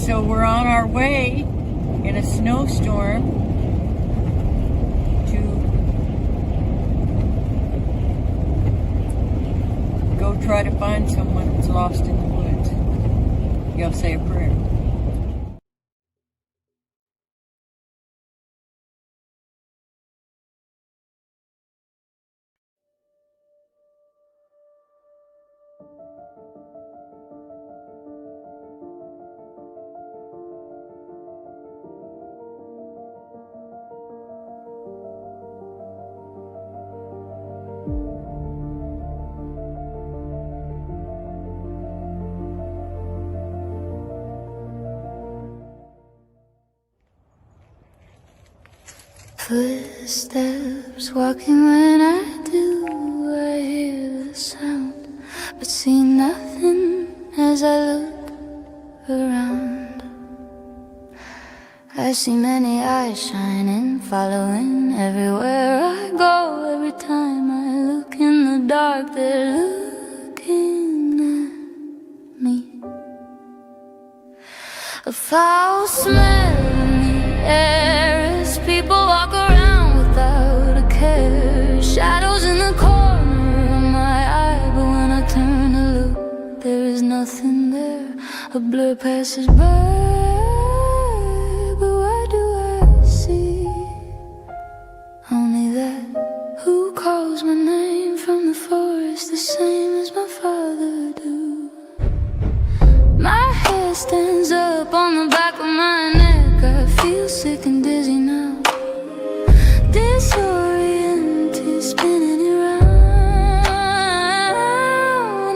So we're on our way in a snowstorm to go try to find someone who's lost in the woods. You'll say a prayer. Footsteps walking when I do, I hear the sound, but see nothing as I look around. I see many eyes shining, following everywhere I go. Every time I look in the dark, they're looking at me. A foul smell in the air as people walk around without a care. Shadows in the corner of my eye, but when I turn to look, there is nothing there. A blur passes by, but what do I see? Only that who calls my name from the forest, the same as my father do. My hair stands up on the back of my neck, I feel sick and dizzy now, disoriented, spinning around.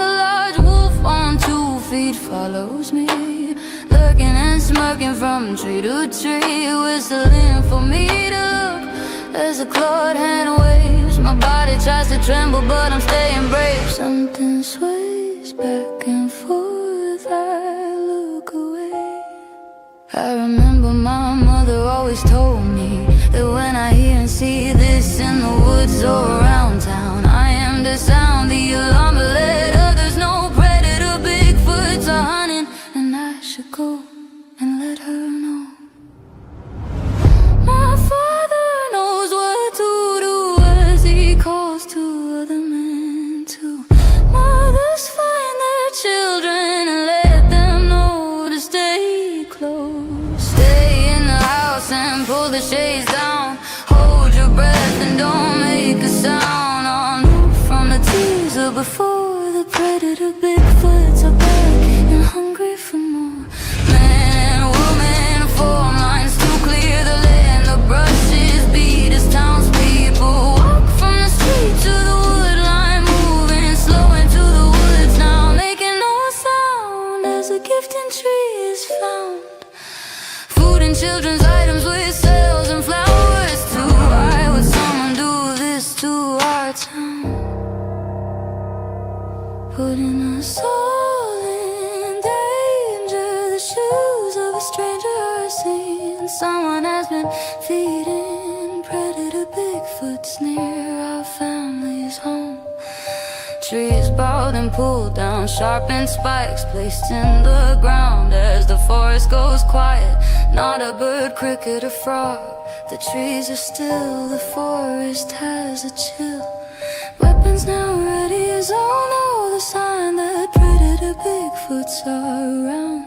A large wolf on 2 feet follows me, lurking and smirking from tree to tree, whistling for me to look as the clawed hand waves. My body tries to tremble, but I'm staying brave. Something sways back and forth, I look away. I remember my mother always told me that when I hear and see this in the woods or around town, I am to sound the alarm, but let others know predator Bigfoots are hunting, and I should go and let her know. My father knows what to do as he calls to other men too. Mothers find their children and let them know to stay close. Stay in the house and pull the shades down. Hold your breath and don't make a sound. On from the teaser before the predator Bigfoots are back and hungry for more. Man and woman form lines to clear the land. The brushes beat as townspeople walk from the street to the wood line, moving slow into the woods now, making no sound as a gifting tree is found. Food and children's items with sales and flowers too. Why would someone do this to our town? Putting us all in danger. The shoes of a stranger are seen. Someone has been feeding predator Bigfoots near our family's home. Trees bowed and pulled down, sharpened spikes placed in the ground as the forest goes quiet. Not a bird, cricket or frog. The trees are still, the forest has a chill. Weapons now ready as all know the sign that predator Bigfoots are around.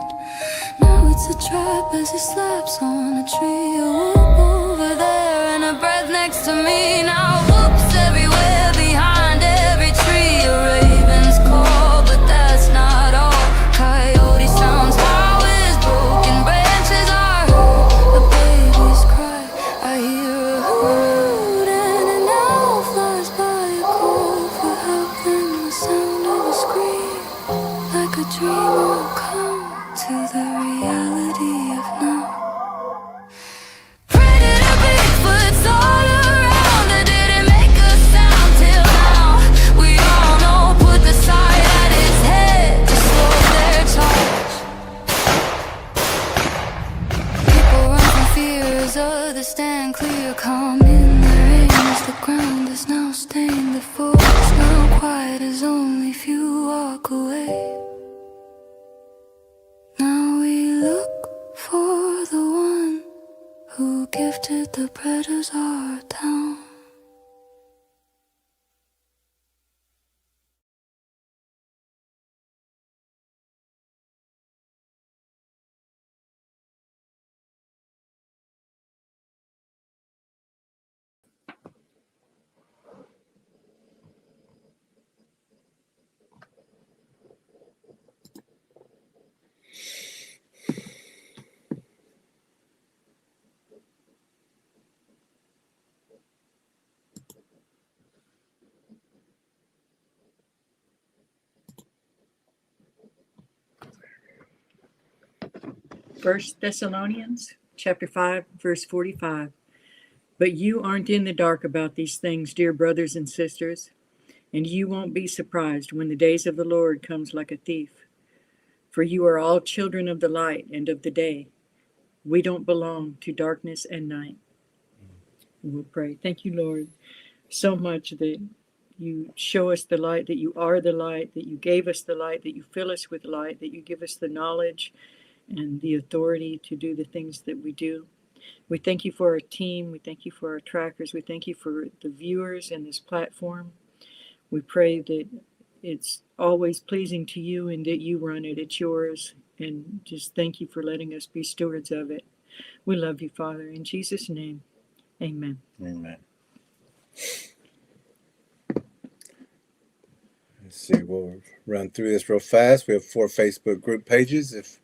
Now it's a trap as he slaps on a tree. A whoop over there and a breath next to me. Now whoops everywhere behind every tree. A raven's call, but that's not all. Coyote sounds, how his broken branches are heard. A baby's cry, I hear a hoot, and an owl flies by a call for help. Then the sound of a scream, like a dream will come to the reality of now. that the predators are down. First Thessalonians chapter 5, verse 45. But you aren't in the dark about these things, dear brothers and sisters, and you won't be surprised when the days of the Lord comes like a thief. For you are all children of the light and of the day. We don't belong to darkness and night. We'll pray. Thank you, Lord, so much that you show us the light, that you are the light, that you gave us the light, that you fill us with light, that you give us the knowledge and the authority to do the things that we do. We thank you for our team. We thank you for our trackers. We thank you for the viewers in this platform. We pray that it's always pleasing to you and that you run it. It's yours. And just thank you for letting us be stewards of it. We love you, Father. In Jesus' name, amen. Amen. Let's see, we'll run through this real fast. We have 4 Facebook group pages if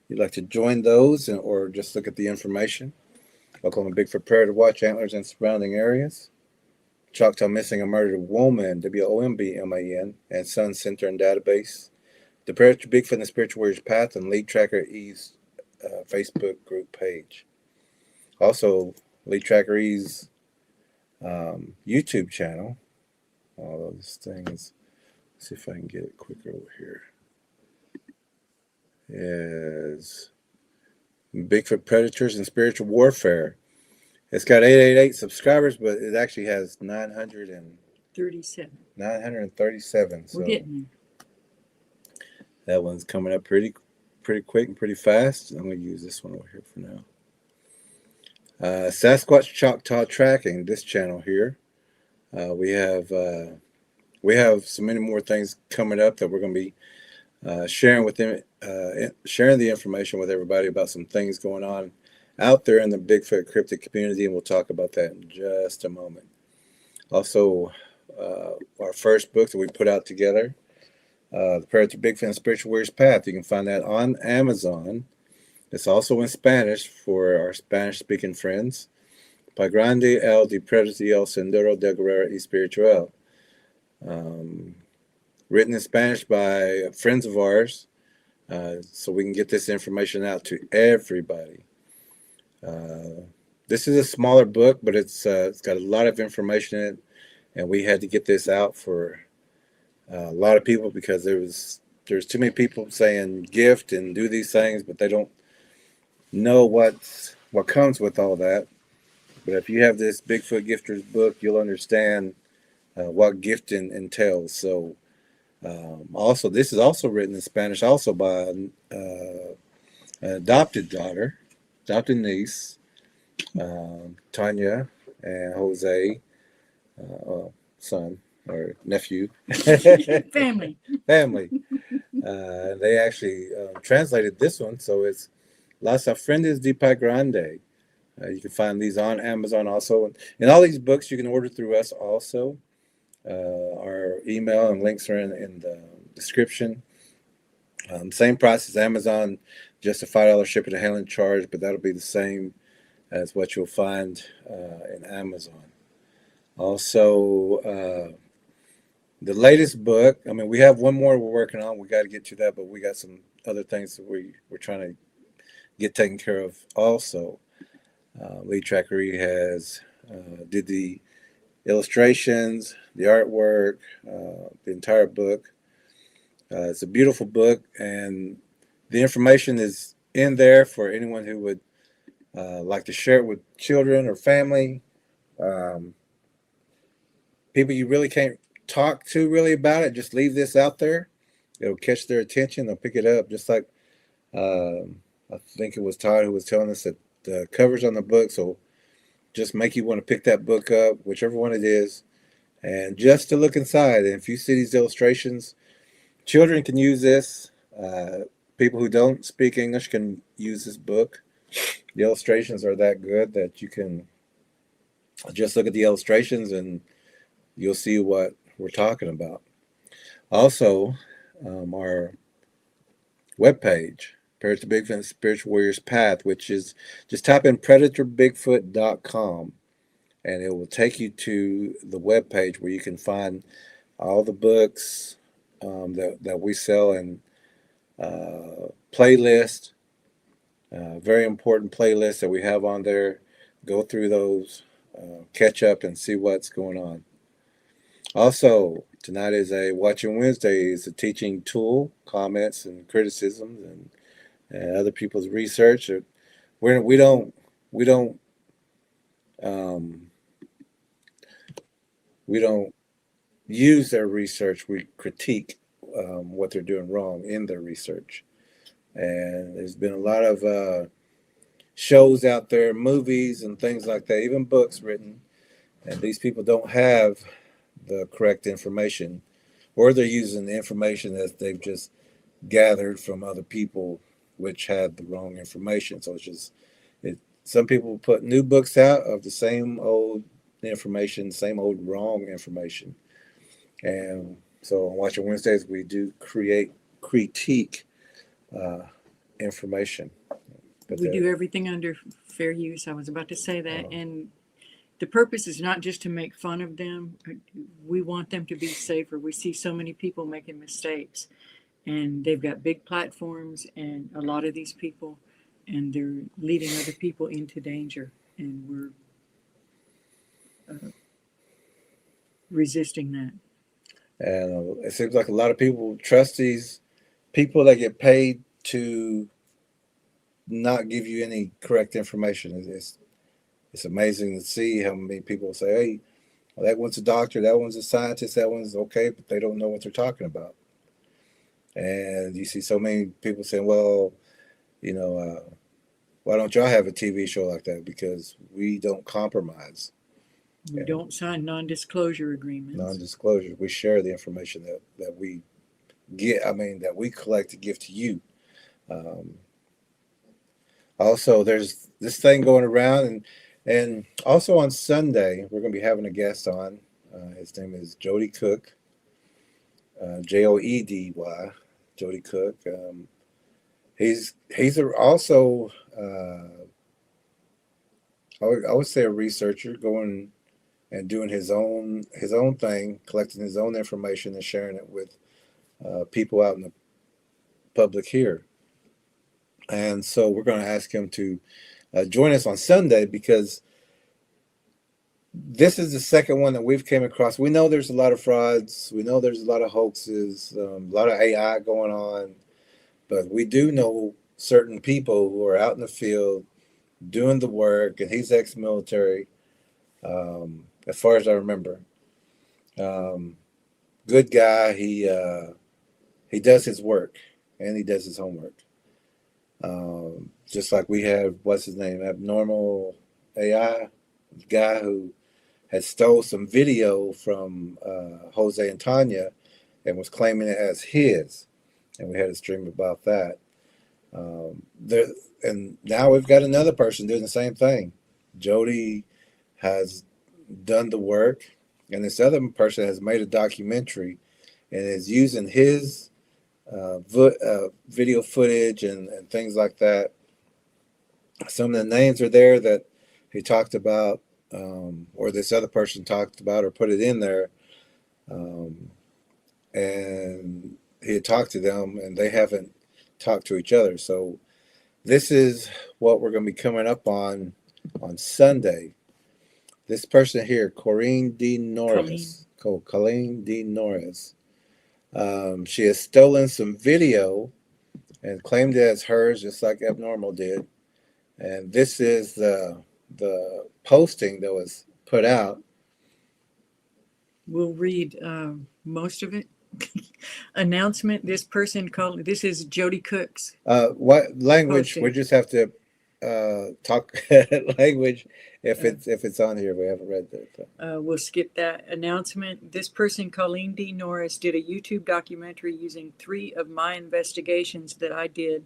you'd like to join those or just look at the information. Oklahoma Bigfoot Predator Watch, Antlers and surrounding areas. Choctaw Missing and Murdered Woman, WOMBMAN, and Sun Center and Database. The Predator Bigfoot and the Spiritual Warrior's Path and Lead Tracker E's Facebook group page. Also, Lead Tracker E's YouTube channel. All those things. Let's see if I can get it quicker over here. Is Bigfoot Predators and Spiritual Warfare. It's got 888 subscribers, but it actually has 937. 937. So we're getting there. That one's coming up pretty quick and pretty fast. I'm going to use this one over here for now. Sasquatch Choctaw Tracking, this channel here. We have so many more things coming up that we're going to be sharing with them, sharing the information with everybody about some things going on out there in the Bigfoot cryptid community, and we'll talk about that in just a moment. Also, our first book that we put out together, The Predator Bigfoot and Spiritual Warrior's Path. You can find that on Amazon. It's also in Spanish for our Spanish-speaking friends. Pa Grande el DEPREDADOR el SENDERO de GUERRERO ESPIRITUAL. Written in Spanish by friends of ours, so we can get this information out to everybody. This is a smaller book, but it's got a lot of information in it, and we had to get this out for a lot of people because there's too many people saying gift and do these things, but they don't know what comes with all that. But if you have this Bigfoot Gifters book, you'll understand what gifting entails. So also, this is also written in Spanish, also by an adopted niece, Tanya and Jose, son or nephew. Family. They actually translated this one, so it's Las Ofrendas de Pa Grande. You can find these on Amazon also. And all these books you can order through us also. Our email and links are in the description. Same price as Amazon, just a $5 shipping and handling charge, but that'll be the same as what you'll find in Amazon. Also, the latest book, I mean, we have one more we're working on. We got to get to that, but we got some other things that we're trying to get taken care of also. Lead Tracker has did the illustrations, the artwork, the entire book. It's a beautiful book, and the information is in there for anyone who would like to share it with children or family. People you really can't talk to really about it, just leave this out there. It'll catch their attention. They'll pick it up, just like I think it was Todd who was telling us that the covers on the books will just make you want to pick that book up, whichever one it is, and just to look inside. And if you see these illustrations, children can use this. People who don't speak English can use this book. The illustrations are that good that you can just look at the illustrations and you'll see what we're talking about. Also, our webpage, Parents to Bigfoot and Spiritual Warriors Path, which is just type in predatorbigfoot.com and it will take you to the webpage where you can find all the books that we sell and playlist, very important playlists that we have on there. Go through those, catch up and see what's going on. Also, tonight is a Watching Wednesday. It's a teaching tool, comments and criticisms and other people's research. We don't use their research. We critique what they're doing wrong in their research. And there's been a lot of shows out there, movies and things like that, even books written, and these people don't have the correct information, or they're using the information that they've just gathered from other people which had the wrong information. So it's just some people put new books out of the same old information, same old wrong information. And so on Watching Wednesdays we do critique information. But We do everything under fair use. I was about to say that. And the purpose is not just to make fun of them. We want them to be safer. We see so many people making mistakes, and they've got big platforms, and a lot of these people, and they're leading other people into danger. And we're resisting that. And it seems like a lot of people trust these people that get paid to not give you any correct information. It's amazing to see how many people say, hey, well, that one's a doctor, that one's a scientist, that one's okay, but they don't know what they're talking about. And you see so many people saying, well, why don't y'all have a TV show like that? Because we don't compromise. We don't sign non-disclosure agreements. Non-disclosure. We share the information that we get, that we collect to give to you. Also, there's this thing going around, and also on Sunday, we're going to be having a guest on. His name is Jody Cook, Joedy, Jody Cook. He's also, I would say, a researcher, going and doing his own thing, collecting his own information and sharing it with people out in the public here. And so we're going to ask him to join us on Sunday, because this is the second one that we've came across. We know there's a lot of frauds. We know there's a lot of hoaxes, a lot of AI going on. But we do know certain people who are out in the field doing the work, and he's ex-military, as far as I remember. Good guy. He does his work, and he does his homework. Just like we have, what's his name, Abnormal AI, the guy who had stole some video from Jose and Tanya and was claiming it as his, and we had a stream about that. And now we've got another person doing the same thing. Jody has done the work, and this other person has made a documentary and is using his video footage and things like that. Some of the names are there that he talked about, or this other person talked about, or put it in there, and he had talked to them, and they haven't talked to each other. So this is what we're going to be coming up on Sunday. This person here, Colleen D. Norris. She has stolen some video and claimed it as hers, just like Abnormal did. And this is the posting that was put out. We'll read most of it. Announcement. This person called. This is Jody Cook's. What language? Posting. We just have to talk language if it's on here. We haven't read that. We'll skip that announcement. This person, Colleen D. Norris, did a YouTube documentary using 3 of my investigations that I did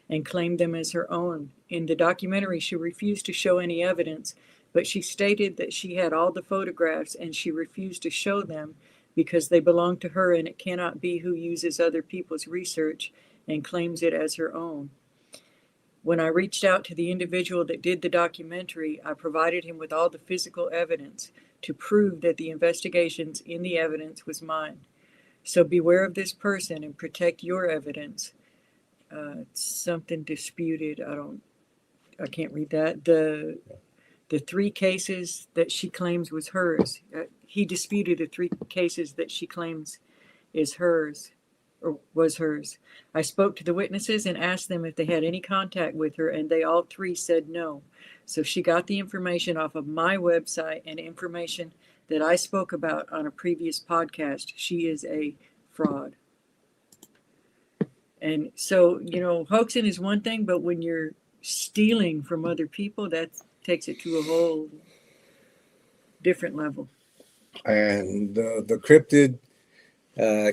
and claimed them as her own. In the documentary, she refused to show any evidence, but she stated that she had all the photographs and she refused to show them because they belong to her and it cannot be who uses other people's research and claims it as her own. When I reached out to the individual that did the documentary, I provided him with all the physical evidence to prove that the investigations in the evidence was mine. So beware of this person and protect your evidence. Something disputed. I can't read that. The 3 cases that she claims was hers. He disputed the 3 cases that she claims is hers. Or was hers. I spoke to the witnesses and asked them if they had any contact with her, and they all 3 said no. So she got the information off of my website and information that I spoke about on a previous podcast. She is a fraud. And so, hoaxing is one thing, but when you're stealing from other people, that takes it to a whole different level. And the cryptid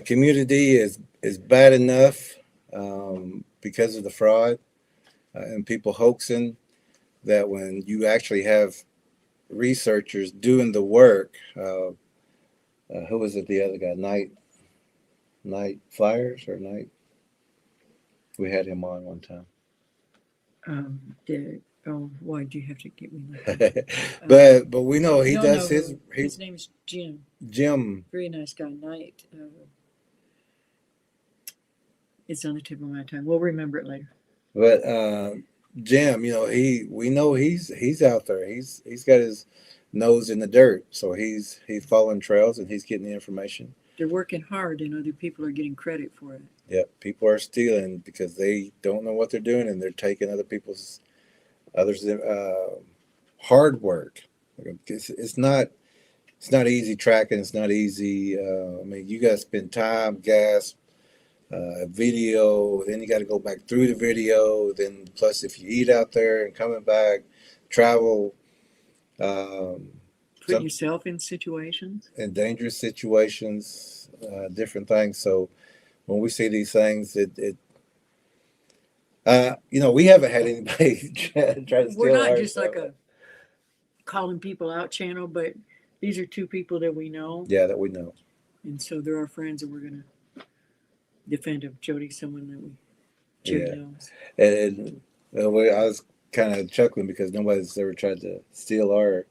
community is bad enough because of the fraud and people hoaxing, that when you actually have researchers doing the work, who was it, the other guy, Night Flyers or Night? We had him on one time. Why'd you have to get me like that? but we know he does his name's Jim. Jim. Very nice guy. Night. It's on the tip of my tongue. We'll remember it later. But Jim, we know he's out there. He's got his nose in the dirt, so he's following trails and he's getting the information. They're working hard, and other people are getting credit for it. Yep, people are stealing because they don't know what they're doing, and they're taking others' hard work. It's not easy tracking. It's not easy. You got to spend time, gas, video. Then you got to go back through the video. Then plus, if you eat out there and coming back, travel. Put yourself in situations. In dangerous situations, different things. So when we see these things, we haven't had anybody try to steal. We're not just like a calling people out channel, but these are 2 people that we know. Yeah, that we know. And so they're our friends, and we're going to defend them. Jody's someone that Jody knows. And I was kind of chuckling because nobody's ever tried to steal our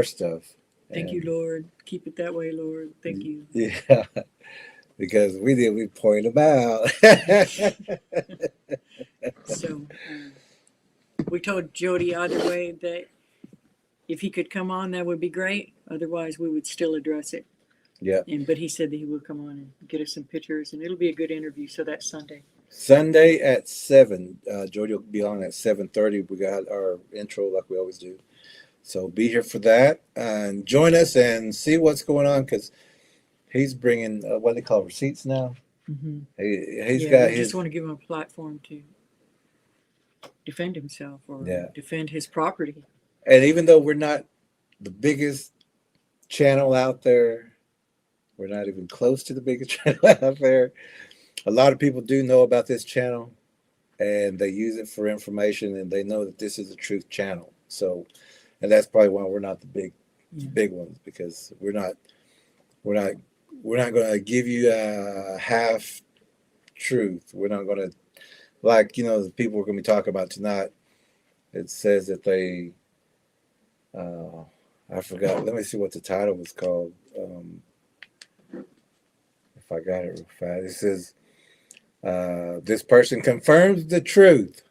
stuff. Thank you, Lord. Keep it that way, Lord. Thank you. Yeah, because we point them out. So we told Jody either way that if he could come on, that would be great. Otherwise, we would still address it. Yeah. But he said that he would come on and get us some pictures, and it'll be a good interview. So that's Sunday. Sunday at 7. Jody will be on at 7:30. We got our intro like we always do. So be here for that and join us and see what's going on, because he's bringing what do they call receipts now. Mm-hmm. He's got his. Just want to give him a platform to defend himself or defend his property. And even though we're not the biggest channel out there, we're not even close to the biggest channel out there. A lot of people do know about this channel, and they use it for information, and they know that this is a truth channel. So, and that's probably why we're not the big ones, because we're not going to give you a half truth. We're not going to, the people we're going to be talking about tonight. It says that they, I forgot. Let me see what the title was called. If I got it real fast, it says, this person confirms the truth.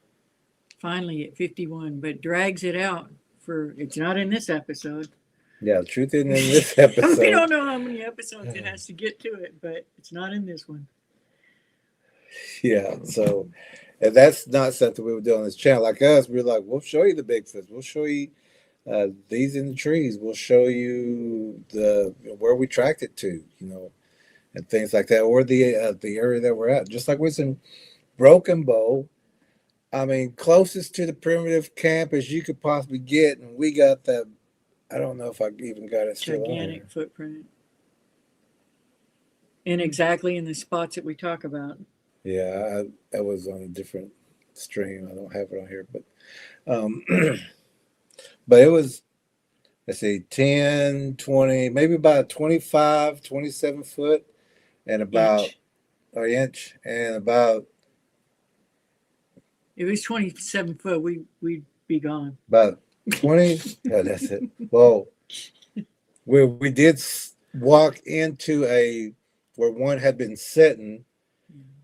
Finally at 51, but drags it out it's not in this episode. Yeah, the truth isn't in this episode. We don't know how many episodes it has to get to it, but it's not in this one. Yeah, so, and that's not something we would do on this channel. Like us, we're like, we'll show you the Bigfoots. We'll show you these in the trees. We'll show you where we tracked it to, and things like that, or the area that we're at. Just like with some Broken Bow, I mean, closest to the primitive camp as you could possibly get, and we got the. I don't know if I even got it still on here. Gigantic footprint. And exactly in the spots that we talk about. Yeah, I was on a different stream. I don't have it on here, but it was, let's see, 10, 20, maybe about 25, 27 foot, and about Inch. an inch, and about If it was 27 foot, we'd be gone. about 20. Yeah, that's it. Well, we did walk into where one had been sitting,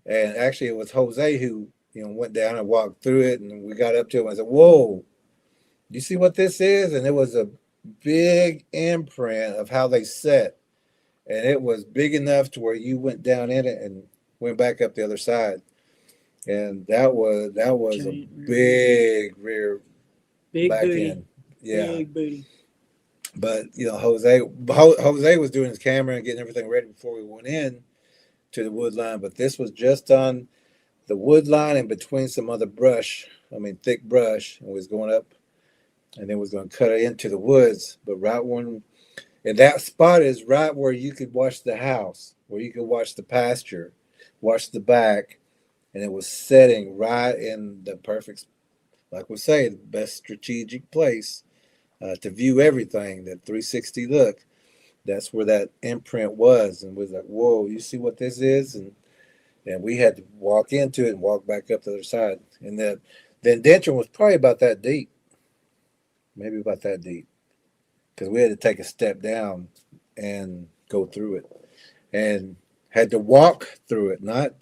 and actually it was Jose who went down and walked through it, and we got up to him and I said, "Whoa, you see what this is?" And it was a big imprint of how they set, and it was big enough to where you went down in it and went back up the other side, and that was Giant a big rear Big back booty. end. Yeah. Big booty. But Jose was doing his camera and getting everything ready before we went in to the wood line. But this was just on the wood line and between some other brush. I mean, thick brush, and was going up, and then was going to cut it into the woods. But right when, and that spot is right where you could watch the house, where you could watch the pasture, watch the back, and it was setting right in the perfect, like we say, the best strategic place. To view everything, that 360 look, that's where that imprint was, and was like, "Whoa, you see what this is?" And we had to walk into it and walk back up the other side. And the indention was probably about that deep, maybe about that deep, because we had to take a step down and go through it, and had to walk through it, not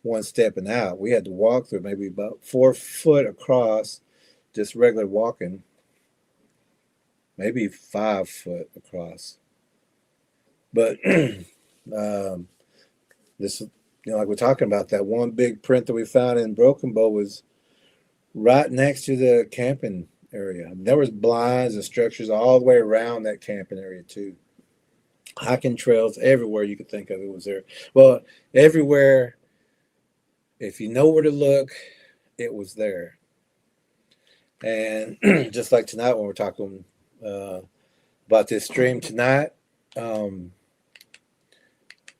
one stepping out. We had to walk through maybe about 4 foot across, just regular walking. Maybe 5 foot across, but this, like we're talking about, that one big print that we found in Broken Bow was right next to the camping area. There was blinds and structures all the way around that camping area too. Hiking trails everywhere you could think of, it was there. Well, everywhere, if you know where to look, it was there. And just like tonight when we're talking about this stream tonight,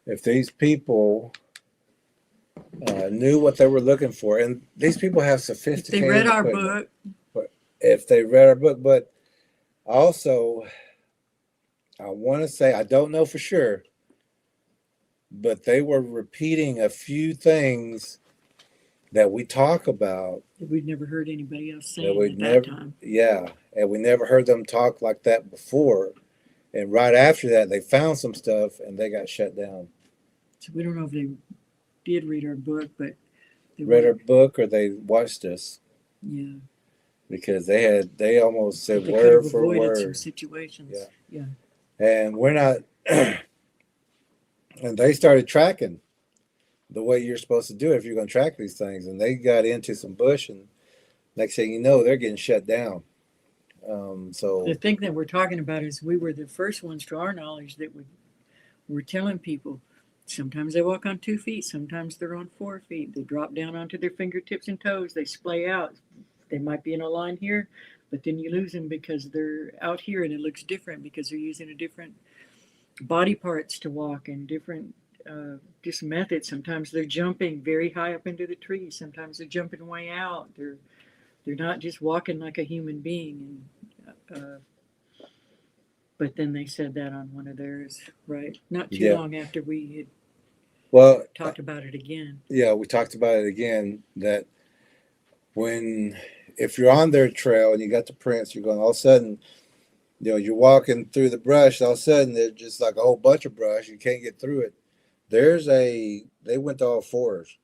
if these people knew what they were looking for, and these people have sophisticated, They read our equipment, book. if they read our book, but also I want to say, I don't know for sure, but they were repeating a few things that we talk about We'd never heard anybody else that saying we'd at never, that time. yeah, and we never heard them talk like that before. And right after that, they found some stuff and they got shut down. So we don't know if they did read our book, but they Read our book or they watched us, yeah. because they almost said They could word have for avoided some word. situations. Yeah. Yeah. And we're not, and they started tracking the way you're supposed to do it if you're going to track these things. And they got into some bush, and next thing you know, they're getting shut down. So The thing that we're talking about is we were the first ones, to our knowledge, that were telling people sometimes they walk on 2 feet, sometimes they're on 4 feet. They drop down onto their fingertips and toes. They splay out. They might be in a line here, but then you lose them because they're out here and it looks different because they're using a different body parts to walk and different just methods. Sometimes they're jumping very high up into the trees. Sometimes they're jumping way out. They're not just walking like a human being. And, but then they said that on one of theirs, right? Not too long after we had talked about it again. Yeah, we talked about it again, that if you're on their trail and you got the prints, you're going, all of a sudden, you're walking through the brush, all of a sudden there's just like a whole bunch of brush, you can't get through it. They went to all fours,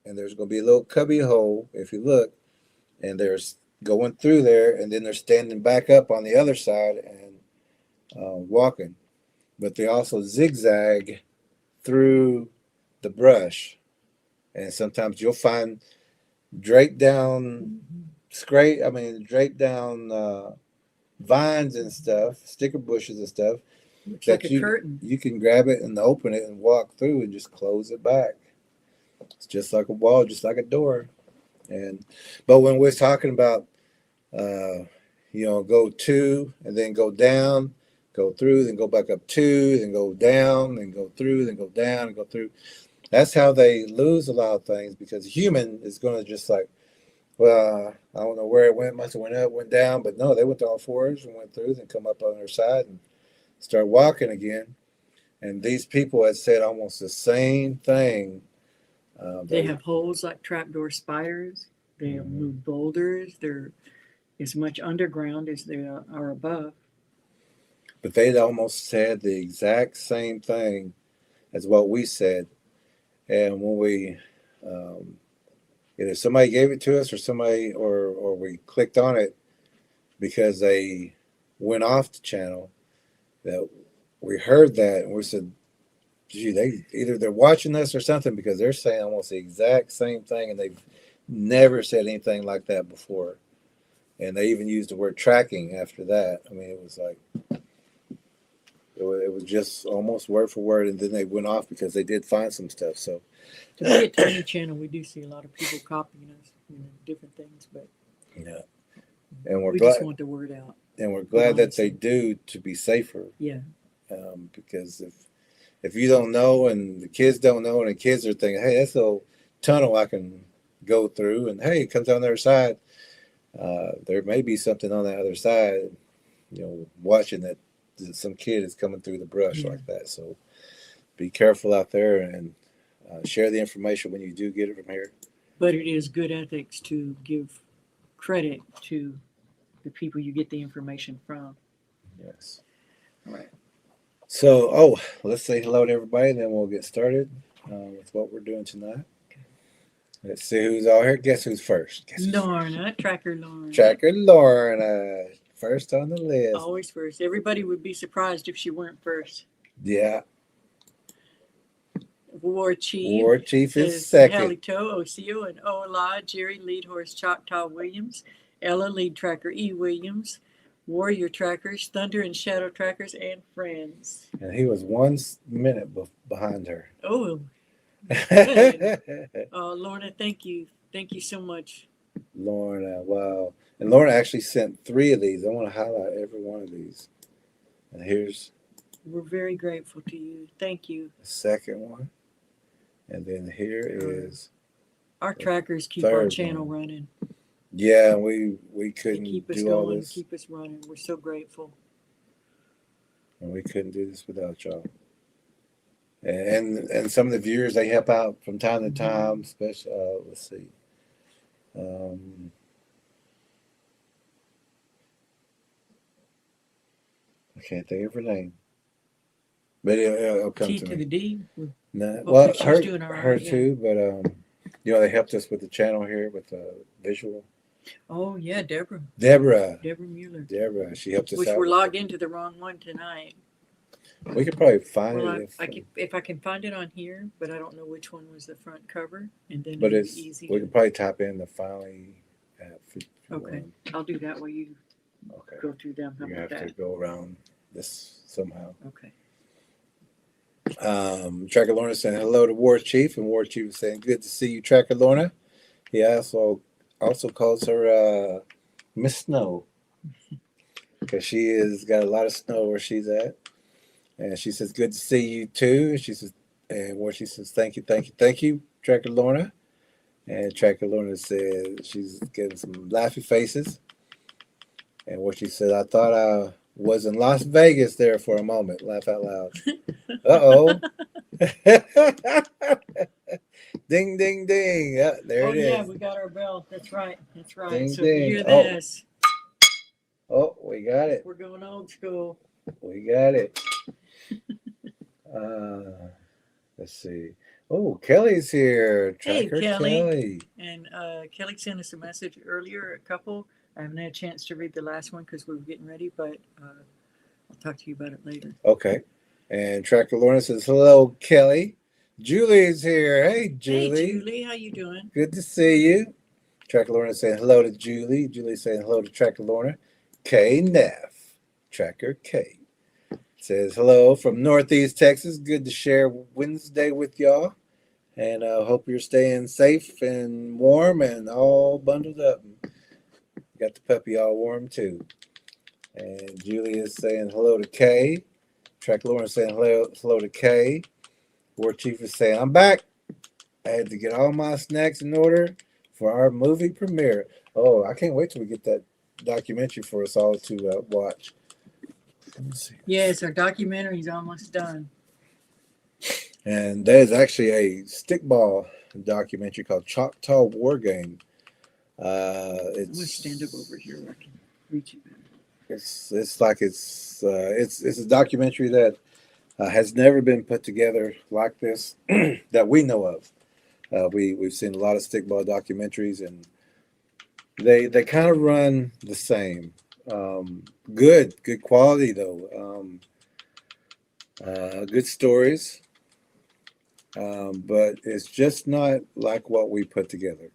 and there's going to be a little cubby hole if you look, and there's going through there, and then they're standing back up on the other side and walking. But they also zigzag through the brush, and sometimes you'll find draped down vines and stuff, sticker bushes and stuff. Looks like a curtain. You can grab it and open it and walk through and just close it back. It's just like a wall, just like a door. But when we're talking about, go to and then go down, go through, then go back up to, then go down, then go through, then go down and go through. That's how they lose a lot of things, because human is going to just like, well, I don't know where it went. Must have went up, went down, but no, they went to all fours and went through, then come up on their side and start walking again. And these people had said almost the same thing. They have holes like trapdoor spiders. They Mhm. move boulders. They're as much underground as they are above. But they'd almost said the exact same thing as what we said. And when we, either somebody gave it to us or we clicked on it because they went off the channel, that we heard that and we said, gee, they're watching us or something, because they're saying almost the exact same thing, and they've never said anything like that before. And they even used the word tracking after that. I mean, it was like, it was just almost word for word, and then they went off because they did find some stuff. So To be a tiny channel, we do see a lot of people copying us, different things, but yeah, and we're we glad, just want the word out. and we're glad that they do, to be safer. Yeah. Because if you don't know and the kids don't know, and the kids are thinking, hey, that's a little tunnel I can go through, and hey, it comes on the other side. There may be something on the other side, watching that some kid is coming through the brush like that. So be careful out there, and share the information when you do get it from here. But it is good ethics to give credit to the people you get the information from. Yes. All right. So, let's say hello to everybody, and then we'll get started with what we're doing tonight. Let's see who's all here. Guess who's first? Lorna, Tracker Lorna. Tracker Lorna, first on the list. Always first. Everybody would be surprised if she weren't first. Yeah. War Chief. War Chief is second. Halito, Osio, and Ola, Jerry, Lead Horse, Choctaw Williams, Ella, Lead Tracker E. Williams, Warrior Trackers, Thunder and Shadow Trackers, and Friends. And he was 1 minute behind her. Oh, good. Lorna, thank you. Thank you so much. Lorna, wow. And Lorna actually sent 3 of these. I want to highlight every one of these. And here's... We're very grateful to you. Thank you. The second one. And then here is... Our trackers keep our channel running. Yeah, we couldn't keep us do going, all this. Keep us running. We're so grateful. And we couldn't do this without y'all. And some of the viewers, they help out from time to time, especially, let's see. I can't think of her name. But it'll come T to to me. the D. No, well, she's doing all right, her yeah. too, but they helped us with the channel here with the visual. Oh yeah, Deborah Deborah, Mueller. she helped us Which out. we're logged into the wrong one tonight. We could probably find Well, it if I can find it on here, but I don't know which one was the front cover, and then but it's it's easy. we could probably type in the Finally app. If you Okay, want. I'll do that while you Okay. go through them. How You about have that? to go around this somehow. Okay. Tracker Lorna saying hello to War Chief, and War Chief is saying good to see you, Tracker Lorna. He also calls her Miss Snow, because she has got a lot of snow where she's at. And she says, good to see you too. She says, and War Chief says, thank you, Tracker Lorna. And Tracker Lorna said she's getting some laughy faces. And War Chief said, I thought I was in Las Vegas there for a moment. Laugh out loud. Uh-oh. Ding, ding, ding. Yeah, there it is. Oh yeah, we got our bell. That's right. Ding, So ding. hear this. Oh, we got it. We're going old school. We got it. Let's see. Oh, Kelly's here. Hey, Tracker Kelly. And Kelly sent us a message earlier, a couple. I haven't had a chance to read the last one because we were getting ready, but I'll talk to you about it later. Okay. And Tracker Lorna says, hello, Kelly. Julie's here. Hey, Julie. Hey, Julie. How you doing? Good to see you. Tracker Lorna saying hello to Julie. Julie saying hello to Tracker Lorna. K. Neff. Tracker K. Says hello from Northeast Texas. Good to share Wednesday with y'all. And I hope you're staying safe and warm and all bundled up. Got the puppy all warm too. And Julie is saying hello to Kay. Track Lauren saying hello to Kay. War Chief is saying, I'm back. I had to get all my snacks in order for our movie premiere. Oh, I can't wait till we get that documentary for us all to watch. Let me see. Yes, our documentary's almost done. And there's actually a stickball documentary called Choctaw War Game. Let's stand up over here where I can reach it better. It's a documentary that has never been put together like this that we know of. We've seen a lot of stickball documentaries, and they kind of run the same. Good quality though. Good stories, but it's just not like what we put together.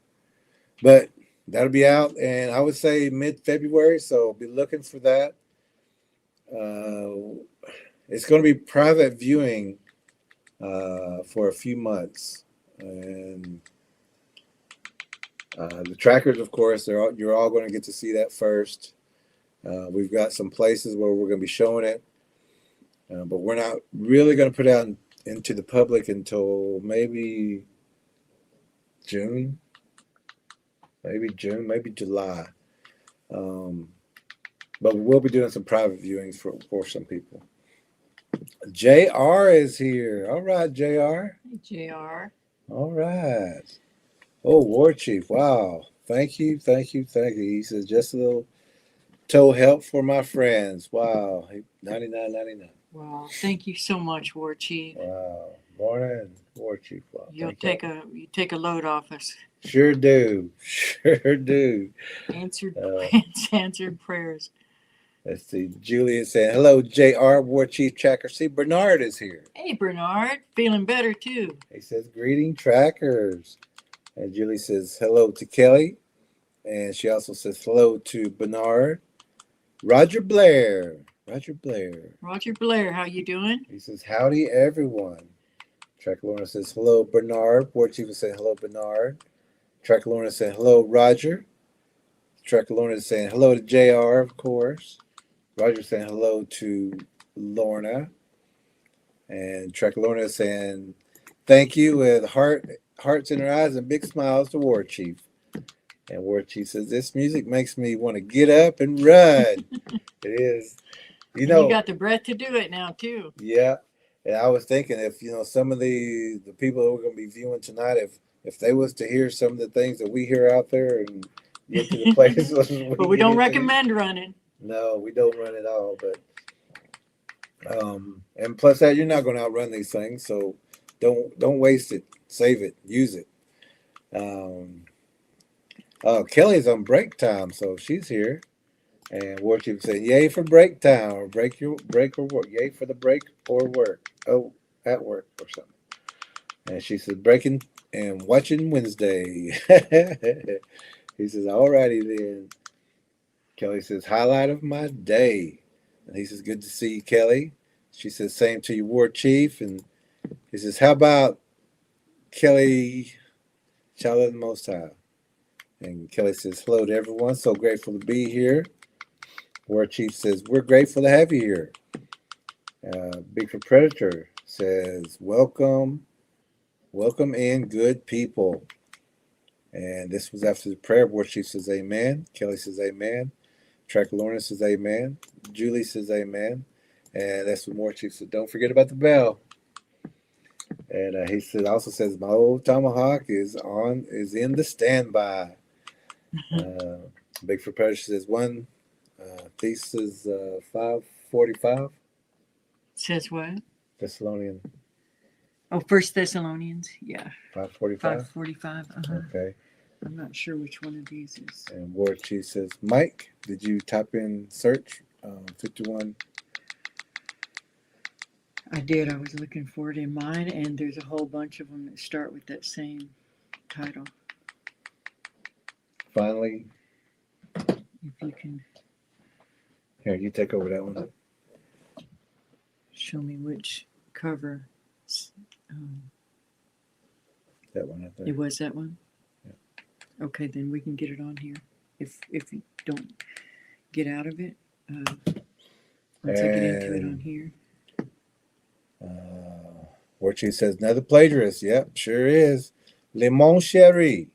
But that'll be out, and I would say mid-February, so be looking for that. It's going to be private viewing for a few months, and the trackers, of course, you're all going to get to see that first. We've got some places where we're going to be showing it, but we're not really going to put it out into the public until maybe June, maybe July. But we will be doing some private viewings for some people. JR is here. All right, JR. Hey, JR. All right. Oh, War Chief. Wow. Thank you. He says just a little toe help for my friends. Wow. $99.99. Wow. Thank you so much, War Chief. Wow. Morning, War Chief. Wow. You take a load off us. Sure do. Answered prayers. Let's see. Julie is saying, hello, JR, War Chief Tracker. See, Bernard is here. Hey, Bernard. Feeling better, too. He says, greeting trackers. And Julie says, hello to Kelly. And she also says, hello to Bernard. Roger Blair, how you doing? He says, howdy, everyone. Tracker Lorna says, hello, Bernard. War Chief is saying, hello, Bernard. Tracker Lorna is saying, hello, Roger. Tracker Lorna is saying, hello to JR, of course. Roger saying hello to Lorna. And Tracker Lorna is saying, thank you with hearts in her eyes and big smiles to War Chief. And War Chief says, this music makes me want to get up and run. It is. You got the breath to do it now, too. Yeah. And I was thinking if, some of the people that we're going to be viewing tonight, if they was to hear some of the things that we hear out there and get to the places. But we don't recommend running. No, we don't run at all. But and plus that, you're not going to outrun these things. So don't waste it. Save it. Use it. Kelly's on break time, so she's here. And War Chief said, yay for break time, or break or work. Yay for the break or work. Oh, at work or something. And she said, breaking and watching Wednesday. He says, all righty then. Kelly says, highlight of my day. And he says, good to see you, Kelly. She says, same to you, War Chief. And he says, how about Kelly, child of the Most High? And Kelly says, hello to everyone. So grateful to be here. War Chief says, we're grateful to have you here. Bigfoot Predator says, welcome in, good people. And this was after the prayer. War Chief says, amen. Kelly says, amen. Tracker Lorna says, amen. Julie says, amen. And that's what War Chief said, don't forget about the bell. And he said, also says, my old tomahawk is in the standby. Bigfoot Predator says, one thesis 5:45. Says what? Thessalonian. Oh, 1 Thessalonians. Yeah. 5:45. 5:45. Okay. I'm not sure which one of these is. And War Chief says, Mike, did you type in search 51? I did. I was looking for it in mine, and there's a whole bunch of them that start with that same title. Finally. If you can. Here, you take over that one. Show me which cover. That one, I think. It was that one? Yeah. Okay, then we can get it on here. If you don't get out of it, once I get into it on And here. where she says, another plagiarist. Yep, sure is. Le Mon Chéri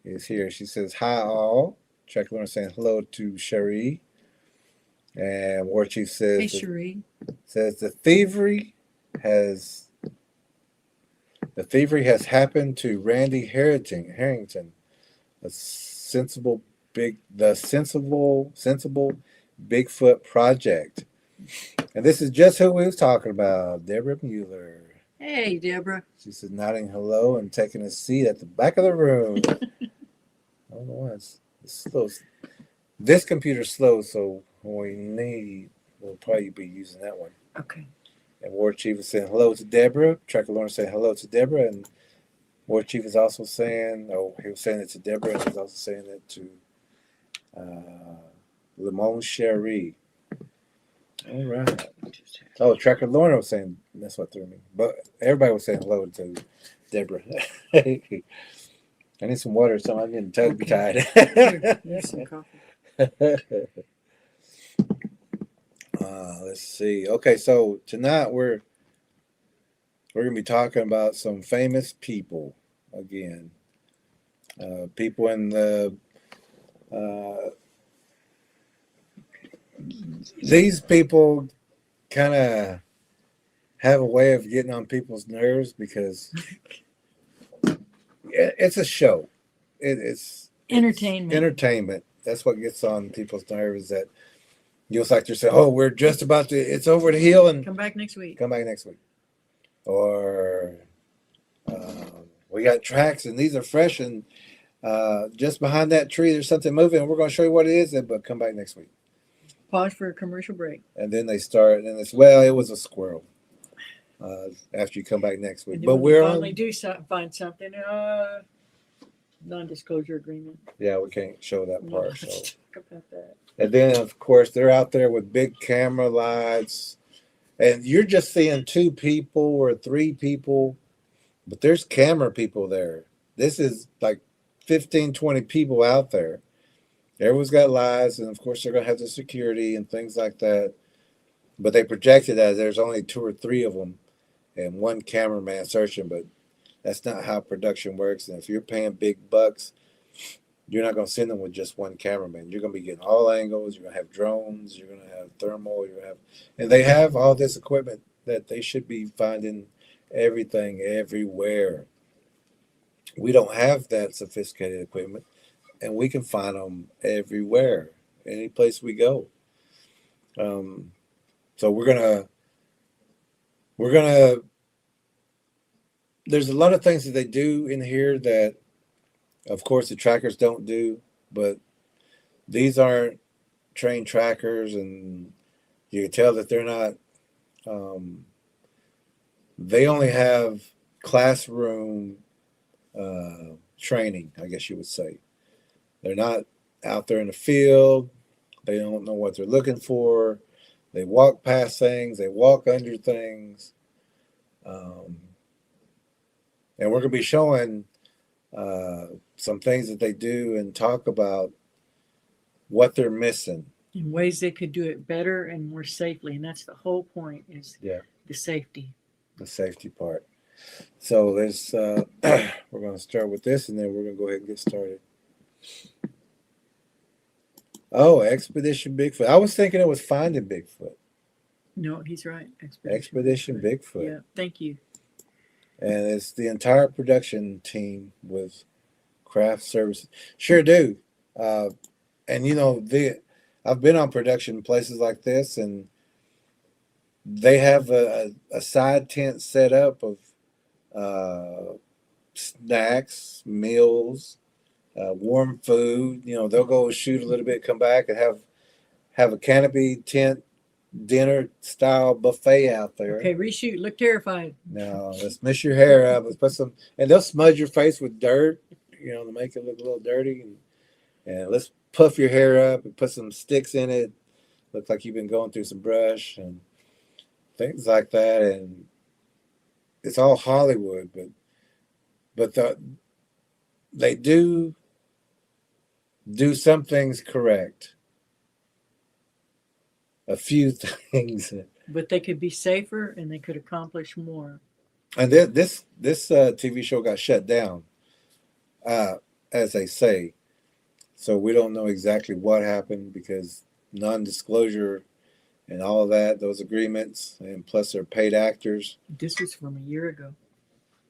is here. She says, hi all. Track Learner saying hello to Cherie. And War Chief says, Hey, Cherie. says the thievery has happened to Randy Harrington, a sensible Bigfoot project. And this is just who we was talking about, Deborah Mueller. Hey, Deborah. She said nodding hello and taking a seat at the back of the room. I don't know why it's slow. This computer's slow, so we'll probably be using that one. Okay. And War Chief is saying hello to Deborah. Tracker Lawrence saying hello to Deborah. And War Chief is also saying, he was saying it to Deborah, and he's also saying it to Le Mon Chéri. All right. Oh, Tracker Lorna was saying, that's what threw me. But everybody was saying hello to Deborah. I need some water, so I'm getting tongue tied. Here's some coffee. Let's see. Okay, so tonight we're gonna be talking about some famous people again. People in the these people kind of have a way of getting on people's nerves because it's a show. It's Entertainment. Entertainment. That's what gets on people's nerves. That you'll like to say, "Oh, we're just about to. It's over the hill, and Come back next week." Come back next week." Or we got tracks, and these are fresh, and just behind that tree, there's something moving, and we're going to show you what it is. But come back next week. Pause for a commercial break. And then they start, and it's it was a squirrel. After you come back next week, but we're finally on. find something. Non-disclosure agreement. Yeah, we can't show that No, part. So. let's talk about that. And then, of course, they're out there with big camera lights, and you're just seeing 2 people or 3 people, but there's camera people there. This is like 15, 20 people out there. Everyone's got lights, and of course, they're going to have the security and things like that. But they projected as there's only 2 or 3 of them and 1 cameraman searching, but that's not how production works. And if you're paying big bucks, you're not going to send them with just 1 cameraman. You're going to be getting all angles. You're going to have drones. You're going to have thermal. And they have all this equipment that they should be finding everything everywhere. We don't have that sophisticated equipment, and we can find them everywhere, any place we go. So we're gonna. There's a lot of things that they do in here that, of course, the trackers don't do, but these aren't trained trackers, and you can tell that they're not. They only have classroom training, I guess you would say. They're not out there in the field. They don't know what they're looking for. They walk past things. They walk under things. And we're going to be showing some things that they do and talk about what they're missing. In ways they could do it better and more safely. And that's the whole point is the safety. The safety part. So there's, we're going to start with this, and then we're going to go ahead and get started. Oh, Expedition Bigfoot. I was thinking it was Finding Bigfoot. No, he's right. Expedition Bigfoot. Yeah, thank you. And it's the entire production team with craft services. Sure do. And you know, I've been on production places like this, and they have a side tent set up of snacks, meals, warm food. You know, they'll go shoot a little bit, come back, and have a canopy tent dinner style buffet out there. Okay, reshoot. Look terrified. No, let's mess your hair up. Let's put some, and they'll smudge your face with dirt, you know, to make it look a little dirty. And let's puff your hair up and put some sticks in it. Looks like you've been going through some brush and things like that. And it's all Hollywood, but but they do some things correct. A few things. But they could be safer and they could accomplish more. And this TV show got shut down, as they say. So we don't know exactly what happened because non-disclosure and all of that, those agreements, and plus they're paid actors. This was from a year ago.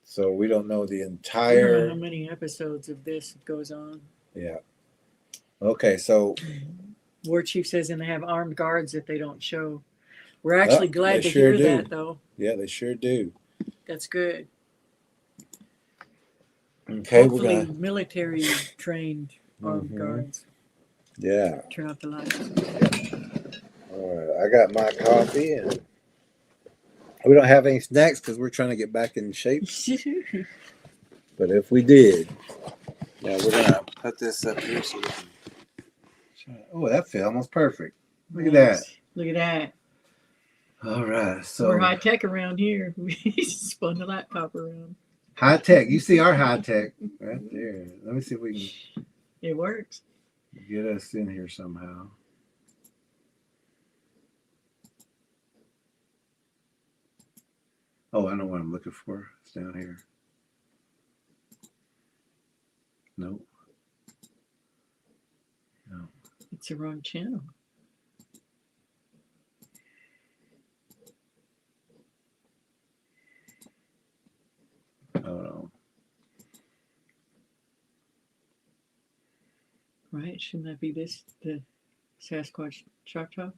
So we don't know the I don't know entire. how many episodes of this goes on. Yeah. Okay, so War Chief says, and they have armed guards that they don't show. We're actually glad they to sure hear do. that, though. Yeah, they sure do. That's good. Okay, Hopefully, we're gonna. military trained armed guards. Yeah. Turn out the lights. All right, I got my coffee, and we don't have any snacks because we're trying to get back in shape. But if we did, yeah, we're gonna put this up here so we can. Oh, that felt almost perfect. Look at that. Look at that. All right, so We're high tech around here. We spun the laptop around. high tech. You see our high tech right there. Let me see if we It works. can get us in here somehow. Oh, I know what I'm looking for. It's down here. Nope. No. It's the wrong channel. Oh no. Right? Shouldn't that be this, the Sasquatch Choctaw?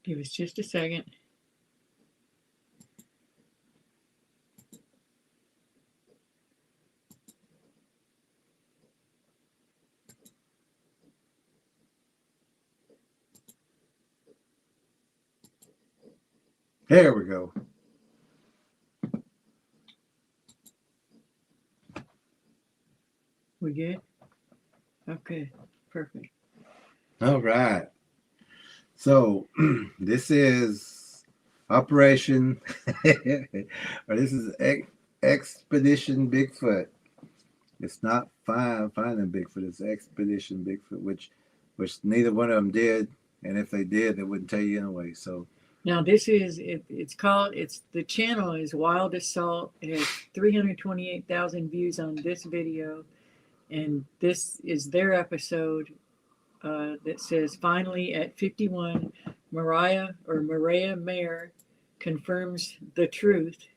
Give us just a second. There we go. We good? Okay, perfect. All right. So this is Operation, or this is Expedition Bigfoot. It's not finding Bigfoot. It's Expedition Bigfoot, which neither one of them did, and if they did, they wouldn't tell you anyway. So Now this is the channel is Wild Assault. It has 328,000 views on this video, and this is their episode that says finally at 51, Mireya Mayer confirms the truth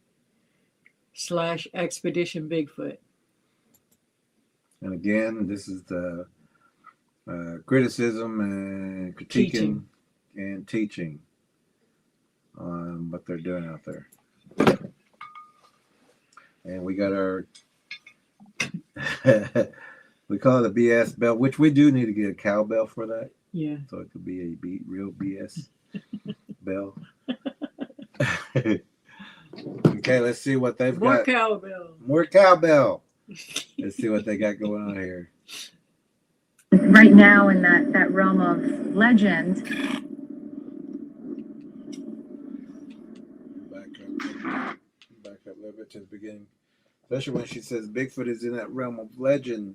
/ Expedition Bigfoot. and again, this is the criticism and critiquing and teaching on what they're doing out there. And we got our we call it a BS bell, which we do need to get a cowbell for that. Yeah. So it could be a real BS bell. Okay, let's see what they've More got. cowbell. More cowbell. Let's see what they got going on here. Right now in that realm of legend. Back up a little bit to the beginning. Especially when she says Bigfoot is in that realm of legend.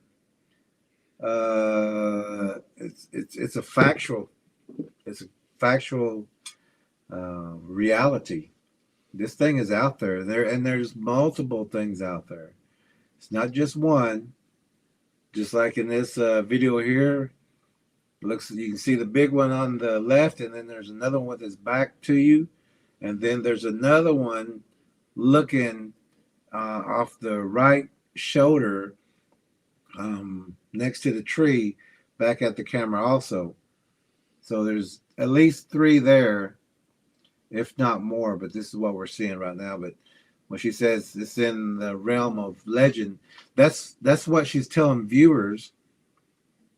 It's a factual reality. This thing is out there. There's multiple things out there. It's not just one. Just like in this video here, you can see the big one on the left, and then there's another one that's back to you, and then there's another one looking off the right shoulder next to the tree back at the camera also. So there's at least 3 there, if not more, but this is what we're seeing right now. But when she says it's in the realm of legend, that's what she's telling viewers.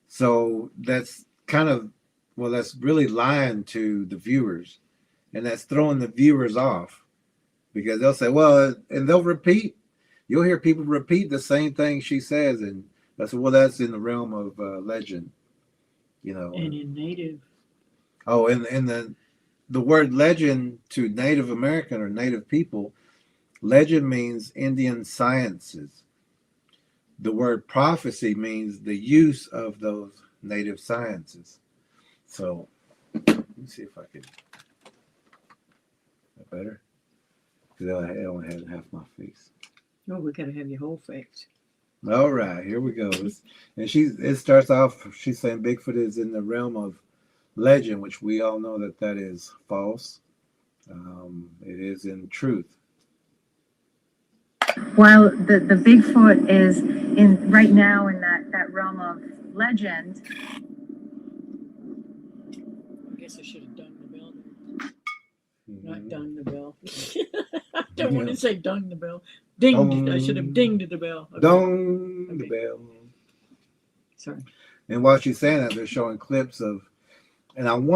So that's that's really lying to the viewers, and that's throwing the viewers off, because they'll say, well, and they'll repeat you'll hear people repeat the same thing she says, and that's well, that's in the realm of legend, you know. And in Native. Oh, and the word legend to Native American or Native people, legend means Indian sciences. The word prophecy means the use of those native sciences. So let me see if I can. That better? Because I only had half my face. Oh, we gotta have your whole face. All right, here we go. And it starts off. She's saying Bigfoot is in the realm of legend, which we all know that is false. It is in truth. While the Bigfoot is in right now in that realm of legend. I guess I should have done the bell there. Not dung the bell. I don't want to say dung the bell. Dinged. I should have dinged the bell. Okay. Dong the bell. Sorry. And while she's saying that, they're showing clips of, and I'm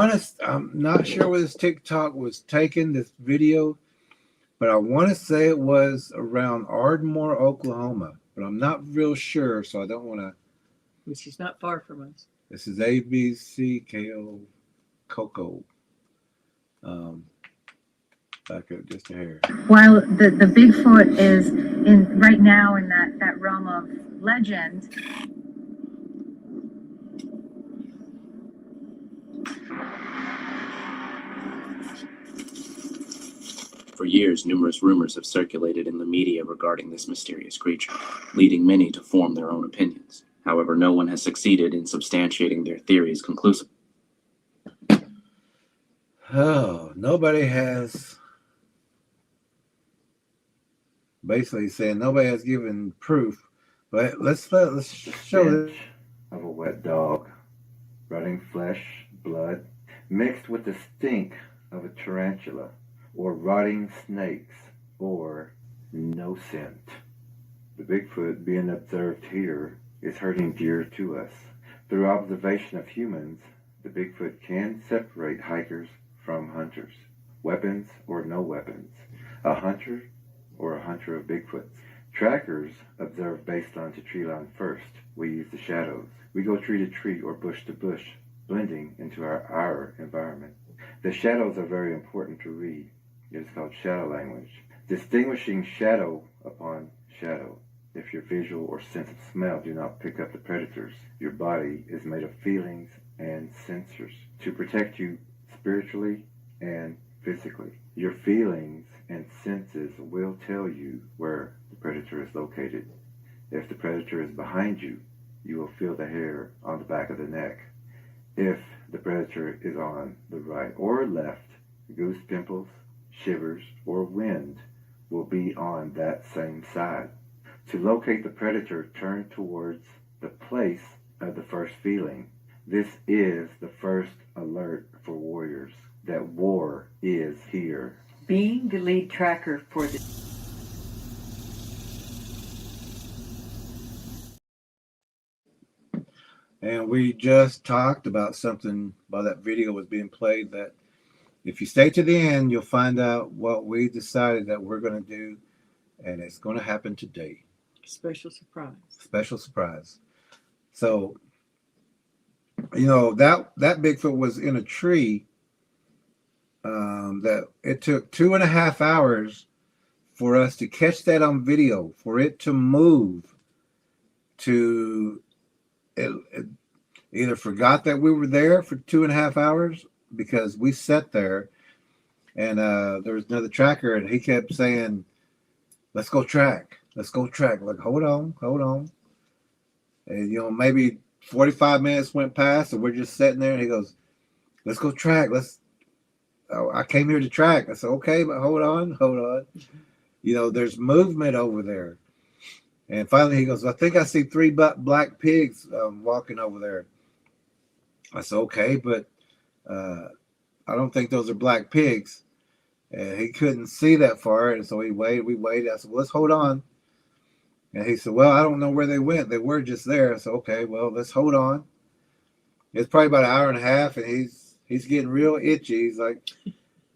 not sure where this TikTok was taken, this video, but I want to say it was around Ardmore, Oklahoma, but I'm not real sure, so I don't want to. Which is not far from us. This is ABCKO Coco. Back up just a hair. While the Bigfoot is in right now in that realm of legend. For years, numerous rumors have circulated in the media regarding this mysterious creature, leading many to form their own opinions. However, no one has succeeded in substantiating their theories conclusively. Oh, nobody has. Basically saying nobody has given proof, but let's show this of a wet dog, rotting flesh, blood, mixed with the stink of a tarantula, or rotting snakes, or no scent. The Bigfoot being observed here is herding deer to us. Through observation of humans, the Bigfoot can separate hikers from hunters, weapons or no weapons, a hunter or a hunter of Bigfoots. Trackers observe based on to tree line first. We use the shadows. We go tree to tree or bush to bush, blending into our environment. The shadows are very important to read. It is called shadow language. Distinguishing shadow upon shadow. If your visual or sense of smell do not pick up the predators, your body is made of feelings and sensors to protect you spiritually and physically. Your feelings and senses will tell you where the predator is located. If the predator is behind you, you will feel the hair on the back of the neck. If the predator is on the right or left, goose pimples, shivers, or wind will be on that same side. To locate the predator, turn towards the place of the first feeling. This is the first alert for warriors that war is here. Being the lead tracker for the And we just talked about something while that video was being played, that if you stay to the end, you'll find out what we decided that we're going to do, and it's going to happen today. special surprise. Special surprise. So, you know, that Bigfoot was in a tree. That it took 2.5 hours for us to catch that on video, for it to move, to it either forgot that we were there for 2.5 hours because we sat there, and there was another tracker, and he kept saying, let's go track. Like, hold on. And, you know, maybe 45 minutes went past, and we're just sitting there, and he goes, let's go track. I came here to track. I said, okay, but hold on. You know, there's movement over there. And finally he goes, I think I see 3 black pigs walking over there. I said, okay, but I don't think those are black pigs. And he couldn't see that far, and so we waited. I said, well, let's hold on. And he said, well, I don't know where they went. They were just there. I said, okay, well, let's hold on. It's probably about 1.5 hours, and he's getting real itchy. He's like,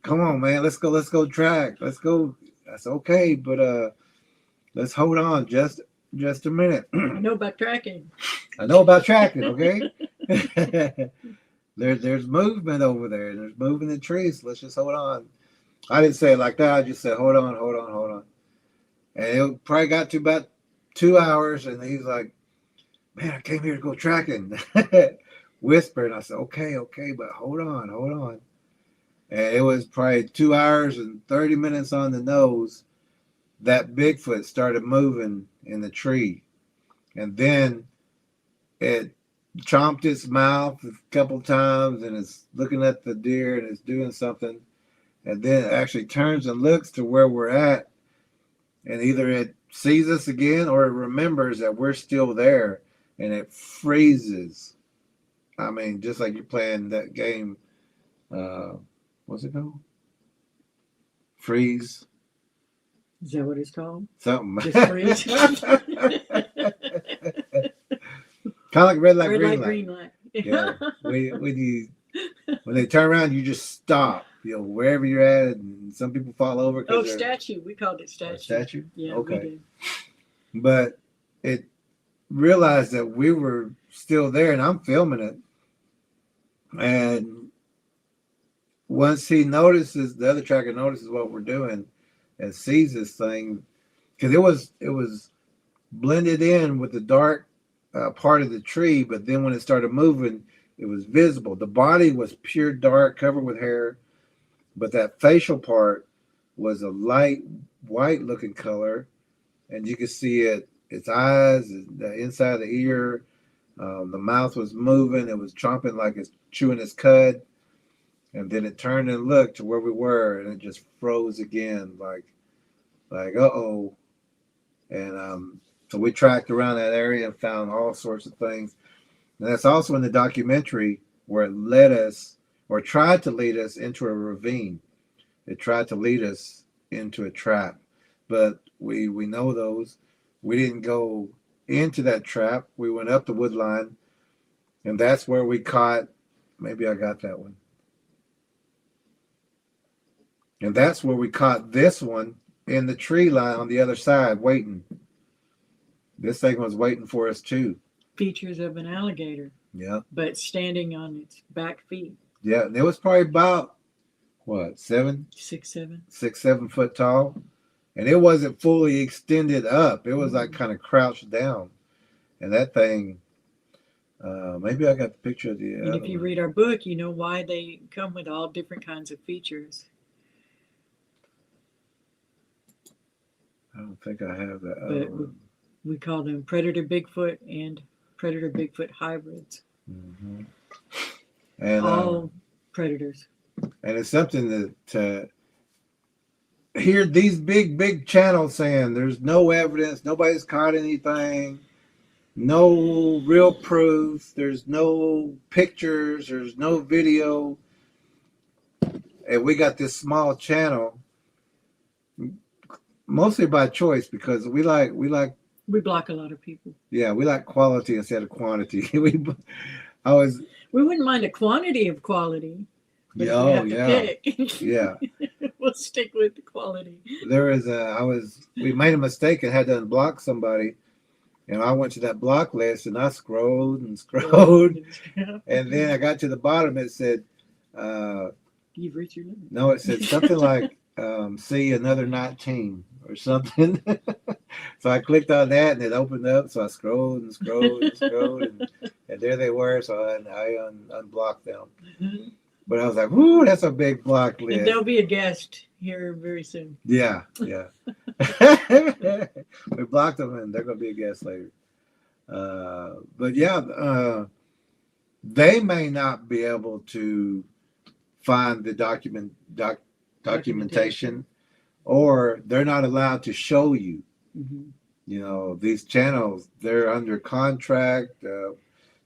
come on, man, let's go track. Let's go. I said, okay, but let's hold on just a minute. I know about tracking. I know about tracking, okay? There's movement over there. There's movement in trees. Let's just hold on. I didn't say it like that. I just said, hold on, hold on, hold on. And it probably got to about 2 hours, and he's like, man, I came here to go tracking. Whispering. I said, okay, but hold on, hold on. And it was probably 2 hours and 30 minutes on the nose that Bigfoot started moving in the tree. And then it chomped its mouth a couple times, and it's looking at the deer, and it's doing something, and then it actually turns and looks to where we're at, and either it sees us again or it remembers that we're still there, and it freezes. I mean, just like you're playing that game, what's it called? Freeze. Is that what it's called? Something. Just freeze. Kind of like red light, Red green light, light. green light. Yeah. When they turn around, you just stop. You know, wherever you're at, and some people fall over. Oh, statue. We called it statue. Statue? Yeah, Okay. we did. But it realized that we were still there, and I'm filming it. And once he notices, the other tracker notices what we're doing and sees this thing, because it was blended in with the dark part of the tree, but then when it started moving, it was visible. The body was pure dark, covered with hair, but that facial part was a light white looking color, and you could see its eyes, the inside of the ear, the mouth was moving. It was chomping like it's chewing its cud, and then it turned and looked to where we were, and it just froze again, like uh-oh. And so we tracked around that area and found all sorts of things. And that's also in the documentary where it led us, or tried to lead us, into a ravine. It tried to lead us into a trap. But we know those. We didn't go into that trap. We went up the wood line, and that's where we caught, maybe I got that one. And that's where we caught this one in the tree line on the other side, waiting. This thing was waiting for us too. Features of an alligator. Yeah. But standing on its back feet. Yeah, and it was probably about, what, 7? 6, 7. 6, 7 foot tall. And it wasn't fully extended up. It was like kind of crouched down. And that thing, maybe I got the picture of the And if you read our book, you know why they come with all different kinds of features. I don't think I have that But other one. we call them Predator Bigfoot and Predator Bigfoot hybrids. Mm-hmm. And all predators. And it's something to hear these big channels saying there's no evidence, nobody's caught anything, no real proof, there's no pictures, there's no video, and we got this small channel, mostly by choice, because we block a lot of people. Yeah, we like quality instead of quantity. We wouldn't mind a quantity of quality. But if we have to pick, yeah. We'll stick with the quality. We made a mistake and had to unblock somebody, and I went to that block list and I scrolled, and then I got to the bottom. It said, "You've reached your limit." No, it said something like, "See another 19" or something. So I clicked on that and it opened up. So I scrolled and scrolled and scrolled, and there they were. So I unblocked them. Mm-hmm. But I was like, "Whoo, that's a big block list." And there'll be a guest here very soon. Yeah. We blocked them, and they're going to be a guest later. But yeah, they may not be able to find the documentation, or they're not allowed to show you. Mm-hmm. You know, these channels, they're under contract,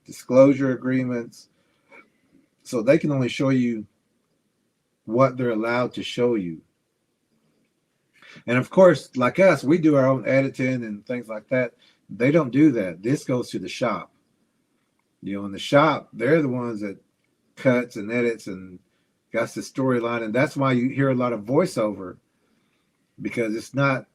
disclosure agreements. So they can only show you what they're allowed to show you. And of course, like us, we do our own editing and things like that. They don't do that. This goes to the shop. You know, in the shop, they're the ones that cuts and edits and got the storyline. And that's why you hear a lot of voiceover, because it's not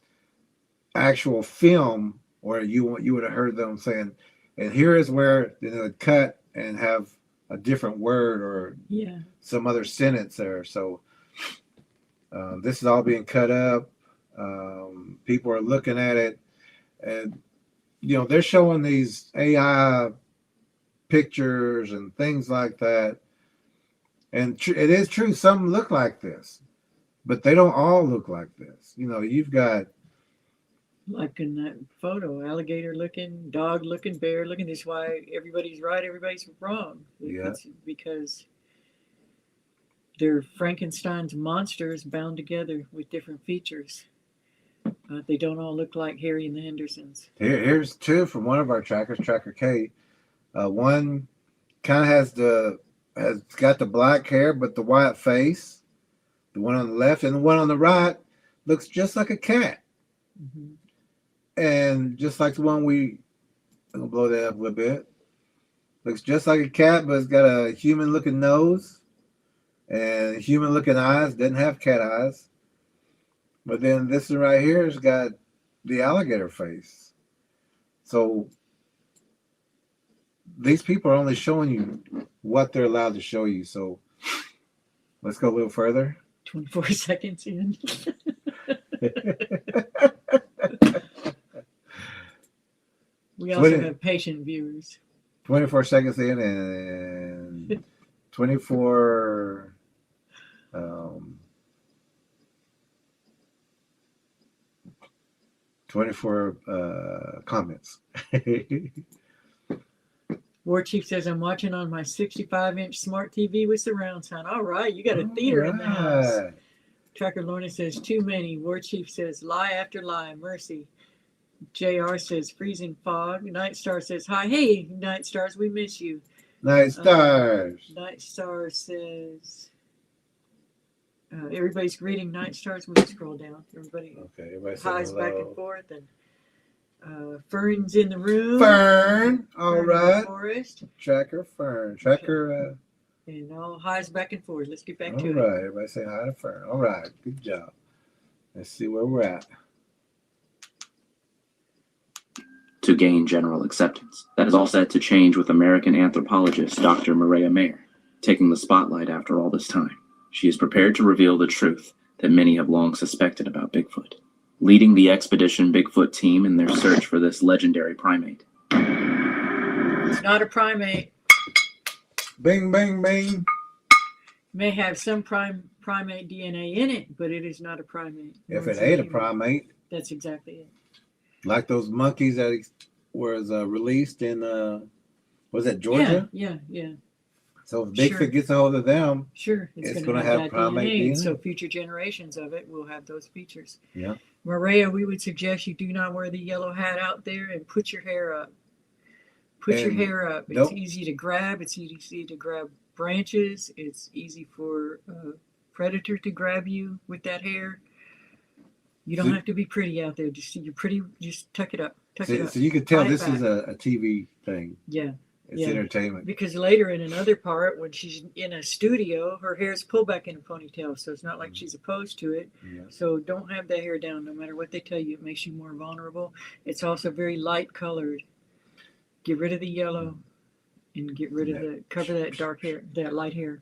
actual film, or you would have heard them saying, and here is where they would cut and have a different word or some other sentence there. So this is all being cut up. People are looking at it, and they're showing these AI pictures and things like that. And it is true, some look like this, but they don't all look like this. You've got, like in that photo, alligator looking, dog looking, bear looking. This is why everybody's right, everybody's wrong. It's because they're Frankenstein's monsters bound together with different features. They don't all look like Harry and the Hendersons. Here's two from one of our trackers, Tracker K. One kind of has got the black hair but the white face. The one on the left, and the one on the right looks just like a cat. Mm-hmm. And just like the one I'm gonna blow that up a little bit. Looks just like a cat, but it's got a human-looking nose and human-looking eyes. Doesn't have cat eyes. But then this one right here has got the alligator face. So these people are only showing you what they're allowed to show you. So let's go a little further. 24 seconds in. We also have patient viewers. 24 seconds in and 24 comments. War Chief says, I'm watching on my 65-inch smart TV with surround sound. All right, you got a theater in the house. Tracker Lorna says, too many. War Chief says, lie after lie. Mercy. JR says, freezing fog. Night Star says, hi. Hey, Night Stars, we miss you. Night Stars. Night Star says, everybody's greeting Night Stars. When you scroll down, everybody highs back and forth. And Fern's in the room. Fern, all right. Forest. Tracker Fern. Tracker. And all highs back and forth. Let's get back to it. All right, everybody say hi to Fern. All right, good job. Let's see where we're at. To gain general acceptance. That is all set to change with American anthropologist Dr. Mireya taking the spotlight after all this time. She is prepared to reveal the truth that many have long suspected about Bigfoot, leading the Expedition Bigfoot team in their search for this legendary primate. It's not a primate. Bing, bing, bing. May have some primate DNA in it, but it is not a primate. If it ain't a primate. That's exactly it. Like those monkeys that was released in, was that Georgia? Yeah. So if Bigfoot gets a hold of them, it's going to have primate DNA. So future generations of it will have those features. Yeah. Mireya, we would suggest you do not wear the yellow hat out there and put your hair up. Your hair up. It's easy to grab. It's easy to grab branches. It's easy for a predator to grab you with that hair. You don't have to be pretty out there. You're pretty. Just tuck it up. Tuck it up. So you can tell this is a TV thing. Yeah. It's entertainment. Because later in another part, when she's in a studio, her hair's pulled back in a ponytail, so it's not like she's opposed to it. Yeah. So don't have the hair down, no matter what they tell you. It makes you more vulnerable. It's also very light colored. Get rid of the yellow, and get rid of cover that dark hair, that light hair.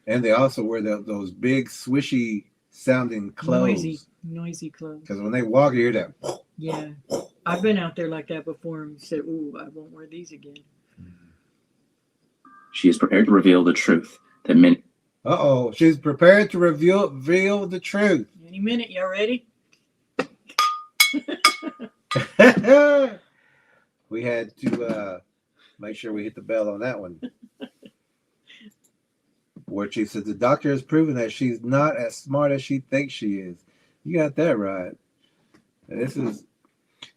And they also wear those big swishy sounding clothes. Noisy clothes. Because when they walk, you hear that. Yeah, I've been out there like that before and said, "Ooh, I won't wear these again." She is prepared to reveal the truth that many. She's prepared to reveal the truth. Any minute, y'all ready? We had to make sure we hit the bell on that one. War Chief said the doctor has proven that she's not as smart as she thinks she is. You got that right. And this is,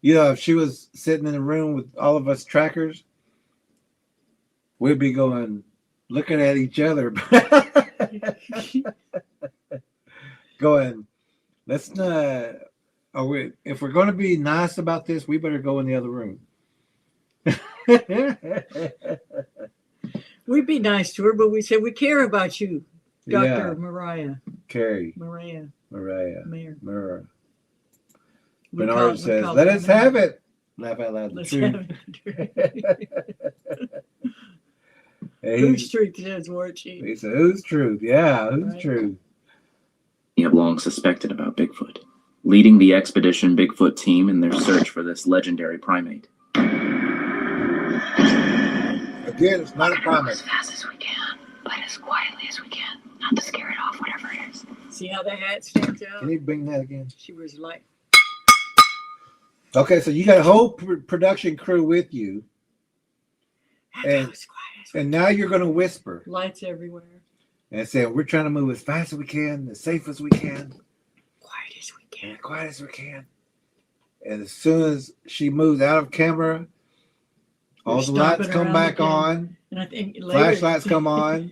if she was sitting in the room with all of us trackers, we'd be looking at each other, going, let's not. If we're going to be nice about this, we better go in the other room. We'd be nice to her, but we said we care about you, Dr. Mireya. Carrie. Mireya. Mireya. Mayor. Mirror. Bernard says, "Let us have it." Laugh out loud. The Let's truth. have it. Whose truth says Warchief? He said, "Whose truth? Yeah, whose Right. truth?" Have long suspected about Bigfoot, leading the expedition Bigfoot team in their search for this legendary primate. Again, it's not a As promise. fast as we can, but as quietly as we can, not to scare it off, whatever it is. See how the hat stands out? Can you bring that again? She was like, Okay, so you got a whole production crew with you, that And- was quiet as we and now you're going to whisper lights everywhere, and say, "We're trying to move as fast as we can, as safe as we can, quiet as we and can. as quiet as we can." And as soon as she moves out of camera, all We're the lights stomping come around back again. on, And I think later, flashlights come on.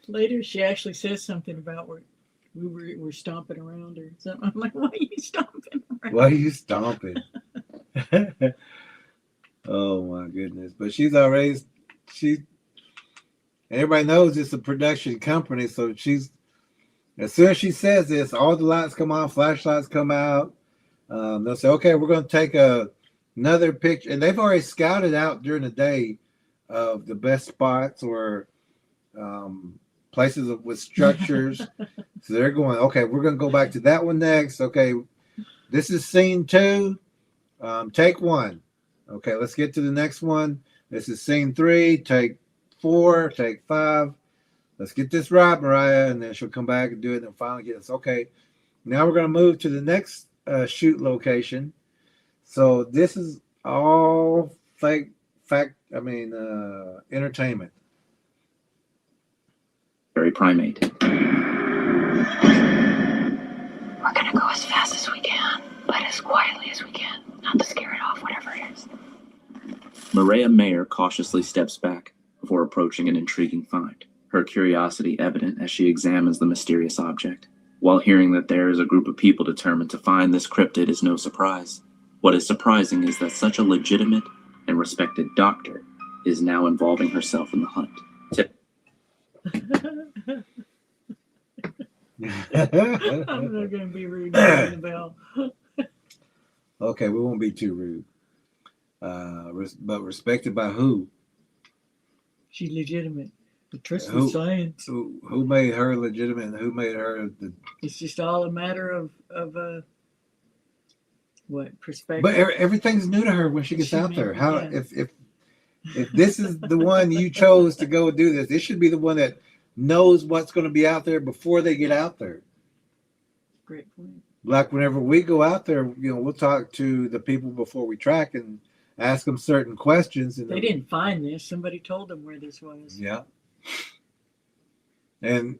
later, she actually says something about we're stomping around or something. I'm like, why are you stomping around? Why are you stomping? Oh my goodness! But everybody knows it's a production company, so as soon as she says this, all the lights come on, flashlights come out. They'll say, "Okay, we're going to take another picture," and they've already scouted out during the day of the best spots or places with structures. So they're going, "Okay, we're going to go back to that one next." Okay, this is scene 2. Take 1. Okay, let's get to the next one. This is scene 3. Take 4. Take 5. Let's get this right, Mireya, and then she'll come back and do it, and finally get us. Okay, now we're going to move to the next shoot location. So this is all entertainment. Very primate. We're gonna go as fast as we can, but as quietly as we can, not to scare it off, whatever it is. Mireya Mayer cautiously steps back before approaching an intriguing find, her curiosity evident as she examines the mysterious object. While hearing that there is a group of people determined to find this cryptid is no surprise. What is surprising is that such a legitimate and respected doctor is now involving herself in the hunt. I'm not going to be rude to Annabelle. Okay, we won't be too rude. But respected by who? She's legitimate. The trust Who? with science. Who made her legitimate and who made her the? It's just all a matter of what perspective. But everything's new to her when she gets She out there. may- How yeah. if this is the one you chose to go do this, this should be the one that knows what's going to be out there before they get out there. Great point. Like whenever we go out there, we'll talk to the people before we track and ask them certain questions. And They didn't find this. Somebody told them where this was. Yeah. And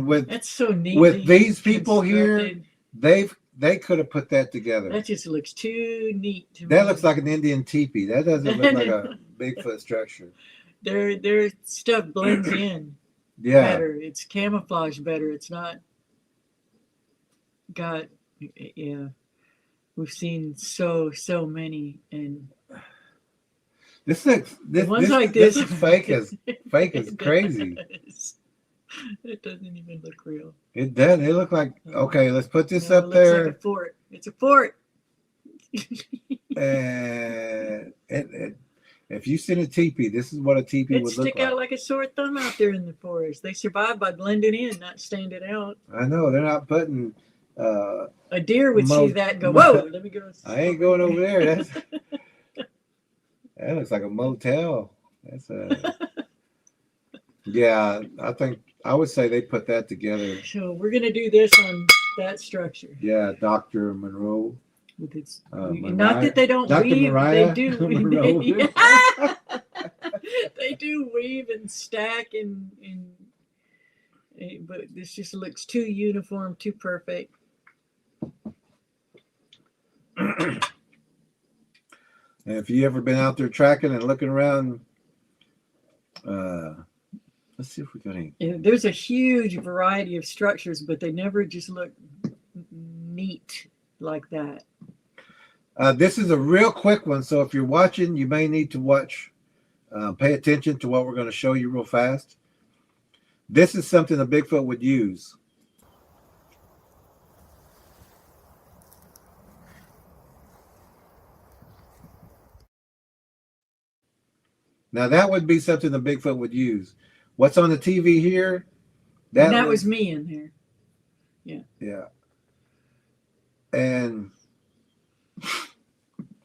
with That's so neat. with these people here, constructed. they could have put that together. That just looks too neat to me. That looks like an Indian teepee. That doesn't look like a Bigfoot structure. Their stuff blends in Yeah. better. It's camouflaged better. It's not got we've seen so many, and This looks this ones this, like this this is fake as It crazy. does. It doesn't even look real. It does. They look like, okay, let's put this No, it up looks there. like a fort. It's a fort. And if you seen a teepee, this is what a teepee It'd would look stick like. out like a sore thumb out there in the forest. They survive by blending in, not standing out. I know they're not putting. A deer would Mo- see that and go, "Whoa, let me go." I ain't going over there. That looks like a motel. That's a. Yeah, I think I would say they put that together. So we're gonna do this on that structure. Yeah, Dr. Monroe. With its, Mireya. not that they don't Dr. weave, Mireya they do. Monroe. They do weave and stack but this just looks too uniform, too perfect. And if you ever been out there tracking and looking around, let's see if we got any. There's a huge variety of structures, but they never just look neat like that. This is a real quick one, so if you're watching, you may need to watch. Pay attention to what we're going to show you real fast. This is something a Bigfoot would use. Now that would be something the Bigfoot would use. What's on the TV here? That was me in there. Yeah. And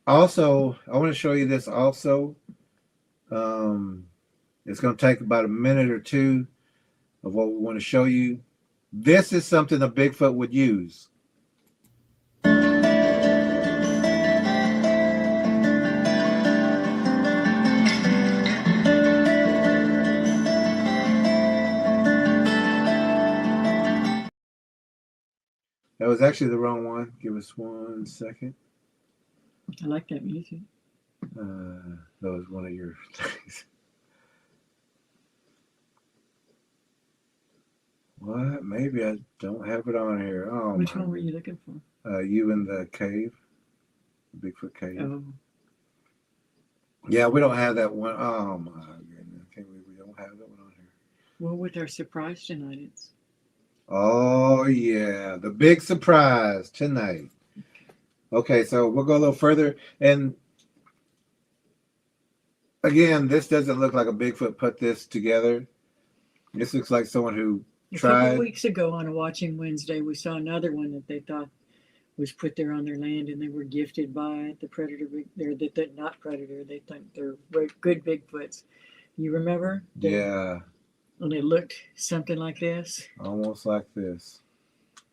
also, I want to show you this also. It's going to take about a minute or two of what we want to show you. This is something a Bigfoot would use. That was actually the wrong one. Give us 1 second. I like that music. That was one of your things. What? Maybe I don't have it on here. Oh, Which one were you looking for? You in the cave, the Bigfoot cave. Oh, Yeah, we don't have that one. Oh my goodness! I can't believe we don't have that one on here. well, with our surprise tonight, it's Oh yeah, the big surprise tonight. Okay, so we'll go a little further, and again, this doesn't look like a Bigfoot put this together. This looks like someone who a couple tried. of weeks ago on a Watching Wednesday, we saw another one that they thought was put there on their land, and they were gifted by the predator. They're not predator. They think they're good Bigfoots. You remember? Yeah, And it looked something like this. almost like this.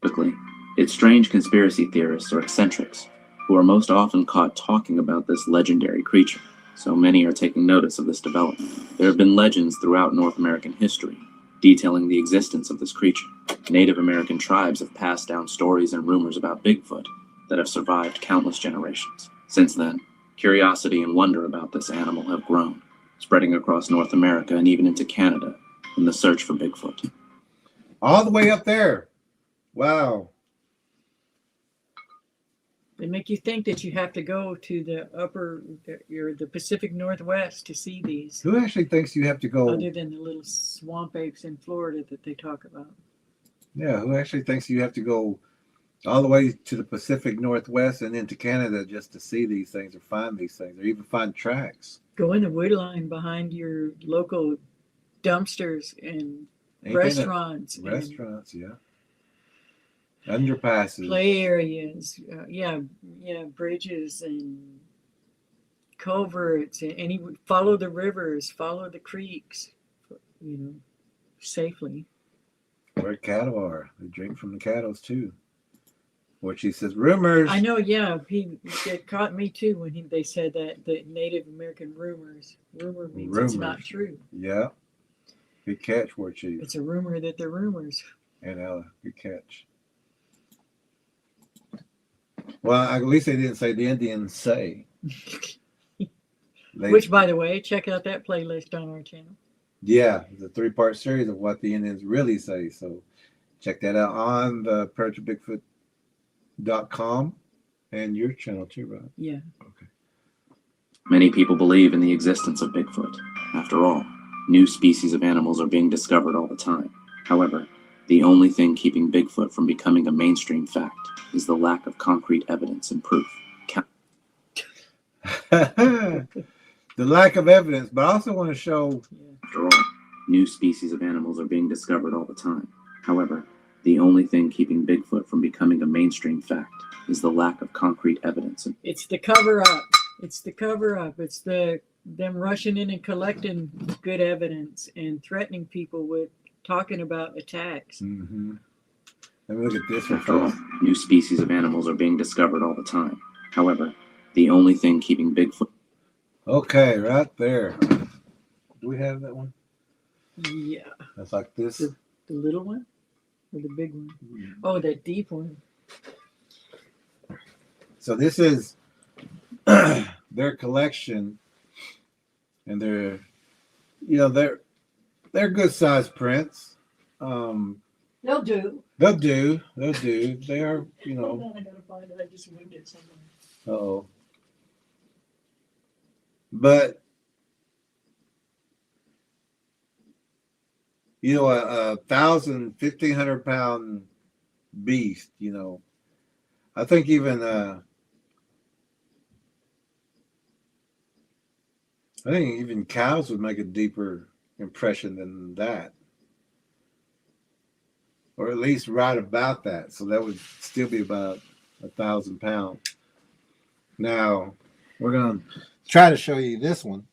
Typically, it's strange conspiracy theorists or eccentrics who are most often caught talking about this legendary creature. So many are taking notice of this development. There have been legends throughout North American history detailing the existence of this creature. Native American tribes have passed down stories and rumors about Bigfoot that have survived countless generations. Since then, curiosity and wonder about this animal have grown, spreading across North America and even into Canada in the search for Bigfoot. All the way up there. Wow. They make you think that you have to go to the Pacific Northwest to see these, Who actually thinks you have to go? other than the little swamp apes in Florida that they talk about. Yeah, who actually thinks you have to go all the way to the Pacific Northwest and into Canada just to see these things or find these things or even find tracks? Go in the wood line behind your local dumpsters and Ain't restaurants, they restaurants, yeah. Underpasses. and play areas, bridges and culverts, and follow the rivers, follow the creeks, safely. Where cattle are. They drink from the cattle too. Which he says, rumors. I know, yeah. It caught me too when they said that the Native American rumors. Rumor means it's not true. Yeah. Good catch, War Chief. It's a rumor that they're rumors. And Ella, good catch. Well, at least they didn't say the Indians say. Which, by the way, check out that playlist on our channel. Yeah, it's a 3-part series of what the Indians really say. So check that out on the PredatorBigfoot.com and your channel too, right? Yeah. Okay. Many people believe in the existence of Bigfoot. After all, new species of animals are being discovered all the time. However, the only thing keeping Bigfoot from becoming a mainstream fact is the lack of concrete evidence and proof. The lack of evidence, but I also want to show. After all, new species of animals are being discovered all the time. However, the only thing keeping Bigfoot from becoming a mainstream fact is the lack of concrete evidence. It's the cover up. It's the cover up. It's them rushing in and collecting good evidence and threatening people with talking about attacks. Mm-hmm. Let me look at this After all, one. new species of animals are being discovered all the time. However, the only thing keeping Bigfoot. Okay, right there. Do we have that one? Yeah. That's like this. The little one or the big one? Oh, that deep one. So this is their collection, and they're good sized prints. They'll do. They'll do. They are, Hold on, I gotta find it. I just moved it somewhere. Uh-oh. But a 1,500 pound beast, I think even I think even cows would make a deeper impression than that. Or at least right about that. So that would still be about 1,000 pounds. Now, we're going to try to show you this one.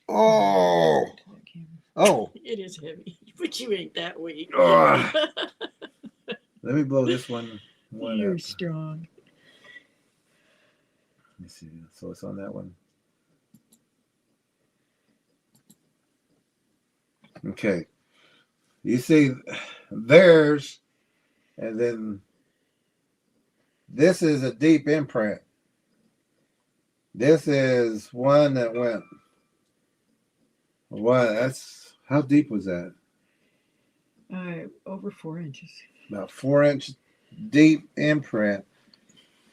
Oh! Oh! It is heavy, but you ain't that weak. Ugh. Let me blow this one You're up. strong. Let me see. So it's on that one. Okay. You see theirs, and then this is a deep imprint. This is one that went, wow, that's, how deep was that? Over 4 inches. About 4-inch deep imprint.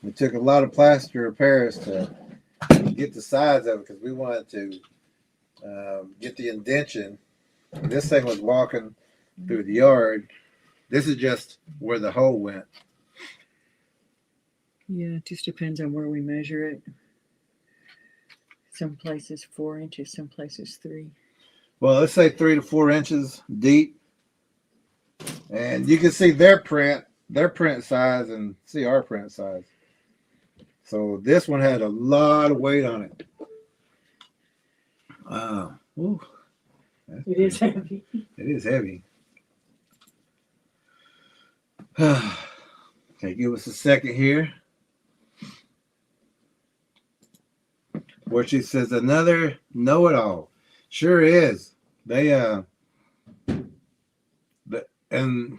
We took a lot of plaster of Paris to get the size of it because we wanted to get the indention. And this thing was walking through the yard. This is just where the hole went. Yeah, it just depends on where we measure it. Some places 4 inches, some places 3. Well, let's say 3 to 4 inches deep. And you can see their print size, and see our print size. So this one had a lot of weight on it. Ooh, It is heavy. it is heavy. Okay, give us a second here. Where she says another know-it-all. Sure is. They and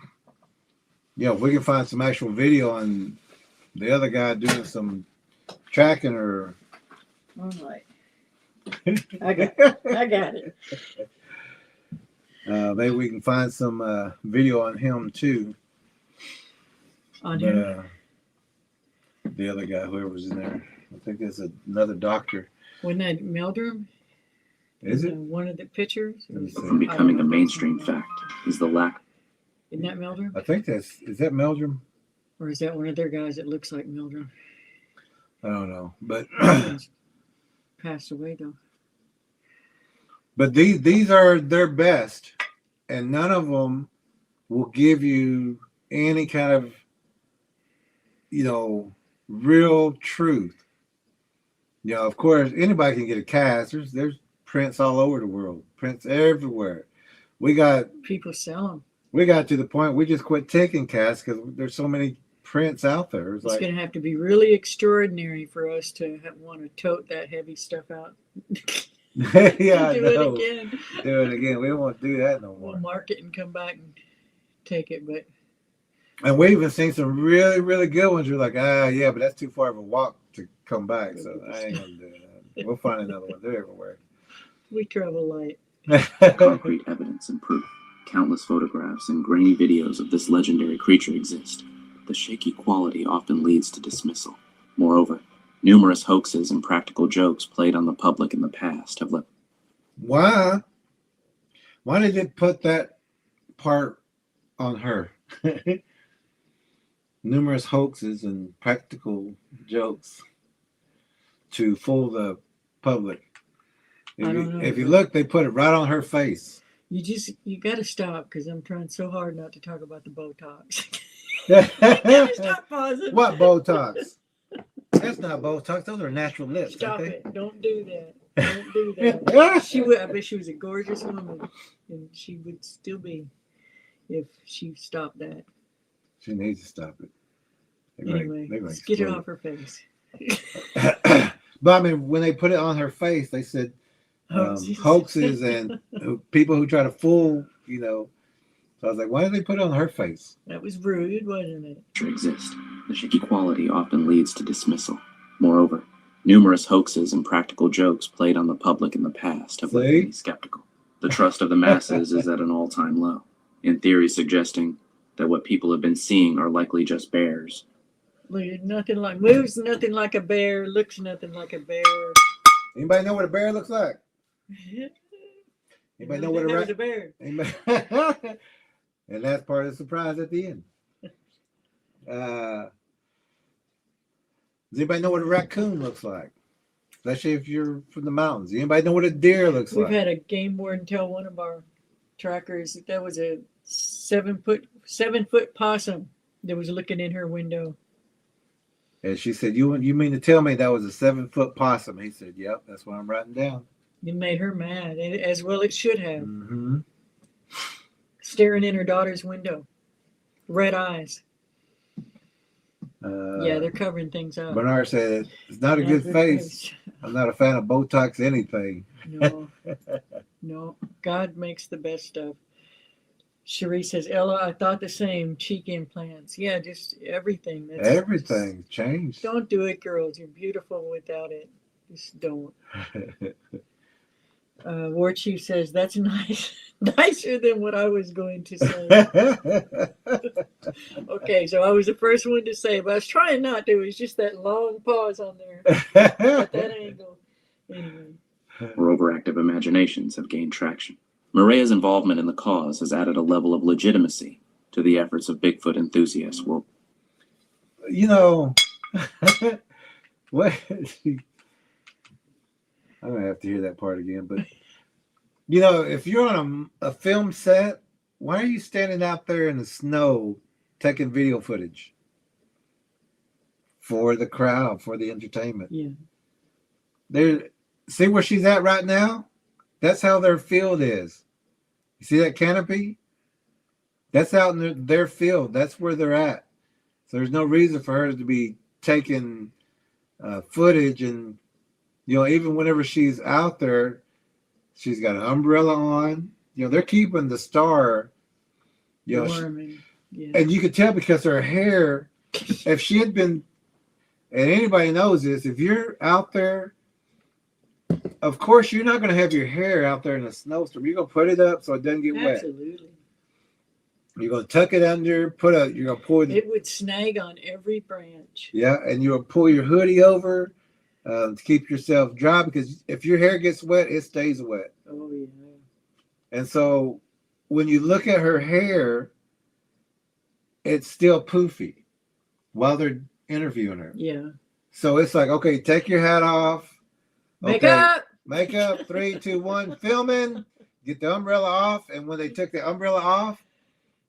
we can find some actual video on the other guy doing some tracking or. All right. I got it. Maybe we can find some video on him too. On him. The other guy, whoever's in there, I think there's another doctor. Wasn't that Meldrum? Is it? One of the pictures? From becoming a mainstream fact is the lack. Isn't that Meldrum? I think is that Meldrum? Or is that one of their guys that looks like Meldrum? I don't know, but Passed away though. but these are their best, and none of them will give you any kind of real truth. Of course, anybody can get a cast. There's prints all over the world, prints everywhere. People sell them. We got to the point we just quit taking casts because there's so many prints out there. It's going to have to be really extraordinary for us to want to tote that heavy stuff out. Yeah, do it again. Do it again. We don't want to do that no more. We'll mark it and come back and take it, and we even seen some really, really good ones. You're like, yeah, but that's too far of a walk to come back, so I ain't gonna do that. We'll find another one. They're everywhere. We travel light. Concrete evidence and proof. Countless photographs and grainy videos of this legendary creature exist. The shaky quality often leads to dismissal. Moreover, numerous hoaxes and practical jokes played on the public in the past have left. Why did it put that part on her? Numerous hoaxes and practical jokes to fool the public. If you look, they put it right on her face. You got to stop because I'm trying so hard not to talk about the Botox. Stop pausing. What Botox? That's not Botox. Those are natural lips. Stop it. Don't do that. Don't do that. I bet she was a gorgeous woman, and she would still be if she stopped that. She needs to stop it. Anyway, let's get it off her face. But I mean, when they put it on her face, they said hoaxes and people who try to fool, So I was like, why did they put it on her face? That was rude, wasn't it? Exist. The shaky quality often leads to dismissal. Moreover, numerous hoaxes and practical jokes played on the public in the past have left many skeptical. The trust of the masses is at an all-time low, in theory suggesting that what people have been seeing are likely just bears. Look, moves nothing like a bear, looks nothing like a bear. Anybody know what a bear looks like? Anybody know what a bear? And that's part of the surprise at the end. Does anybody know what a raccoon looks like? especially if you're from the mountains. Anybody know what a deer looks We've like? had a game warden tell one of our trackers that that was a 7-foot possum that was looking in her window. And she said, "You mean to tell me that was a 7-foot possum?" He said, "Yep, that's what I'm writing down." It made her mad, and as well it should have. Mm-hmm. Staring in her daughter's window, red eyes. Yeah, they're covering things up. Bernard said, "It's not a Not good face. I'm not a fan of Botox anything." No, no. God makes the best stuff. Cherie says, Ella, I thought the same. Cheek implants. Yeah, just everything. Everything changed. Don't do it, girls. You're beautiful without it. Just don't. War Chief says, that's nice. Nicer than what I was going to say. Okay, so I was the first one to say, but I was trying not to. It's just that long pause on there at that angle. Anyway. Or overactive imaginations have gained traction. Mireya's involvement in the cause has added a level of legitimacy to the efforts of Bigfoot enthusiasts worldwide. You know, what? I'm gonna have to hear that part again. But you know, if you're on a film set, why are you standing out there in the snow taking video footage for the crowd, for the entertainment? Yeah. See where she's at right now? That's how their field is. You see that canopy? That's out in their field. That's where they're at. So there's no reason for her to be taking footage. And, you know, even whenever she's out there, she's got an umbrella on. You know, they're keeping the star. You know, and you could tell because her hair, if she had been, and anybody knows this, if you're out there, of course, you're not going to have your hair out there in a snowstorm. You're going to put it up so it doesn't get wet. Absolutely. You're going to tuck it under, you're going to pull it. It would snag on every branch. Yeah, and you'll pull your hoodie over to keep yourself dry, because if your hair gets wet, it stays wet. Oh, yeah. And so when you look at her hair, it's still poofy while they're interviewing her. Yeah. So it's like, okay, take your hat off. Makeup. Makeup. 3, 2, 1. Filming. Get the umbrella off. And when they took the umbrella off,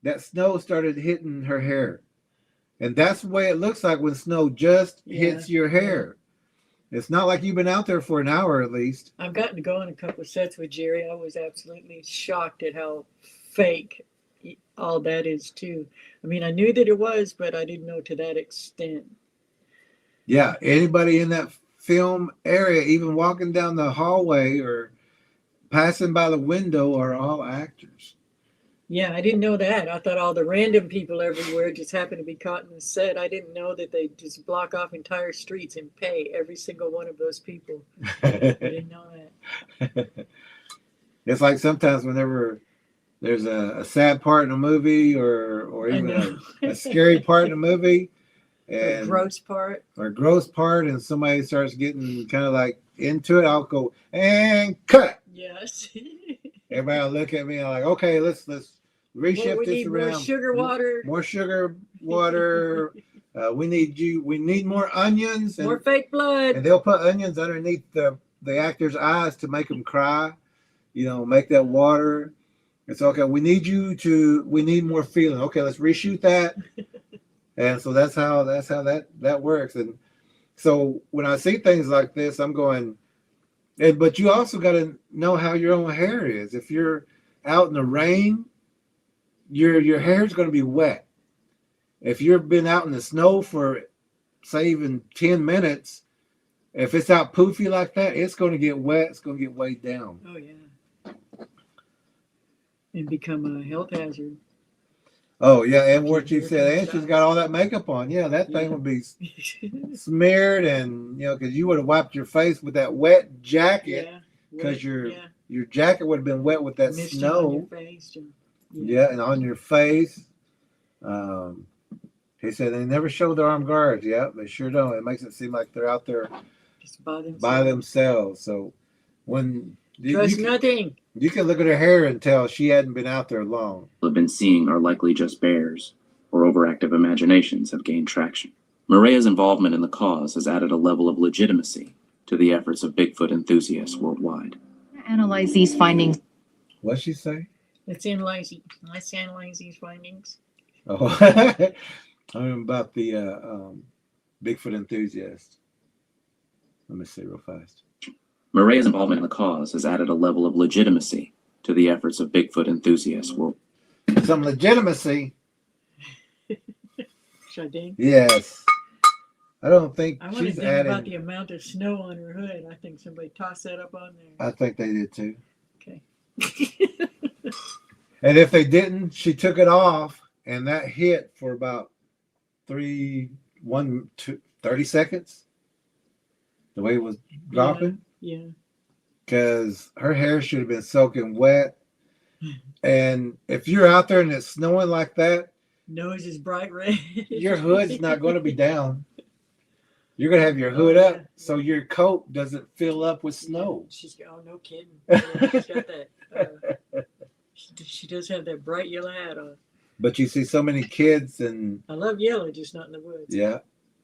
that snow started hitting her hair. And that's the way it looks like when snow just hits your hair. It's not like you've been out there for an hour at least. I've gotten to go on a couple of sets with Jerry. I was absolutely shocked at how fake all that is too. I mean, I knew that it was, but I didn't know to that extent. Yeah, anybody in that film area, even walking down the hallway or passing by the window, are all actors. Yeah, I didn't know that. I thought all the random people everywhere just happened to be caught in the set. I didn't know that they just block off entire streets and pay every single one of those people. I didn't know that. It's like sometimes whenever there's a sad part in a movie or even a scary part in a movie, and gross part, and somebody starts getting kind of like into it, I'll go and cut. Yes. Everybody will look at me and I'm like, okay, let's reshift this around. More sugar water. More sugar water. We need more onions. More fake blood. And they'll put onions underneath the actor's eyes to make them cry. You know, make that water. It's okay. We need more feeling. Okay, let's reshoot that. And so that's how that works. And so when I see things like this, I'm going, but you also got to know how your own hair is. If you're out in the rain, your hair is going to be wet. If you've been out in the snow for, say, even 10 minutes, if it's out poofy like that, it's going to get wet. It's going to get weighed down. Oh, yeah. And become a health hazard. Oh, yeah. And what you said, and she's got all that makeup on. Yeah, that thing would be smeared, and, you know, because you would have wiped your face with that wet jacket, because your jacket would have been wet with that snow. On your face and, and on your face. He said they never show their armed guards. Yeah, they sure don't. It makes it seem like they're out there just by themselves. So when nothing. You can look at her hair and tell she hadn't been out there long. Have been seeing are likely just bears, or overactive imaginations have gained traction. Mireya's involvement in the cause has added a level of legitimacy to the efforts of Bigfoot enthusiasts worldwide. Analyze these findings. What'd she say? Let's analyze these findings. Oh, I'm about the Bigfoot enthusiast. Let me see real fast. Mireya's involvement in the cause has added a level of legitimacy to the efforts of Bigfoot enthusiasts worldwide. Some legitimacy. Should I ding? Yes. I don't think I want to she's think about the adding. amount of snow on her hood. I think somebody tossed that up on there. I think they did too. Okay. And if they didn't, she took it off, and that hit for about 30 seconds. The way it was dropping, Yeah. because her hair should have been soaking wet. And if you're out there and it's snowing like that, Nose is bright red. your hood's not going to be down. You're going to have your hood Oh, up yeah. so your coat doesn't fill up with snow. She's no kidding. Yeah, she's got that. She does have that bright yellow hat on. But you see so many kids, and I love yellow, just not in the woods. you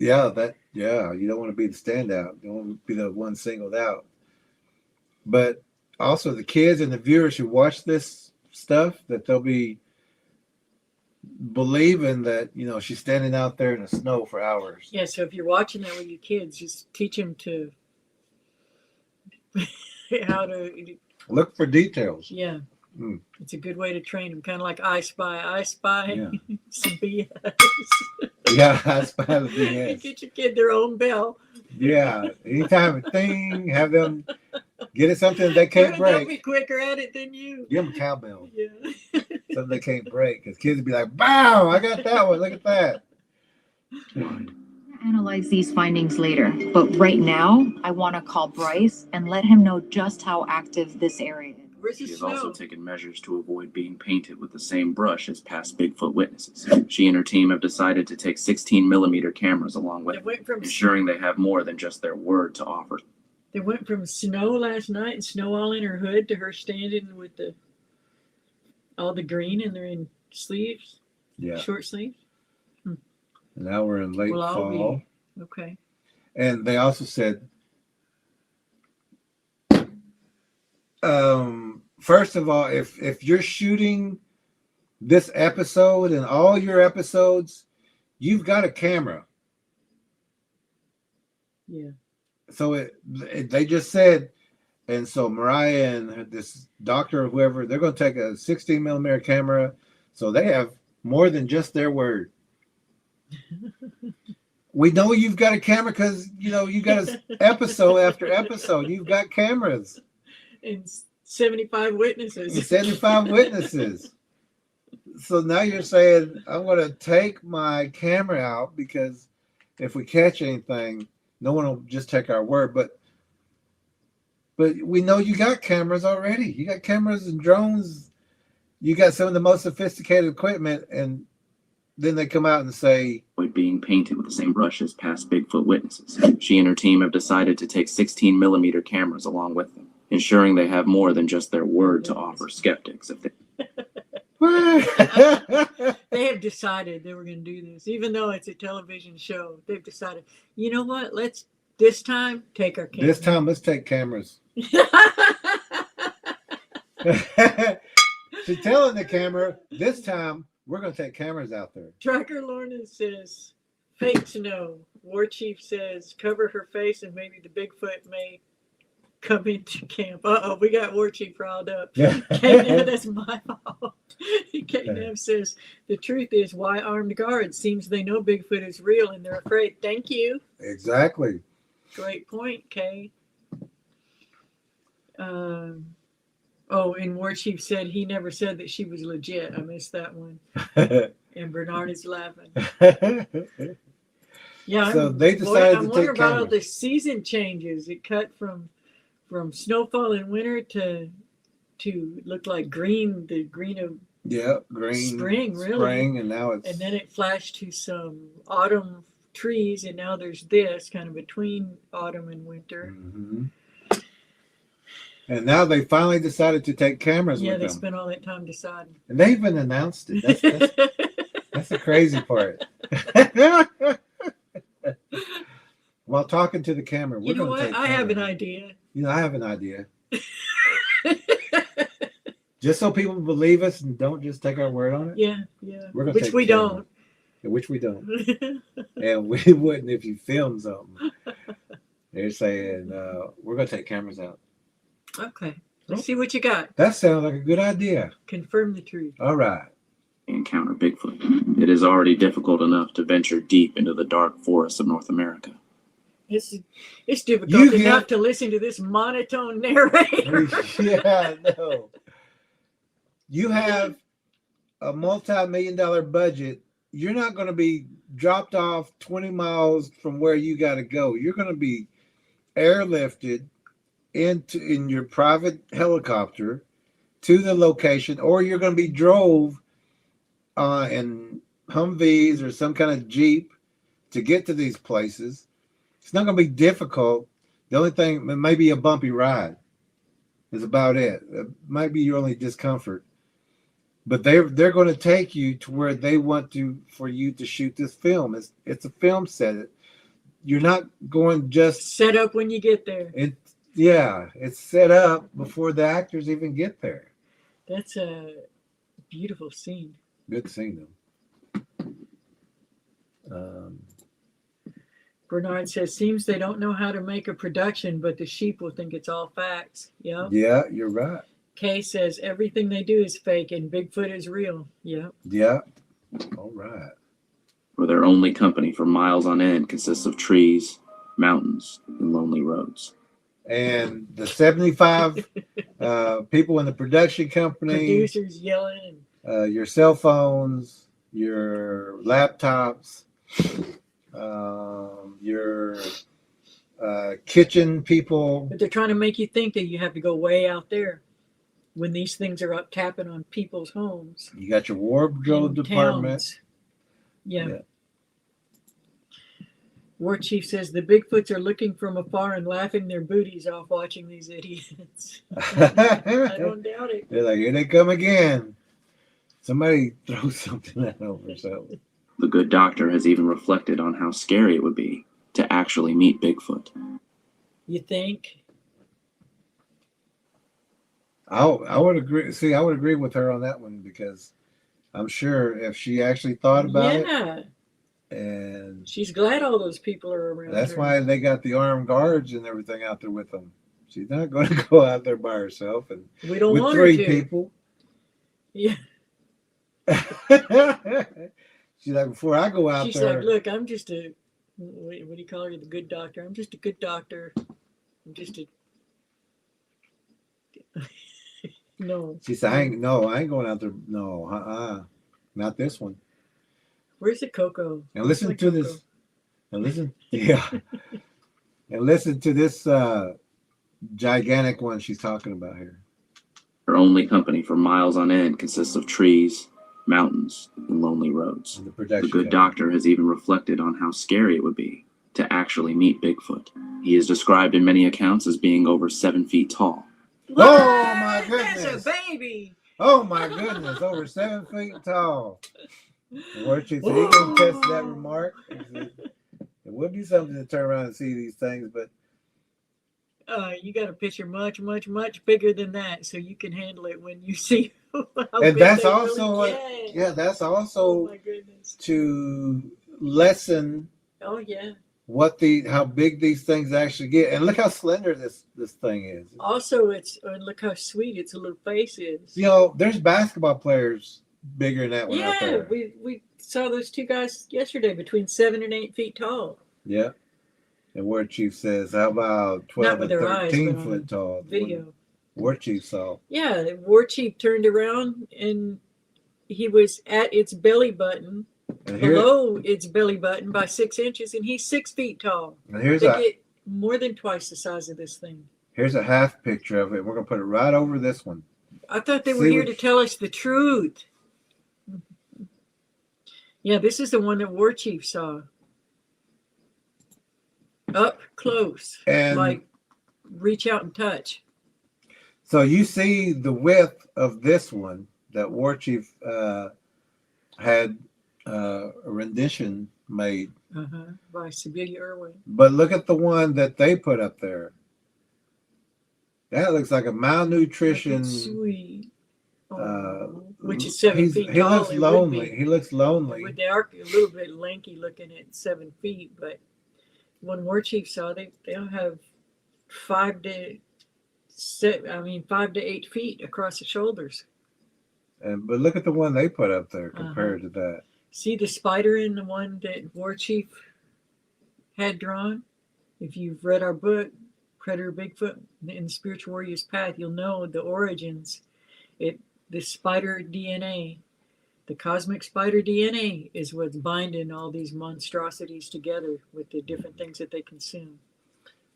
don't want to be the standout. You don't want to be the one singled out. But also the kids and the viewers who watch this stuff, that they'll be believing that, she's standing out there in the snow for hours. Yeah, so if you're watching that with your kids, just teach them to how to. Look for details. Yeah. Mm. It's a good way to train them, kind of like I Spy, Yeah. some BS. Yeah, that's part of the BS. Get your kid their own bell. Yeah, anytime a thing, have them get it something they can't They'll be break. quicker at it than you. Give them a cowbell, Yeah. something they can't break. Because kids will be like, "Wow, I got that one. Look at that." Analyze these findings later, but right now, I want to call Bryce and let him know just how active this area is. Where's She the has snow? also taken measures to avoid being painted with the same brush as past Bigfoot witnesses. She and her team have decided to take 16mm cameras along with They them, went from ensuring they have more than just their word to offer. They went from snow last night and snow all in her hood to her standing with all the green and they're in sleeves, Yeah. short sleeves. Now we're in late Well, I'll be- fall, Okay. and they also said, first of all, if you're shooting this episode and all your episodes, you've got a camera. Yeah. So they just said, and so Mireya and this doctor or whoever, they're going to take a 16mm camera, so they have more than just their word. We know you've got a camera because you got an episode after episode. You've got cameras And 75 and witnesses. 75 witnesses. So now you're saying, I'm going to take my camera out because if we catch anything, no one will just take our word. But we know you got cameras already. You got cameras and drones. You got some of the most sophisticated equipment, and then they come out and say, Avoid being painted with the same brush as past Bigfoot witnesses. She and her team have decided to take 16mm cameras along with them, ensuring they have more than just their word to offer skeptics. If they They have decided they were going to do this, even though it's a television show. They've decided, you know what? Let's this time take our camera. this time, let's take cameras. She's telling the camera, this time, we're going to take cameras out there. Tracker Lorna says, fake snow. War Chief says, cover her face and maybe the Bigfoot may come into camp. Uh-oh, we got War Chief riled up. K-Nav, that's my fault. K-Nav says, the truth is, why armed guards? Seems they know Bigfoot is real and they're afraid. Thank you. Exactly. Great point, Kay. And War Chief said he never said that she was legit. I missed that one. And Bernard is laughing. Yeah. So they decided to I'm take wondering about all cameras. the season changes. It cut from snowfall in winter to look like green, the green of, Yeah, green. Spring, really. Spring, and now it's. and then it flashed to some autumn trees, and now there's this kind of between autumn and winter. Mhm. And now they finally decided to take cameras Yeah, with they them. spent all that time deciding. And they even announced it. That's the crazy part. while talking to the camera. You know gonna what? take I have an cameras. idea. You know, I have an idea. Just so people believe us and don't just take our word on it. Yeah. We're gonna Which take we cameras. don't. Which we don't. And we wouldn't if you filmed something. They're saying we're gonna take cameras out. Okay. Let's see what you got. That sounds like a good idea. Confirm the truth. All right. Encounter Bigfoot. It is already difficult enough to venture deep into the dark forests of North America. It's difficult enough to listen to this monotone narrator. Yeah, I know. You have a multi-million-dollar budget. You're not going to be dropped off 20 miles from where you got to go. You're going to be airlifted in your private helicopter to the location, or you're going to be drove in Humvees or some kind of Jeep to get to these places. It's not going to be difficult. The only thing, it may be a bumpy ride. Is about it. It might be your only discomfort. But they're going to take you to where they want for you to shoot this film. It's a film set. You're not going just set up when you get there. It's set up before the actors even get there. That's a beautiful scene. Good scene, though. Bernard says, seems they don't know how to make a production, but the sheep will think it's all facts. Yeah. Yeah, you're right. Kay says, everything they do is fake and Bigfoot is real. Yeah. Yeah. All right. Where their only company for miles on end consists of trees, mountains, and lonely roads. And the 75 people in the production company, producers yelling, your cell phones, your laptops, your kitchen people. But they're trying to make you think that you have to go way out there when these things are up tapping on people's homes. You got your wardrobe department. Yeah. War Chief says the Bigfoots are looking from afar and laughing their booties off watching these idiots. I don't doubt it. They're like, here they come again. Somebody throw something at them or something. The good doctor has even reflected on how scary it would be to actually meet Bigfoot. You think? I would agree. See, I would agree with her on that one because I'm sure if she actually thought about it. And she's glad all those people are around. That's her. why they got the armed guards and everything out there with them. She's not going to go out there by herself and we don't with want 3 her to. people. Yeah. She's like, before I go out she's there. She's like, look, I'm just a, what do you call her? The good doctor. I'm just a good doctor. I'm just a. No. She said, I ain't going out there. No, not this one. Where's the Coco? And listen to this. And listen, yeah. And listen to this gigantic one she's talking about here. Her only company for miles on end consists of trees, mountains, and lonely roads. And the good doctor has even reflected on how scary it would be to actually meet Bigfoot. He is described in many accounts as being over 7 feet tall. What? Oh my goodness! That's a baby. Oh my goodness! Over 7 feet tall. What you think? He can test that remark. It would be something to turn around and see these things, but you got a picture much, much, much bigger than that, so you can handle it when you see. And that's also really that's also to lessen. Oh yeah. How big these things actually get, and look how slender this thing is. Also, look how sweet its little face is. You know, there's basketball players bigger than that one out Yeah, there. we saw those 2 guys yesterday between 7 and 8 feet tall. Yeah. And War Chief says, how about 12 and 13 foot tall? Video. War Chief saw. Yeah, the War Chief turned around and he was at its belly button, below its belly button by 6 inches, and he's 6 feet tall. And here's they get more than twice the size of this thing. Here's a half picture of it. We're gonna put it right over this one. I thought they were here to tell us the truth. Yeah, this is the one that War Chief saw. Up close. And like reach out and touch. So you see the width of this one that War Chief had a rendition made. By Sibylla Irwin. But look at the one that they put up there. That looks like a malnutrition. Sweet. Which is 7 feet he tall. looks lonely. He looks lonely. They are a little bit lanky looking at 7 feet, but one war chief saw they'll have 5 to 8 feet across the shoulders. But look at the one they put up there compared to that. See the spider in the one that war chief had drawn? If you've read our book, Predator Bigfoot in the Spiritual Warrior's Path, you'll know the origins. The spider DNA, the cosmic spider DNA is what's binding all these monstrosities together with the different things that they consume.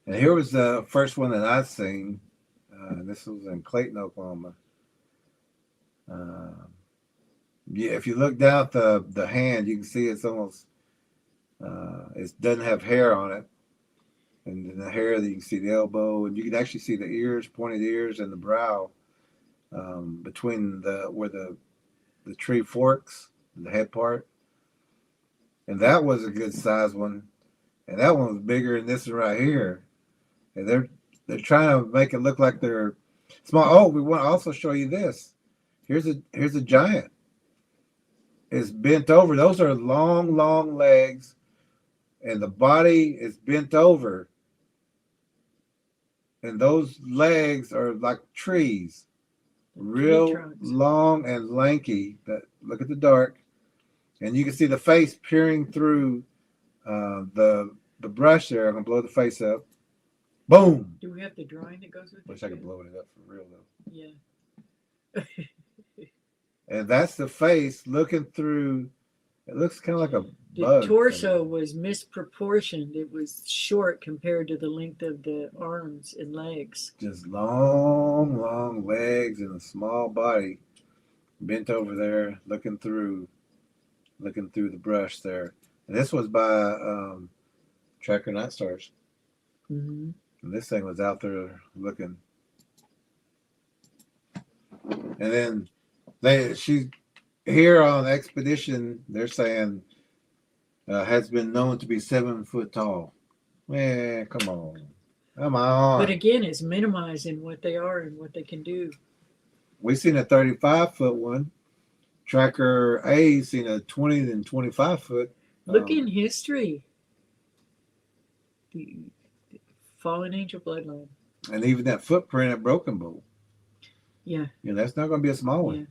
And here was the first one that I've seen. This was in Clayton, Oklahoma. Yeah, if you look down at the hand, you can see it's almost, it doesn't have hair on it. And then the hair, you can see the elbow, and you can actually see the ears, pointed ears, and the brow between where the tree forks, the head part. And that was a good size one. And that one was bigger than this one right here. And they're trying to make it look like they're small. Oh, we want to also show you this. Here's a giant. It's bent over. Those are long, long legs, and the body is bent over. And those legs are like trees, real long and lanky. Look at the dark, and you can see the face peering through the brush there. I'm gonna blow the face up. Boom. Do we have the drawing that goes with it? Wish I could blow it up for real though. Yeah. And that's the face looking through. It looks kind of like a The bug. torso was misproportioned. It was short compared to the length of the arms and legs. Just long, long legs and a small body bent over there, looking through the brush there. And this was by Tracker Night Stars. Mm-hmm. And this thing was out there looking. And then she's here on expedition. They're saying has been known to be 7 foot tall. Man, come on. But again, it's minimizing what they are and what they can do. We've seen a 35-foot one. Tracker A seen a 20 and 25 foot. Look in history. The fallen angel bloodline. And even that footprint at Broken Bow. Yeah. Yeah, that's not going to be a small one. Yeah.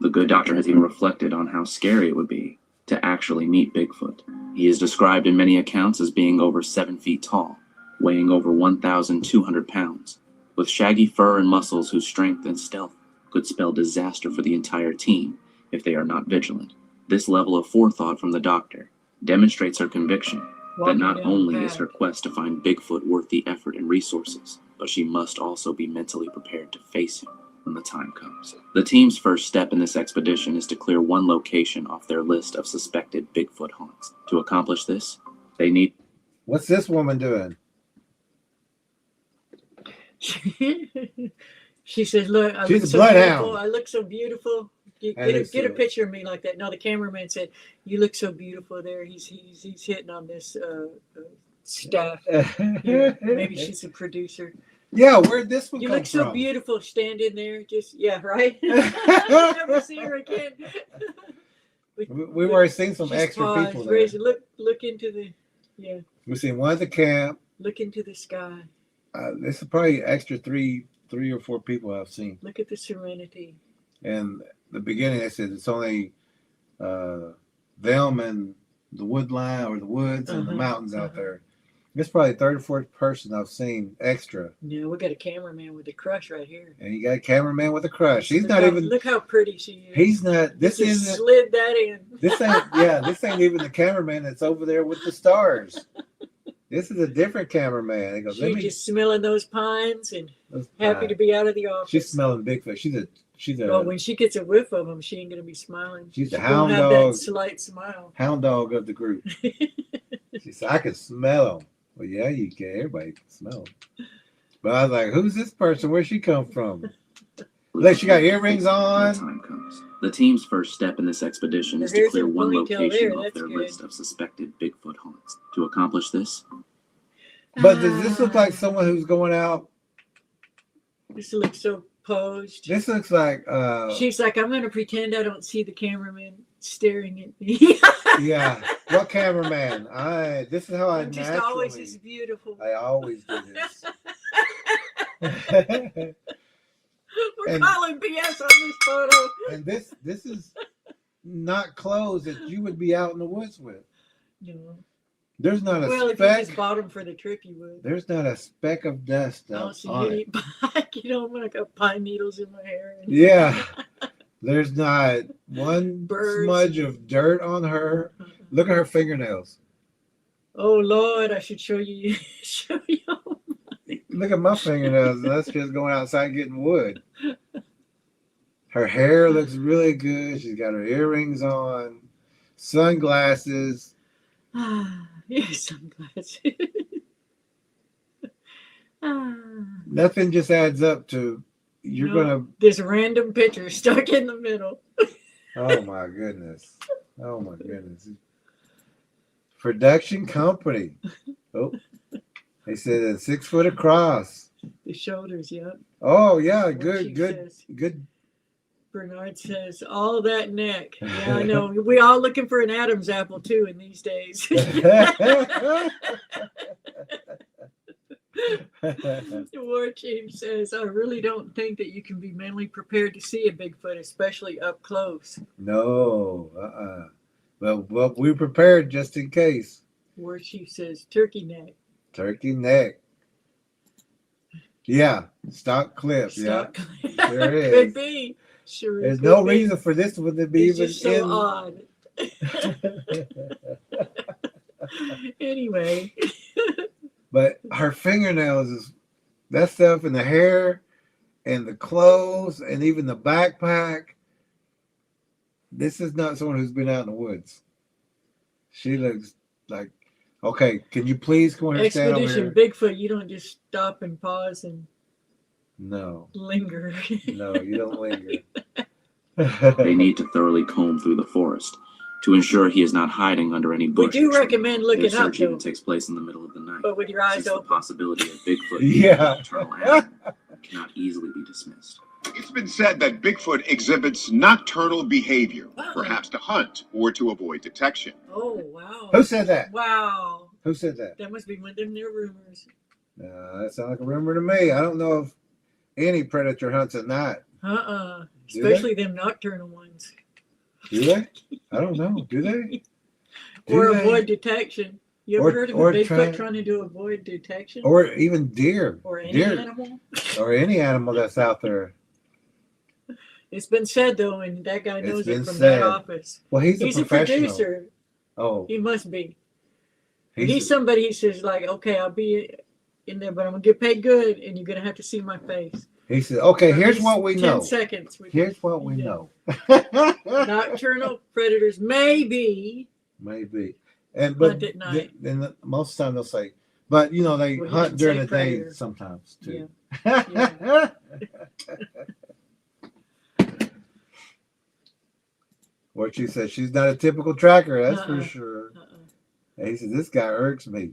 The good doctor has even reflected on how scary it would be to actually meet Bigfoot. He is described in many accounts as being over 7 feet tall, weighing over 1,200 pounds, with shaggy fur and muscles whose strength and stealth could spell disaster for the entire team if they are not vigilant. This level of forethought from the doctor demonstrates her conviction that not only is her quest to find Bigfoot worth the effort and resources, but she must also be mentally prepared to face him when the time comes. The team's first step in this expedition is to clear one location off their list of suspected Bigfoot haunts. To accomplish this, they need... What's this woman doing? She says, look, I She's look a so bloodhound. beautiful. I look so beautiful. Get a picture of me like that. No, the cameraman said, you look so beautiful there. He's hitting on this staff. Yeah, maybe she's a producer. Yeah, where'd this one You come look so from? beautiful standing there. Just, yeah, right? I'll never see her again. We've already seen some She's extra paused, people there. raised, look into the, yeah, We've seen one at the camp. look into the sky. This is probably extra three or four people I've seen. Look at the serenity. And the beginning, they said it's only them and the wood line or the woods and the mountains out there. It's probably the third or fourth person I've seen extra. Yeah, we got a cameraman with a crush right here. And you got a cameraman with a crush. He's Look not how, even. Look how pretty she is. He's not. This He just isn't. slid that in. This ain't. Yeah, this ain't even the cameraman that's over there with the stars. This is a different cameraman. He goes, She's just smelling those pines and happy to be out of the office. She's smelling Bigfoot. She's a. Well, when she gets a whiff of them, she ain't gonna be smiling. She's the gonna hound have dog. that slight smile. Hound dog of the group. She said, I can smell them. Well, yeah, you can. Everybody can smell them. But I was like, who's this person? Where'd she come from? Like, she got earrings on. Time comes. The team's first step in this expedition is to There's clear a one ponytail location there, off that's their good. list of suspected Bigfoot haunts. To accomplish this, But does this look like someone who's going out? This looks so posed. This looks like She's like, I'm gonna pretend I don't see the cameraman staring at me. yeah. What cameraman? This is how I I'm just naturally. always as beautiful. I always do this. We're and- calling BS on this photo. And this is not clothes that you would be out in the woods with. No. There's not a Well, if you speck. just bought them for the trip, you would. There's not a speck of dust I on don't see it. any bike. You know, I got pine needles in my hair. And Yeah. There's not one Birds. smudge of dirt on her. Look at her fingernails. Oh Lord, I should show you. Show you. Look at my fingernails. That's just going outside getting wood. Her hair looks really good. She's got her earrings on, sunglasses. Yeah, sunglasses. Nothing just adds up to you're No, gonna. This random picture stuck in the middle. Oh my goodness. Oh my goodness. Production company. Oh, they said a 6 foot across. The shoulders, yeah. Oh yeah, What she good. says. Good. Bernard says, all that neck. Yeah, I know. We all looking for an Adam's apple too in these days. The war chief says, I really don't think that you can be mentally prepared to see a Bigfoot, especially up close. No. Well, we prepared just in case. War chief says, turkey neck. Turkey neck. Yeah, stock clip. Stock. Yeah, there is. Could be. Sure. There's could no be. reason for this one to be It's even just so in. odd. Anyway. But her fingernails is that stuff, and the hair, and the clothes, and even the backpack. This is not someone who's been out in the woods. She looks like. Okay, can you please come here and stand over Expedition here? Bigfoot, you don't just stop and pause and No, linger. no, you don't linger. they need to thoroughly comb through the forest to ensure he is not hiding under any We bush. do or tree. recommend Their looking up, search even though, takes place in the middle of the night, but with your since eyes the open. possibility of Bigfoot being Yeah. a nocturnal animal cannot easily be dismissed. It's been said that Bigfoot exhibits nocturnal behavior, Wow. perhaps to hunt or to avoid detection. Oh, wow. Who said that? Wow. Who said that? That must be one of them new rumors. That sounds like a rumor to me. I don't know if any predator hunts at night. Do they? Especially them nocturnal ones. Do they? I don't know. Do they? Or Do they? avoid detection. You ever heard of a or Bigfoot trying to do avoid detection? Or even deer. Or any Deer. animal? Or any animal that's out there. It's been said, though, and that guy It's knows been it from said. that office. Well, he's He's a a professional. producer. Oh, He must be. he's, He's somebody, he says, like, okay, I'll be in there, but I'm going to get paid good, and you're going to have to see my face. he said, okay, For at here's least what we 10 know. seconds. Here's what we Yeah. know. Nocturnal predators maybe. Maybe. But Hunt at night. then most of the time they'll say, but you know, they Well, he hunt didn't during say the day predator. sometimes too. Yeah. What she said, she's not a typical tracker, that's Uh-uh. for sure. Uh-uh. And he said, this guy irks me.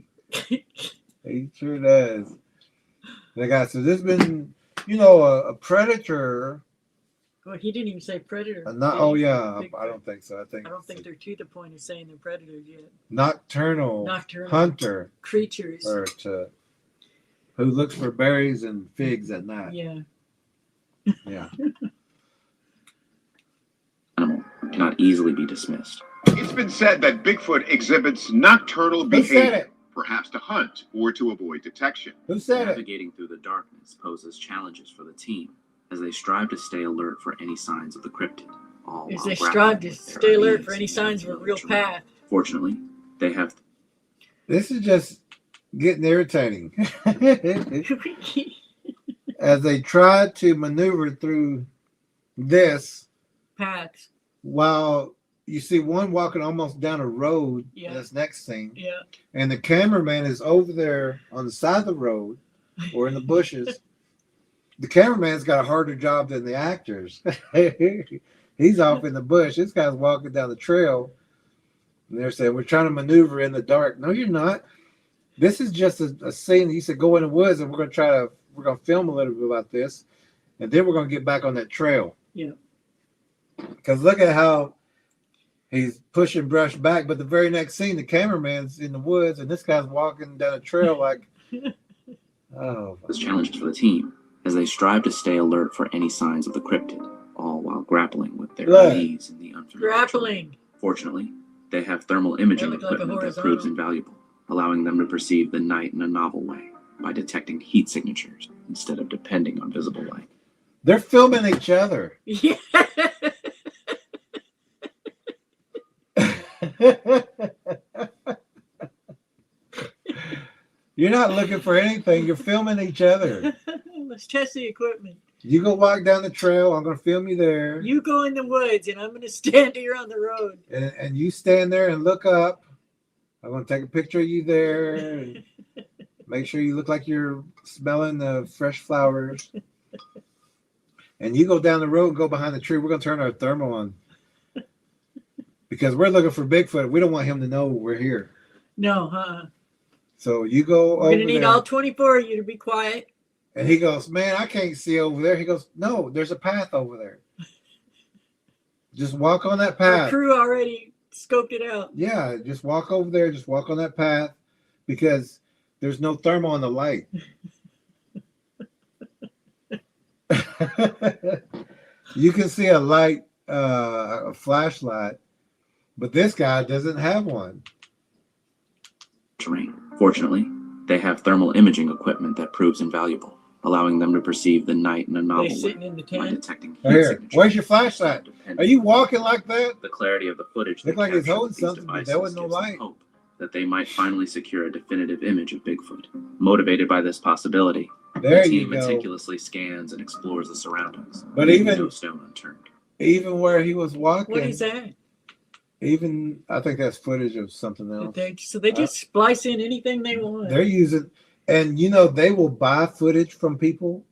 He sure does. The guy said, there's been, a predator. Well, he didn't even say predator. Not, did oh, he? yeah, Bigfoot. I don't think so. I I don't think they're to the point of saying they're predators yet. nocturnal hunter creatures. or who looks for berries and figs at night. Yeah. Yeah. Animal cannot easily be dismissed. It's been said that Bigfoot exhibits nocturnal Who said behavior, it? perhaps to hunt or to avoid detection. Who said it? Navigating through the darkness poses challenges for the team as they strive to stay alert for any signs of the cryptid. All As while they grappling strive to with their stay alert unease for any and signs of a real terrain. path. Fortunately, they have This is just getting irritating. As they try to maneuver through this Paths. while you see one walking almost down a road Yeah. in this next scene, Yeah. and the cameraman is over there on the side of the road or in the bushes the cameraman's got a harder job than the actors. He's off in the bush. This guy's walking down the trail, and they're saying, we're trying to maneuver in the dark. No, you're not. This is just a scene. He said, go in the woods, and we're going to film a little bit about this, and then we're going to get back on that trail. Yeah. Because look at how he's pushing brush back, but the very next scene, the cameraman's in the woods, and this guy's walking down a trail like, oh. This challenges for the team as they strive to stay alert for any signs of the cryptid, all while grappling with their unease in the unfamiliar. Grappling. Fortunately, they have thermal imaging equipment that proves invaluable, allowing them to perceive the night in a novel way by detecting heat signatures instead of depending on visible light. They're filming each other. Yeah. You're not looking for anything. You're filming each other. Let's test the equipment. You go walk down the trail. I'm going to film you there. You go in the woods, and I'm going to stand here on the road. And you stand there and look up. I'm going to take a picture of you there. And make sure you look like you're smelling the fresh flowers. And you go down the road and go behind the tree. We're going to turn our thermal on. Because we're looking for Bigfoot. We don't want him to know we're here. No, So you go over there. We're going to need all 24 of you to be quiet. And he goes, man, I can't see over there. He goes, no, there's a path over there. Just walk on that Our path. crew already scoped it out. Yeah, just walk over there. Just walk on that path because there's no thermal on the light. You can see a light, a flashlight, but this guy doesn't have one. Terrain. Fortunately, they have thermal imaging equipment that proves invaluable, allowing them to perceive the night in a novel They way sitting in the by tent. detecting heat Here, signatures. where's your flashlight? Are you walking like that? The clarity of the footage Look they like he's captured holding with these something, but there was devices no gives them light. hope that they might finally secure a definitive image of Bigfoot. Motivated by this possibility, There the you team go. meticulously scans and explores the surroundings, But leaving even- no stone unturned. Even where he was walking. What is that? Even, I think that's footage of something else. So they just splice in anything they want. They're using, and you know, they will buy footage from people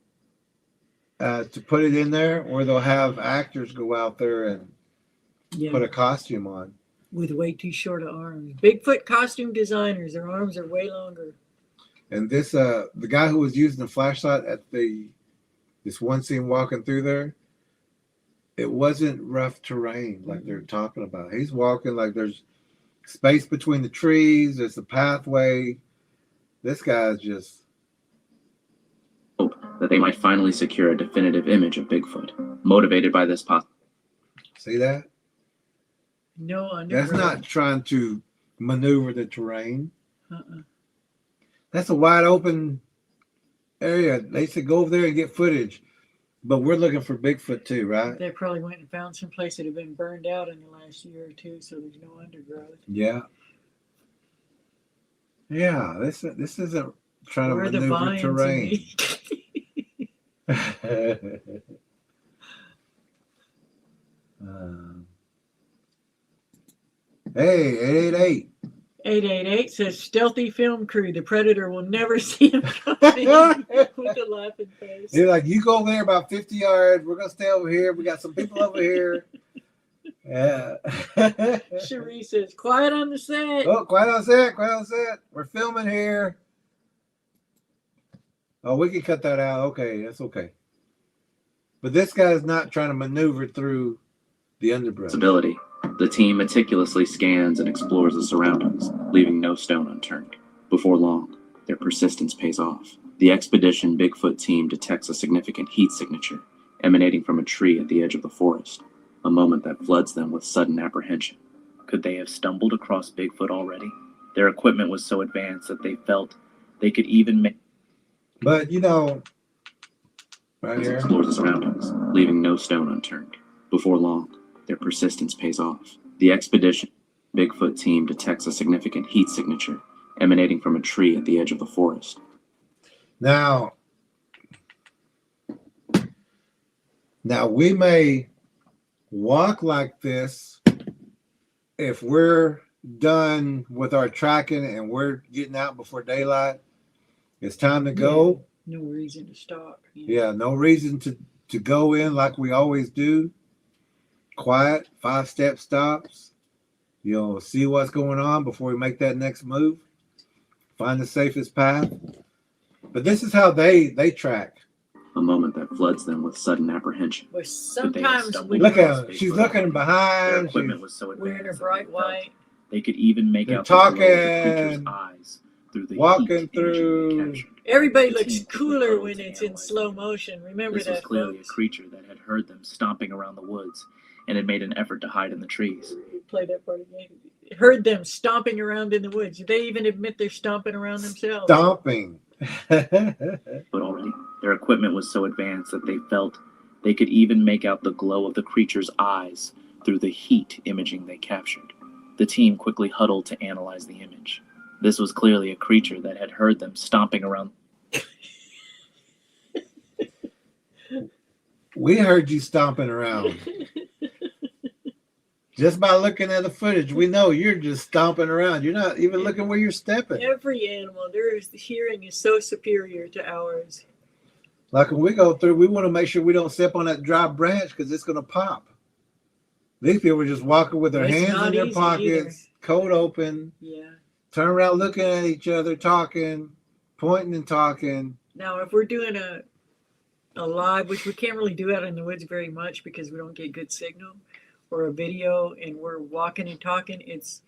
to put it in there, or they'll have actors go out there and Yeah, put a costume on. with way too short of arms. Bigfoot costume designers, their arms are way longer. And this, the guy who was using the flashlight at this one scene walking through there, it wasn't rough terrain like they're talking about. He's walking like there's space between the trees. There's a pathway. This guy's just. Hope that they might finally secure a definitive image of Bigfoot. Motivated by this See that? No That's undergrowth. not trying to maneuver the terrain. Uh-uh. That's a wide open area. They said go over there and get footage. But we're looking for Bigfoot too, right? They probably went and found some place that had been burned out in the last year or two, so there's no undergrowth. Yeah. Yeah, this isn't trying Where are to the maneuver vines? terrain. Hey, 888. 888 says stealthy film crew. The predator will never see him coming with a laughing face. They're like, you go over there about 50 yards. We're going to stay over here. We got some people over here. Yeah. Cherie says, quiet on the set. Oh, quiet on set. Quiet on set. We're filming here. Oh, we can cut that out. Okay, that's okay. But this guy's not trying to maneuver through the underbrush. ability, the team meticulously scans and explores the surroundings, leaving no stone unturned. Before long, their persistence pays off. The expedition Bigfoot team detects a significant heat signature emanating from a tree at the edge of the forest, a moment that floods them with sudden apprehension. Could they have stumbled across Bigfoot already? Their equipment was so advanced that they felt they could even make But, you know, right here. explores the surroundings, leaving no stone unturned. Before long, their persistence pays off. The expedition Bigfoot team detects a significant heat signature emanating from a tree at the edge of the forest. Now we may walk like this if we're done with our tracking and we're getting out before daylight. It's time to go. No reason to stop. Yeah, no reason to go in like we always do. Quiet, 5-step stops. See what's going on before we make that next move. Find the safest path. But this is how they track. A moment that floods them with sudden apprehension. But That they had sometimes stumbled when Look you're at her. She's looking Their behind. equipment was so wearing a advanced that bright they felt white, they could even make They're out the glow of the talking, creature's eyes through the walking heat imaging they through. captured. everybody The looks team quickly cooler huddled when to it's in analyze slow the motion. Remember This was that, clearly a folks. creature that had heard them stomping around the woods and had made an effort to hide in the trees. Play that part again. Heard them stomping around in the woods. Did they even admit they're stomping around themselves? Stomping. But already, their equipment was so advanced that they felt they could even make out the glow of the creature's eyes through the heat imaging they captured. The team quickly huddled to analyze the image. This was clearly a creature that had heard them stomping around. We heard you stomping around. Just by looking at the footage, we know you're just stomping around. You're not even looking where you're stepping. Every animal, their hearing is so superior to ours. Like when we go through, we want to make sure we don't step on that dry branch because it's going to pop. These people are just walking with their It's hands not in their easy pockets, coat open, Yeah. turn around looking at each other, talking, pointing and talking. Now, if we're doing a live, which we can't really do out in the woods very much because we don't get good signal, or a video, and we're walking and talking, it's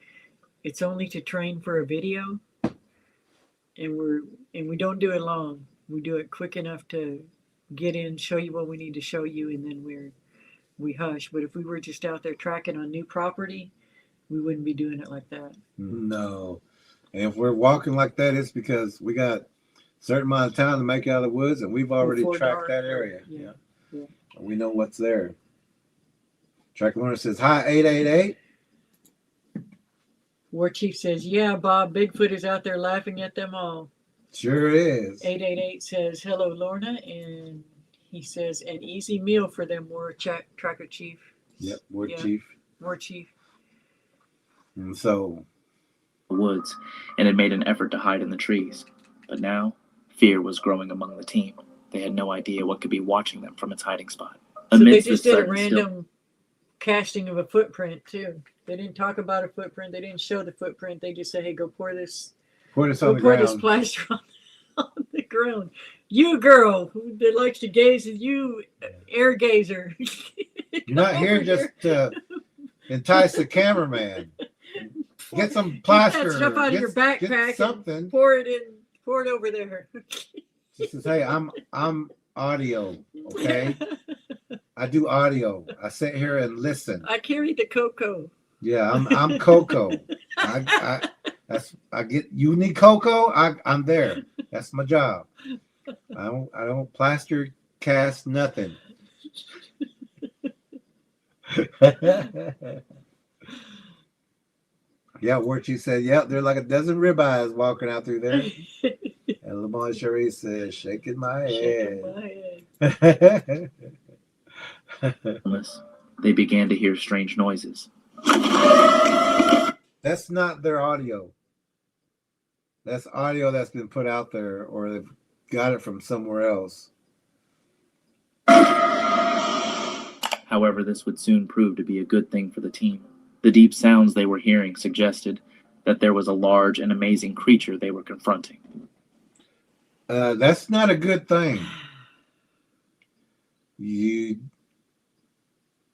only to train for a video, and we don't do it long. We do it quick enough to get in, show you what we need to show you, and then we hush. But if we were just out there tracking on new property, we wouldn't be doing it like that. No. And if we're walking like that, it's because we got a certain amount of time to make out of the woods, and we've already Before tracked dark. that area. Yeah. We know what's there. Track learner says, hi, 888. War Chief says, yeah, Bob, Bigfoot is out there laughing at them all. Sure is. 888 says, hello, Lorna, and he says, an easy meal for them, War Tracker Chief. Yep, War Yeah. Chief. War Chief. And so, The woods and had made an effort to hide in the trees. But now, fear was growing among the team. They had no idea what could be watching them from its hiding spot. So they Amidst just this did a sudden random casting of a footprint, too. They didn't talk about a footprint. They didn't show the footprint. They just said, hey, go pour this put us on the this ground. plaster on the ground. You girl that likes to gaze at you, air gazer. You're not here just to entice the cameraman. Get some plaster. Get that stuff out of your Get backpack something. and pour it over there. She says, hey, I'm audio, okay? I do audio. I sit here and listen. I carry the cocoa. Yeah, I'm Coco. I get, you need Coco, I'm there. That's my job. I don't plaster cast nothing. Yeah, Warchie said, yeah, they're like a dozen ribeyes walking out through there. And Lamont Cherie says, shaking my head. they began to hear strange noises. That's not their audio. That's audio that's been put out there, or they've got it from somewhere else. However, this would soon prove to be a good thing for the team. The deep sounds they were hearing suggested that there was a large and amazing creature they were confronting. That's not a good thing.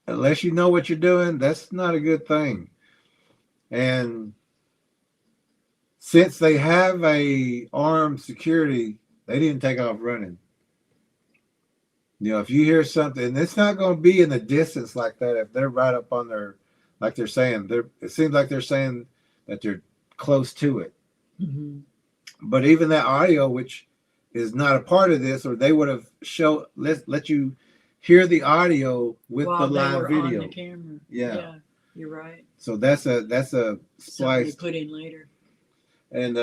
Unless you know what you're doing, that's not a good thing. And since they have a armed security, they didn't take off running. You know, if you hear something, it's not going to be in the distance like that. If they're right up on their, like they're saying, it seems like they're saying that they're close to it. Mm-hmm. But even that audio, which is not a part of this, or they would have let you hear the audio with While the they live were video. on the camera. Yeah, you're right. so that's a Something splice. they put in later. And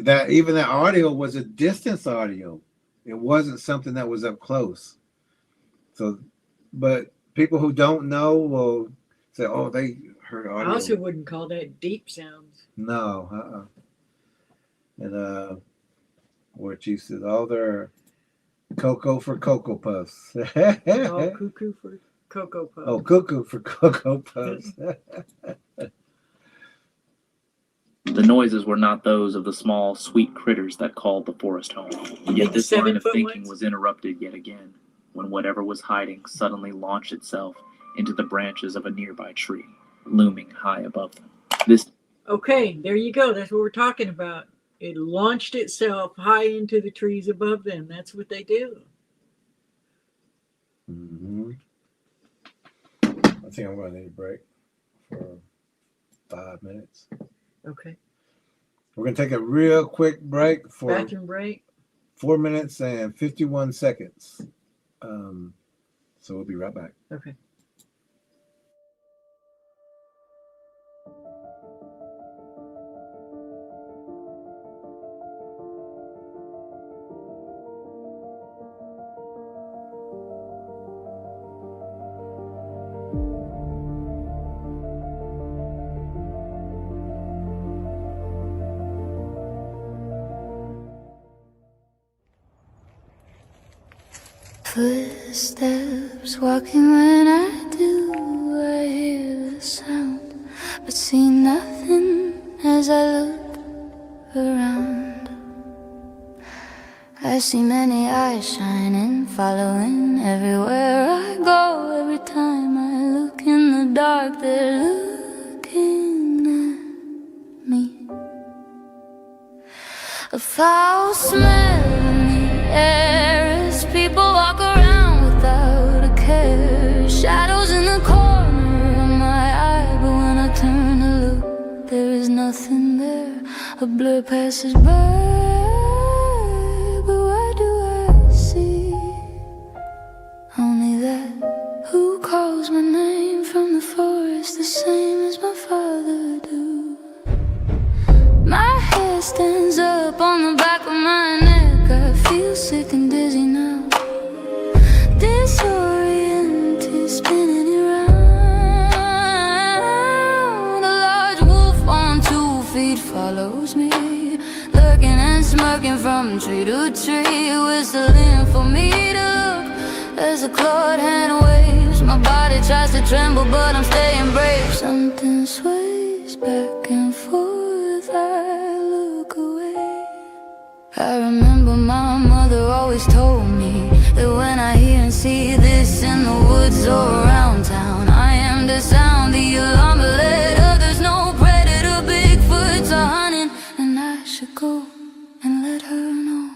that even that audio was a distance audio. It wasn't something that was up close. So, but people who don't know will say, "Oh, they heard audio." I also wouldn't call that deep sounds. No, And War Chief says all their cocoa for Cocoa Puffs. All cuckoo for Cocoa Puffs. Oh, cuckoo for Cocoa Puffs. The noises were not those of the small, sweet critters that called the forest home. Yet this line of 7-foot thinking ones? was interrupted yet again, when whatever was hiding suddenly launched itself into the branches of a nearby tree, looming high above them. This Okay, there you go. That's what we're talking about. It launched itself high into the trees above them. That's what they do. Mm-hmm. I think I'm going to need a break for 5 minutes. Okay. We're going to take a real quick break for Bathroom break. 4 minutes and 51 seconds. So we'll be right back. Okay. Footsteps walking when I do, I hear the sound, but see nothing as I look around. I see many eyes shining, following everywhere I go. Every time I look in the dark, they're looking at me. A foul smell in the air as people walk around without a care. Shadows in the corner of my eye, but when I turn to look, there is nothing there. A blur passes by, but what do I see? Only that who calls my name from the forest, the same as my father do. My hair stands up on the back of my neck. I feel sick and dizzy now, disoriented, spinning around. A large wolf on 2 feet follows me, lurking and smirking from tree to tree, whistling for me to look as a clawed hand waves. My body tries to tremble, but I'm staying brave. Something sways back and forth, I look away. I remember my mother always told me that when I hear and see this in the woods or around town, I am to sound the alarm, but let others know predator Bigfoots are hunting, and I should go and let her know.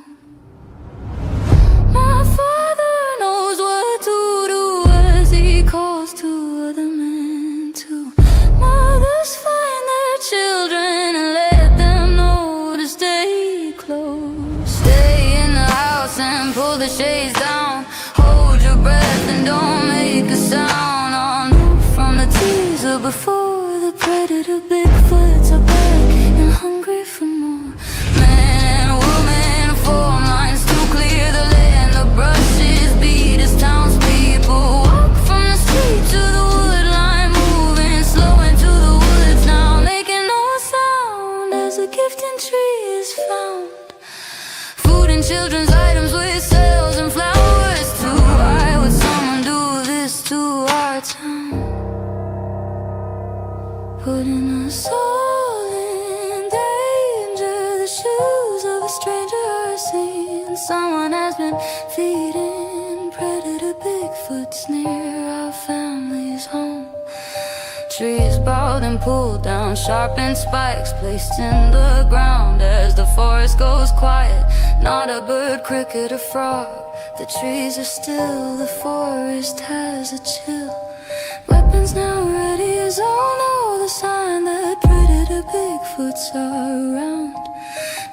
My father knows what to do as he calls to other men too. Mothers find their children and let them know to stay close. Stay in the house and pull the shades down. Hold your breath and don't make a sound. On from the teaser before the predator Bigfoots are back and hungry for more. Man and woman form lines to clear the land. The brushes beat as townspeople walk from the street to the wood line, moving slow into the woods now, making no sound as a gifting tree is found. Food and children's items with sales and flowers too. Why would someone do this to our town? Putting us all in danger. The shoes of a stranger are seen. Someone has been feeding predator Bigfoots near our family's home. Trees bowed and pulled down, sharpened spikes placed in the ground as the forest goes quiet. Not a bird, cricket or frog. The trees are still, the forest has a chill. Weapons now ready as all know the sign that predator Bigfoots are around.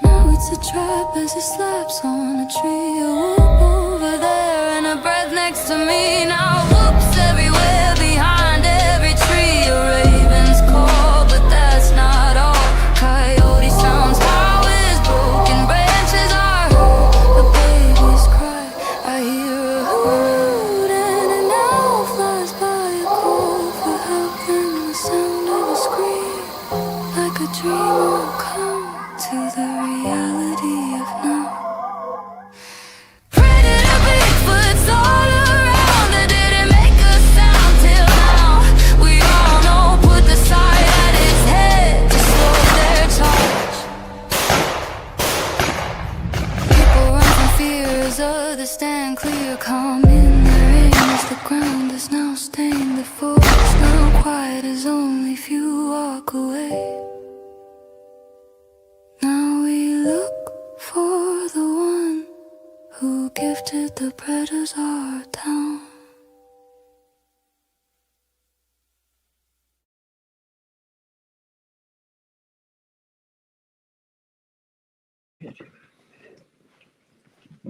Now it's a trap as it slaps on a tree. A whoop over there and a breath next to me. Now whoops everywhere behind every tree. A raven's call, but that's not all. Coyote sounds, how is broken branches are heard. The babies cry, I hear a hoot, and an owl flies by a call for help. Then the sound of a scream, like a dream will come to the reality of now. the predators are down.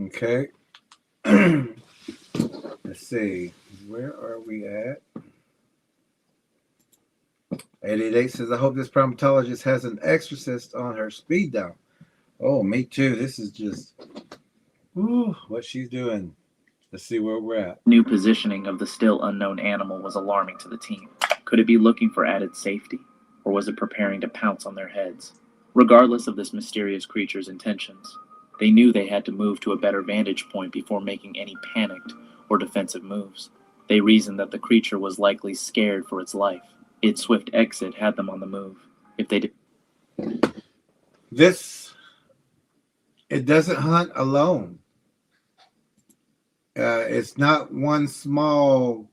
Okay. Let's see. Where are we at? 888 says, I hope this primatologist has an exorcist on her speed dial. Oh, me too. This is just, whew, what she's doing. Let's see where we're at. New positioning of the still unknown animal was alarming to the team. Could it be looking for added safety, or was it preparing to pounce on their heads? Regardless of this mysterious creature's intentions, they knew they had to move to a better vantage point before making any panicked or defensive moves. They reasoned that the creature was likely scared for its life. Its swift exit had them on the move. If they did... It doesn't hunt alone. It's not one small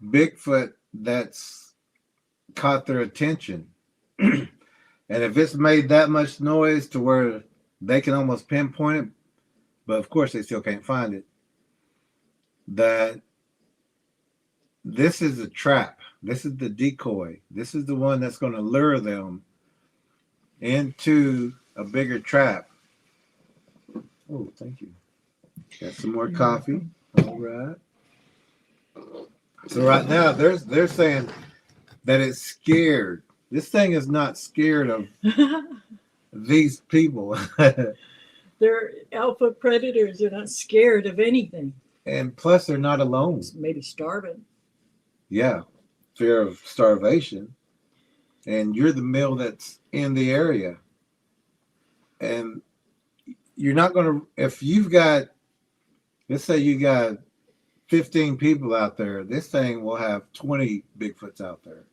Bigfoot that's caught their attention. And if it's made that much noise to where they can almost pinpoint it, but of course they still can't find it, that this is a trap. This is the decoy. This is the one that's going to lure them into a bigger trap. Oh, thank you. Got some more coffee. All right. So right now they're saying that it's scared. This thing is not scared of these people. They're alpha predators. They're not scared of anything. And plus they're not alone. Maybe starving. Yeah. Fear of starvation. And you're the male that's in the area. And you're not going to, if you've got, let's say you got 15 people out there, this thing will have 20 Bigfoots out there.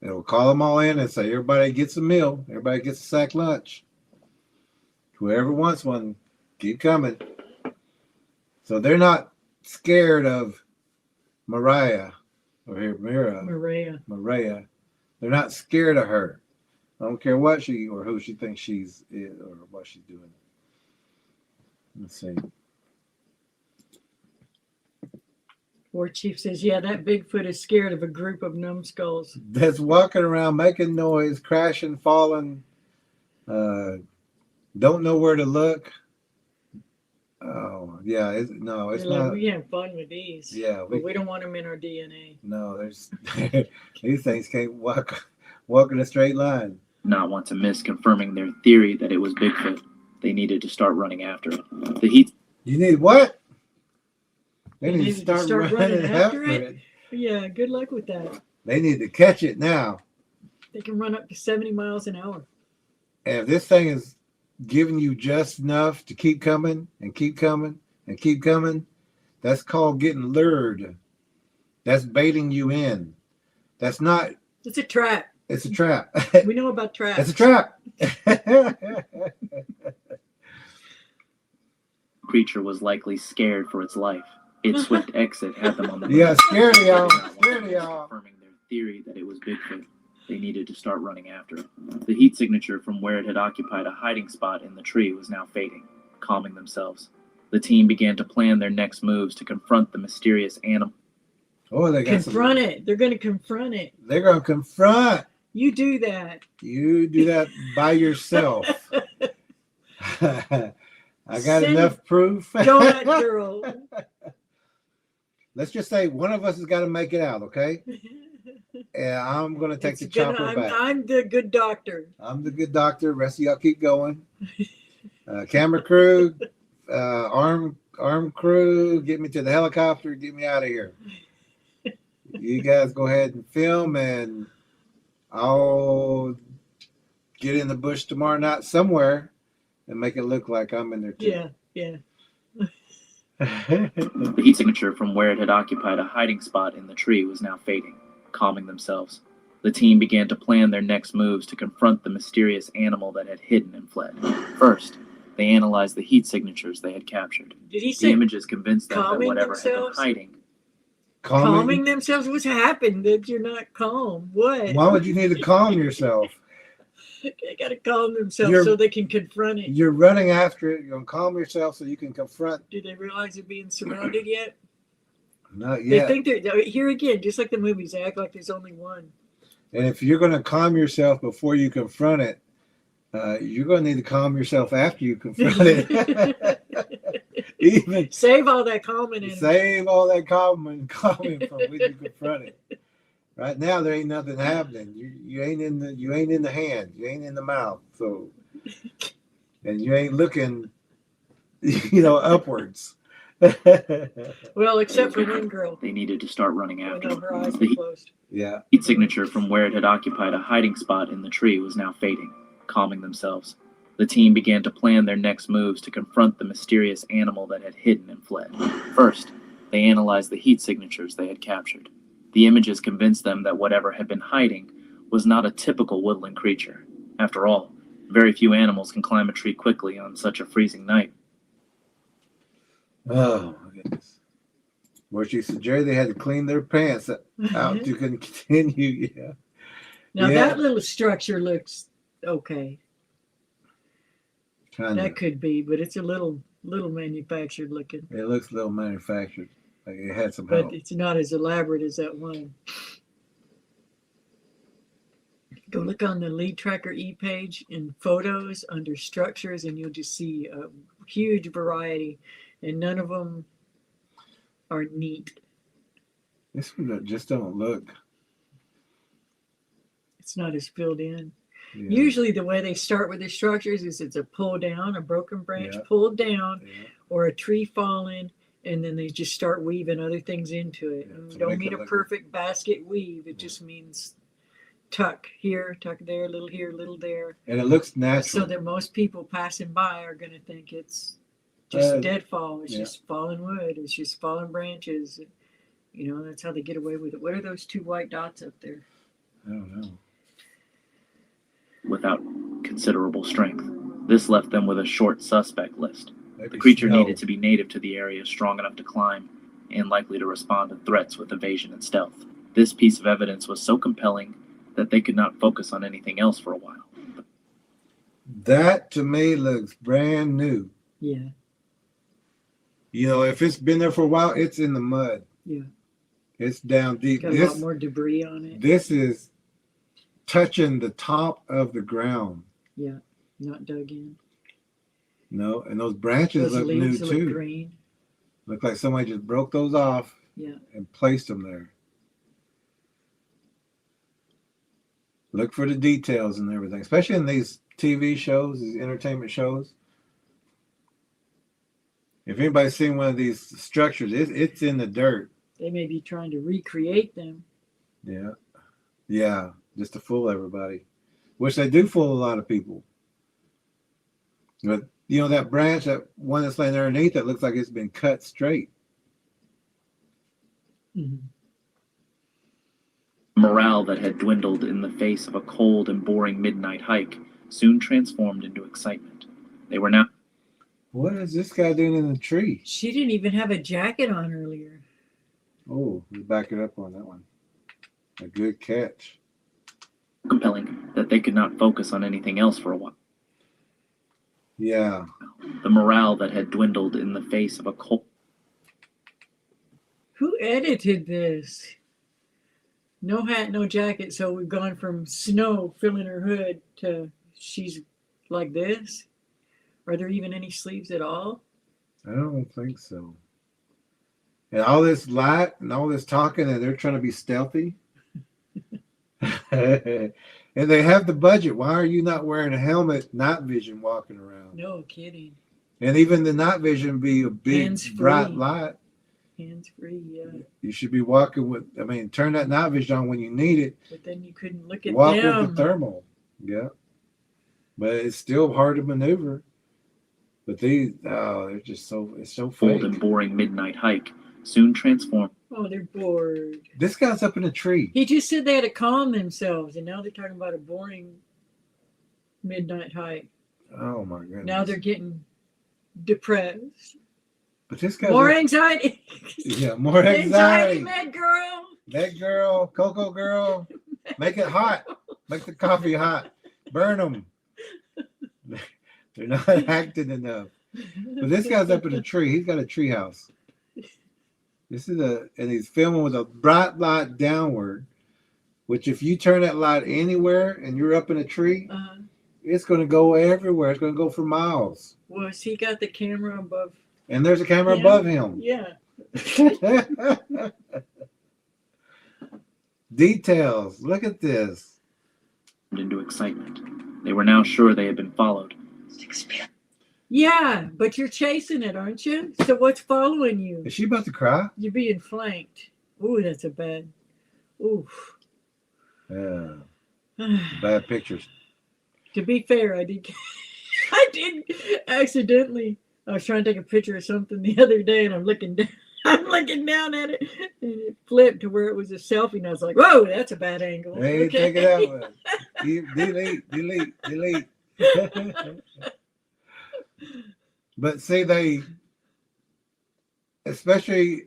It'll call them all in and say, everybody gets a meal. Everybody gets a sack lunch. Whoever wants one, keep coming. So they're not scared of Mireya or here, Mireya. They're not scared of her. I don't care what she or who she thinks she's or what she's doing. Let's see. War Chief says, yeah, that Bigfoot is scared of a group of numbskulls. That's walking around making noise, crashing, falling, don't know where to look. Oh, yeah. It's Like, not. we have fun with these. Yeah. But we don't want them in our DNA. No, there's these things can't walk in a straight line. Not want to miss confirming their theory that it was Bigfoot. They needed to start running after it. The heat... You need what? They They need to start running after it. Yeah, good luck with that. They need to catch it now. They can run up to 70 miles an hour. And if this thing is giving you just enough to keep coming and keep coming and keep coming, that's called getting lured. That's baiting you in. That's not. It's a trap. It's a trap. We know about traps. It's a trap. creature was likely scared for its life. Its swift exit had them on the Yeah, scared of y'all. Confirming their theory that it was Bigfoot. They needed to start running after it. The heat signature from where it had occupied a hiding spot in the tree was now fading. Calming themselves, the team began to plan their next moves to confront the mysterious animal. Oh, they got confront it. They're going to confront it. They're going to confront. You do that. You do that by yourself. I got enough proof. Donut girl. Let's just say one of us has got to make it out, okay? And I'm going to take the chopper back. I'm the good doctor. I'm the good doctor. Rest of y'all keep going. Camera crew, arm crew, get me to the helicopter. Get me out of here. You guys go ahead and film, and I'll get in the bush tomorrow night somewhere and make it look like I'm in there too. Yeah, yeah. The heat signature from where it had occupied a hiding spot in the tree was now fading. Calming themselves, the team began to plan their next moves to confront the mysterious animal that had hidden and fled. First, they analyzed the heat signatures they had captured. Did he The say images convinced them that calming whatever themselves? had been hiding. Calming themselves? What's happened that you're not calm? What? Why would you need to calm yourself? They got to calm themselves You're- so they can confront it. You're running after it. You're going to calm yourself so you can confront. Do they realize they're being surrounded yet? Not They yet. think they're here again, just like the movies. They act like there's only one. And if you're going to calm yourself before you confront it, you're going to need to calm yourself after you confront it. Even Save all that calming and save all that calming from when you confront it. Right now, there ain't nothing happening. You ain't in the hand. You ain't in the mouth. So, and you ain't looking, upwards. well, except for one girl. They needed to start running I after know him. her eyes were The closed. Yeah. heat signature from where it had occupied a hiding spot in the tree was now fading. Calming themselves, the team began to plan their next moves to confront the mysterious animal that had hidden and fled. First, they analyzed the heat signatures they had captured. The images convinced them that whatever had been hiding was not a typical woodland creature. After all, very few animals can climb a tree quickly on such a freezing night. Oh my goodness. Where she said, Jerry, they had to clean their pants out to continue. Yeah. Now Yeah. that little structure looks okay. Kind That of. could be, but it's a little manufactured looking. It looks a little manufactured. Like it had some But help. it's not as elaborate as that one. Go look on the Lead Tracker e-page in photos under structures, and you'll just see a huge variety, and none of them are neat. This one just don't look. It's not as filled in. Yeah. Usually the way they start with the structures is it's a pull down, a broken branch Yeah. pulled down, Yeah. or a tree falling, and then they just start weaving other things into it. Yeah, And to don't make mean it a look- perfect basket weave. It just means tuck here, tuck there, a little here, a little there. And it looks So natural. that most people passing by are going to think it's just deadfall. It's yeah. just fallen wood. It's just fallen branches. That's how they get away with it. What are those two white dots up there? I don't know. Without considerable strength, this left them with a short suspect list. Maybe The creature snow. needed to be native to the area, strong enough to climb, and likely to respond to threats with evasion and stealth. This piece of evidence was so compelling that they could not focus on anything else for a while. That to me looks brand new. Yeah, If it's been there for a while, it's in the mud. yeah. It's down deep. Got a lot more debris on it. This is touching the top of the ground. Yeah, not dug in. No, and those branches Those look new leaves look too. green. Look like somebody just broke those off Yeah. and placed them there. Look for the details and everything, especially in these TV shows, these entertainment shows. If anybody's seen one of these structures, it's in the dirt. They may be trying to recreate them. Yeah. Yeah. Just to fool everybody. Which they do fool a lot of people. But that branch, that one that's laying underneath, that looks like it's been cut straight. Mhm. Morale that had dwindled in the face of a cold and boring midnight hike soon transformed into excitement. They were now What is this guy doing in the tree? She didn't even have a jacket on earlier. Oh, we back it up on that one. A good catch. compelling that they could not focus on anything else for a while. Yeah. The morale that had dwindled in the face of a cold. Who edited this? No hat, no jacket. So we've gone from snow filling her hood to she's like this. Are there even any sleeves at all? I don't think so. And all this light and all this talking, and they're trying to be stealthy. And they have the budget. Why are you not wearing a helmet, night vision, walking around? No kidding. And even the night vision be a big, Hands-free. bright light. Hands free, yeah. You should be walking with, turn that night vision on when you need it. But then you couldn't look at Walk them. with the thermal. Yeah. But it's still hard to maneuver. But they're just it's so Cold fake. and boring midnight hike soon transformed. Oh, they're bored. This guy's up in a tree. He just said they had to calm themselves, and now they're talking about a boring midnight hike. Oh my goodness. Now they're getting depressed. But this guy's More up- anxiety. Yeah, more Anxiety, anxiety. mad girl. That girl, Coco girl, make it hot. Make the coffee hot. Burn them. They're not acting enough. But this guy's up in a tree. He's got a tree house. And he's filming with a bright light downward, which if you turn that light anywhere and you're up in a tree, it's going to go everywhere. It's going to go for miles. Well, he got the camera above. And there's a camera above him. Yeah. Details. Look at this. Into excitement. They were now sure they had been followed. Yeah, but you're chasing it, aren't you? So what's following you? Is she about to cry? You're being flanked. Ooh, that's a bad. Ooh. Yeah. Bad pictures. To be fair, I did accidentally. I was trying to take a picture of something the other day, and I'm looking down. I'm looking down at it, and it flipped to where it was a selfie, and I was like, "Whoa, that's a bad angle." Hey, Okay. take it out. Delete. But see, especially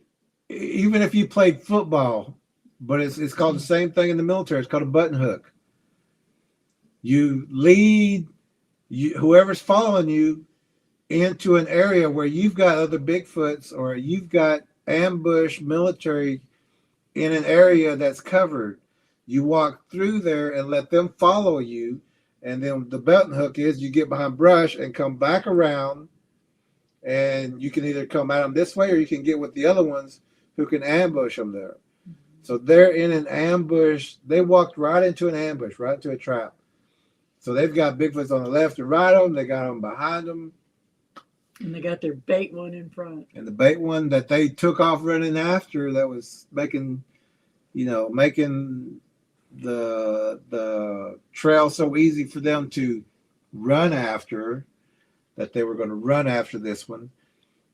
even if you played football, but it's called the same thing in the military. It's called a button hook. You lead whoever's following you into an area where you've got other Bigfoots or you've got ambush military in an area that's covered. You walk through there and let them follow you. And then the button hook is you get behind brush and come back around, and you can either come at them this way or you can get with the other ones who can ambush them there. So they're in an ambush. They walked right into an ambush, right into a trap. So they've got Bigfoots on the left and right of them. They got them behind them. And they got their bait one in front. And the bait one that they took off running after, that was making the trail so easy for them to run after, that they were going to run after this one.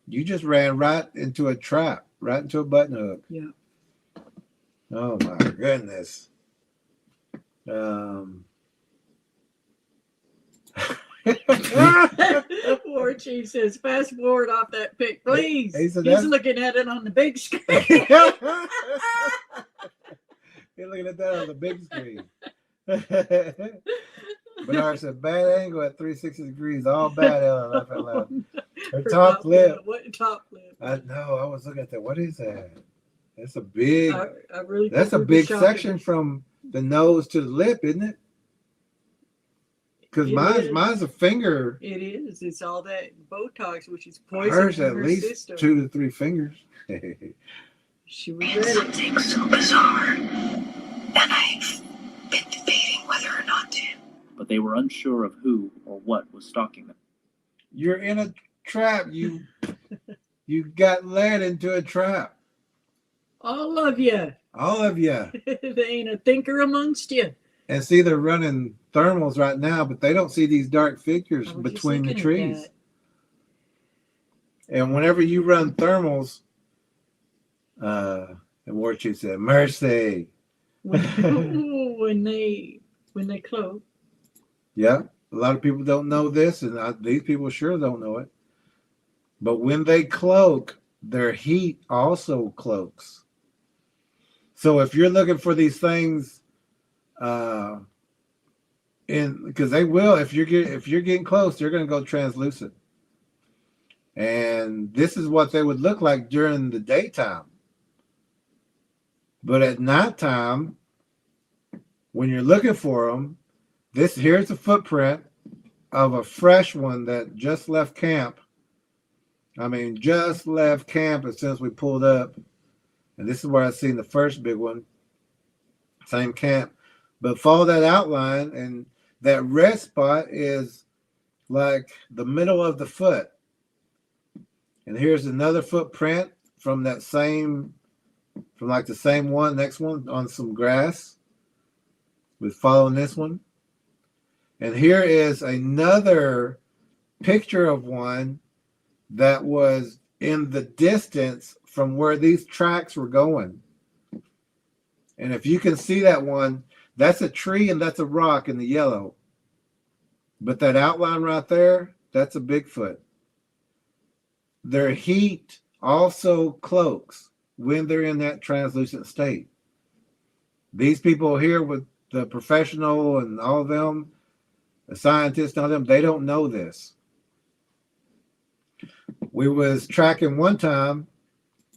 You just ran right into a trap, right into a button hook. Yeah. Oh my goodness. War Chief says, fast forward off that pic, please. He said He's looking at it on the big screen. You're looking at that on the big screen. Bernard said, bad angle at 360 degrees. All bad, Ellen. Laugh out loud. Her top lip. What top lip? I was looking at that. What is that? That's a big, I really that's a big section from the nose to the lip, isn't it? Because mine's a finger. It is. It's all that Botox, which is poison. Hers at her least system. 2 to 3 fingers. She was ready. Something so bizarre, and I've been debating whether or not to. But they were unsure of who or what was stalking them. You're in a trap. You got led into a trap. All of you. All of you. There ain't a thinker amongst you. And see, they're running thermals right now, but they don't see these dark figures I was just between the looking at trees. that. And whenever you run thermals, the war chief said, mercy. When they close. Yeah, a lot of people don't know this, and these people sure don't know it. But when they cloak, their heat also cloaks. So if you're looking for these things, because they will, if you're getting close, they're going to go translucent. And this is what they would look like during the daytime. But at nighttime, when you're looking for them, here's a footprint of a fresh one that just left camp. I mean, just left camp as soon as we pulled up. And this is where I seen the first big one. Same camp. But follow that outline, and that red spot is like the middle of the foot. And here's another footprint from that same, from like the same one, next one on some grass. We're following this one. And here is another picture of one that was in the distance from where these tracks were going. And if you can see that one, that's a tree and that's a rock in the yellow. But that outline right there, that's a Bigfoot. Their heat also cloaks when they're in that translucent state. These people here with the professional and all of them, The scientists know them. They don't know this. We was tracking one time,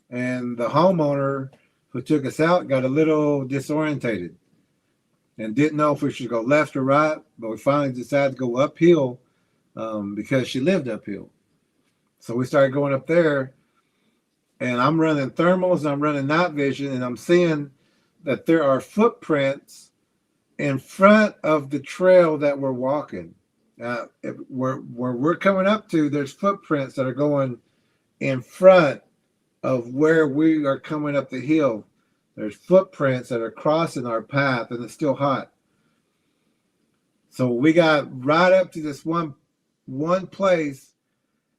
and the homeowner who took us out got a little disorientated and didn't know if we should go left or right, but we finally decided to go uphill because she lived uphill. So we started going up there, and I'm running thermals, and I'm running night vision, and I'm seeing that there are footprints in front of the trail that we're walking. Where we're coming up to, there's footprints that are going in front of where we are coming up the hill. There's footprints that are crossing our path, and it's still hot. So we got right up to this one place,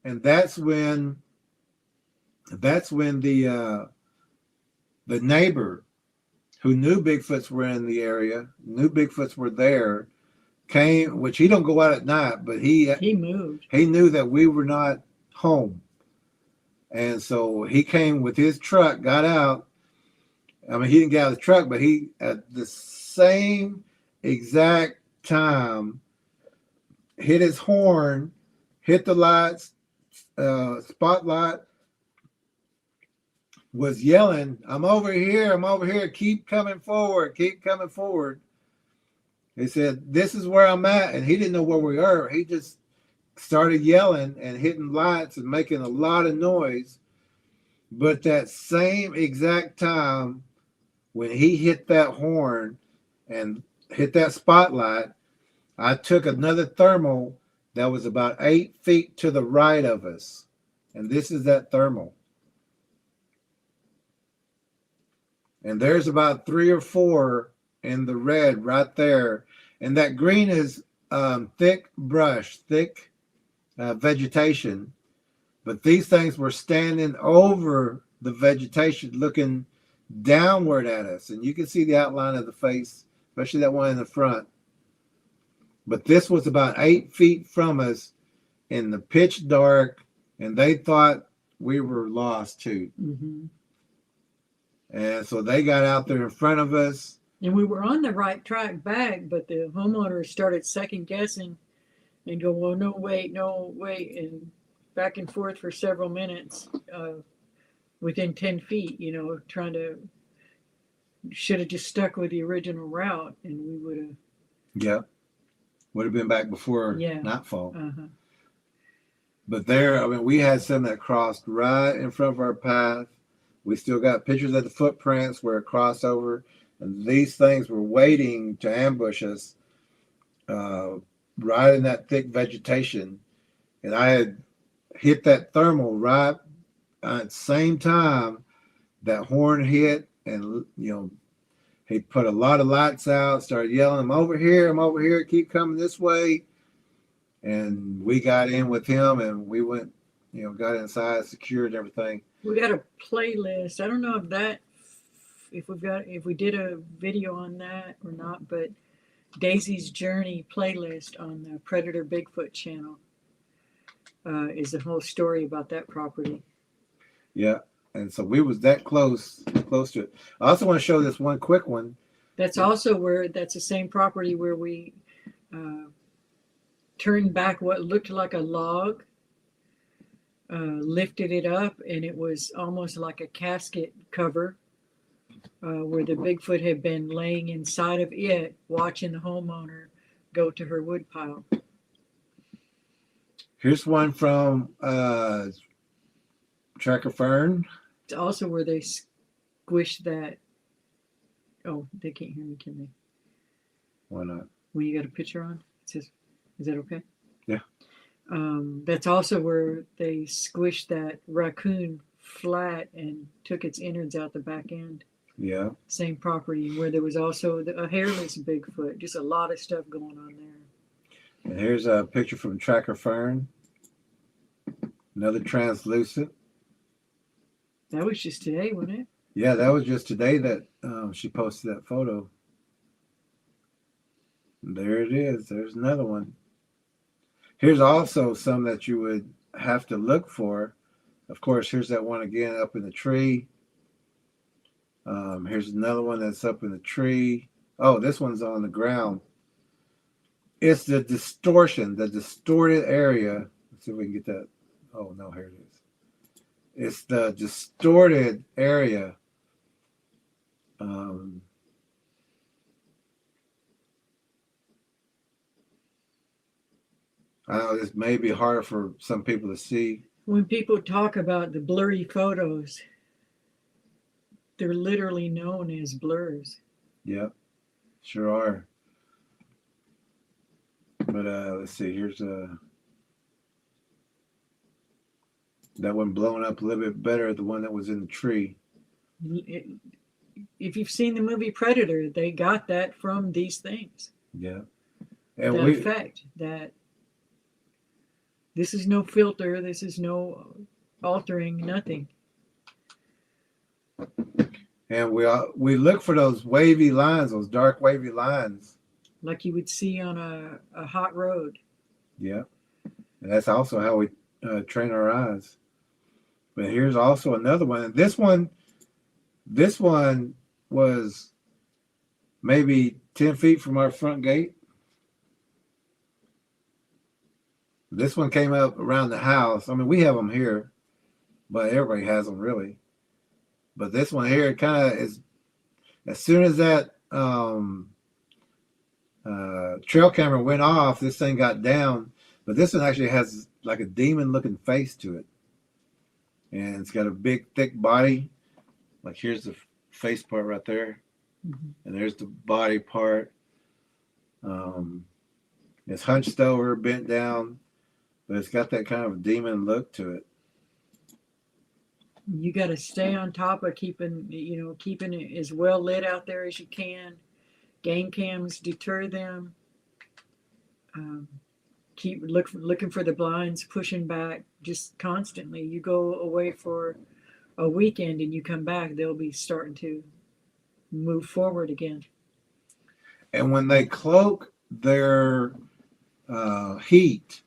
and that's when the neighbor who knew Bigfoots were in the area, knew Bigfoots were there, came, which he don't go out at night, but he moved. He knew that we were not home. And so he came with his truck, got out. I mean, he didn't get out of the truck, but he, at the same exact time, hit his horn, hit the lights, spotlight, was yelling, I'm over here, keep coming forward. He said, this is where I'm at, and he didn't know where we were. He just started yelling and hitting lights and making a lot of noise. But that same exact time, when he hit that horn and hit that spotlight, I took another thermal that was about 8 feet to the right of us. And this is that thermal. And there's about 3 or 4 in the red right there. And that green is thick brush, thick vegetation. But these things were standing over the vegetation, looking downward at us. And you can see the outline of the face, especially that one in the front. But this was about 8 feet from us in the pitch dark, and they thought we were lost too. Mm-hmm. And so they got out there in front of us. And we were on the right track back, but the homeowner started second guessing and go, well, no, wait, and back and forth for several minutes within 10 feet, trying to, should have just stuck with the original route, and we would have. Yeah. Would have been back before nightfall. Uh-huh. But there, I mean, we had some that crossed right in front of our path. We still got pictures of the footprints where it crossed over. And these things were waiting to ambush us right in that thick vegetation. And I had hit that thermal right at the same time that horn hit. And, he put a lot of lights out, started yelling, I'm over here, keep coming this way. And we got in with him, and we went, got inside, secured everything. We got a playlist. I don't know if we did a video on that or not, but Daisy's Journey playlist on the Predator Bigfoot channel is a whole story about that property. Yeah. And so we was that close to it. I also want to show this one quick one. That's also that's the same property where we turned back what looked like a log, lifted it up, and it was almost like a casket cover where the Bigfoot had been laying inside of it, watching the homeowner go to her woodpile. Here's one from Tracker Fern. It's also where they squished that. Oh, they can't hear me, can they? Why not? When you got a picture on, it says, is that okay? Yeah. That's also where they squished that raccoon flat and took its innards out the back end. Yeah. Same property where there was also a hairless Bigfoot. Just a lot of stuff going on there. And here's a picture from Tracker Fern. Another translucent. That was just today, wasn't it? Yeah, that was just today that she posted that photo. And there it is. There's another one. Here's also some that you would have to look for. Of course, here's that one again up in the tree. Here's another one that's up in the tree. Oh, this one's on the ground. it's the distortion, the distorted area. Let's see if we can get that. Oh no, here it is. It's the distorted area. I know this may be hard for some people to see. When people talk about the blurry photos, they're literally known as blurs. Yep, sure are. But let's see, here's that one blowing up a little bit better, the one that was in the tree. If you've seen the movie Predator, they got that from these things. Yeah. And The effect that this is no filter, this is no altering, nothing. And we look for those wavy lines, those dark wavy lines. Like you would see on a hot road. Yeah. And that's also how we train our eyes. But here's also another one. And this one was maybe 10 feet from our front gate. This one came up around the house. I mean, we have them here, but everybody has them really. But this one here, kind of is, as soon as that trail camera went off, this thing got down. But this one actually has like a demon-looking face to it. And it's got a big, thick body. Like here's the face part right there. Mm-hmm. And there's the body part. It's hunched over, bent down. But it's got that kind of demon look to it. You got to stay on top of keeping it as well lit out there as you can. Game cams deter them. Keep looking for the blinds, pushing back just constantly. You go away for a weekend and you come back, they'll be starting to move forward again. And when they cloak their heat,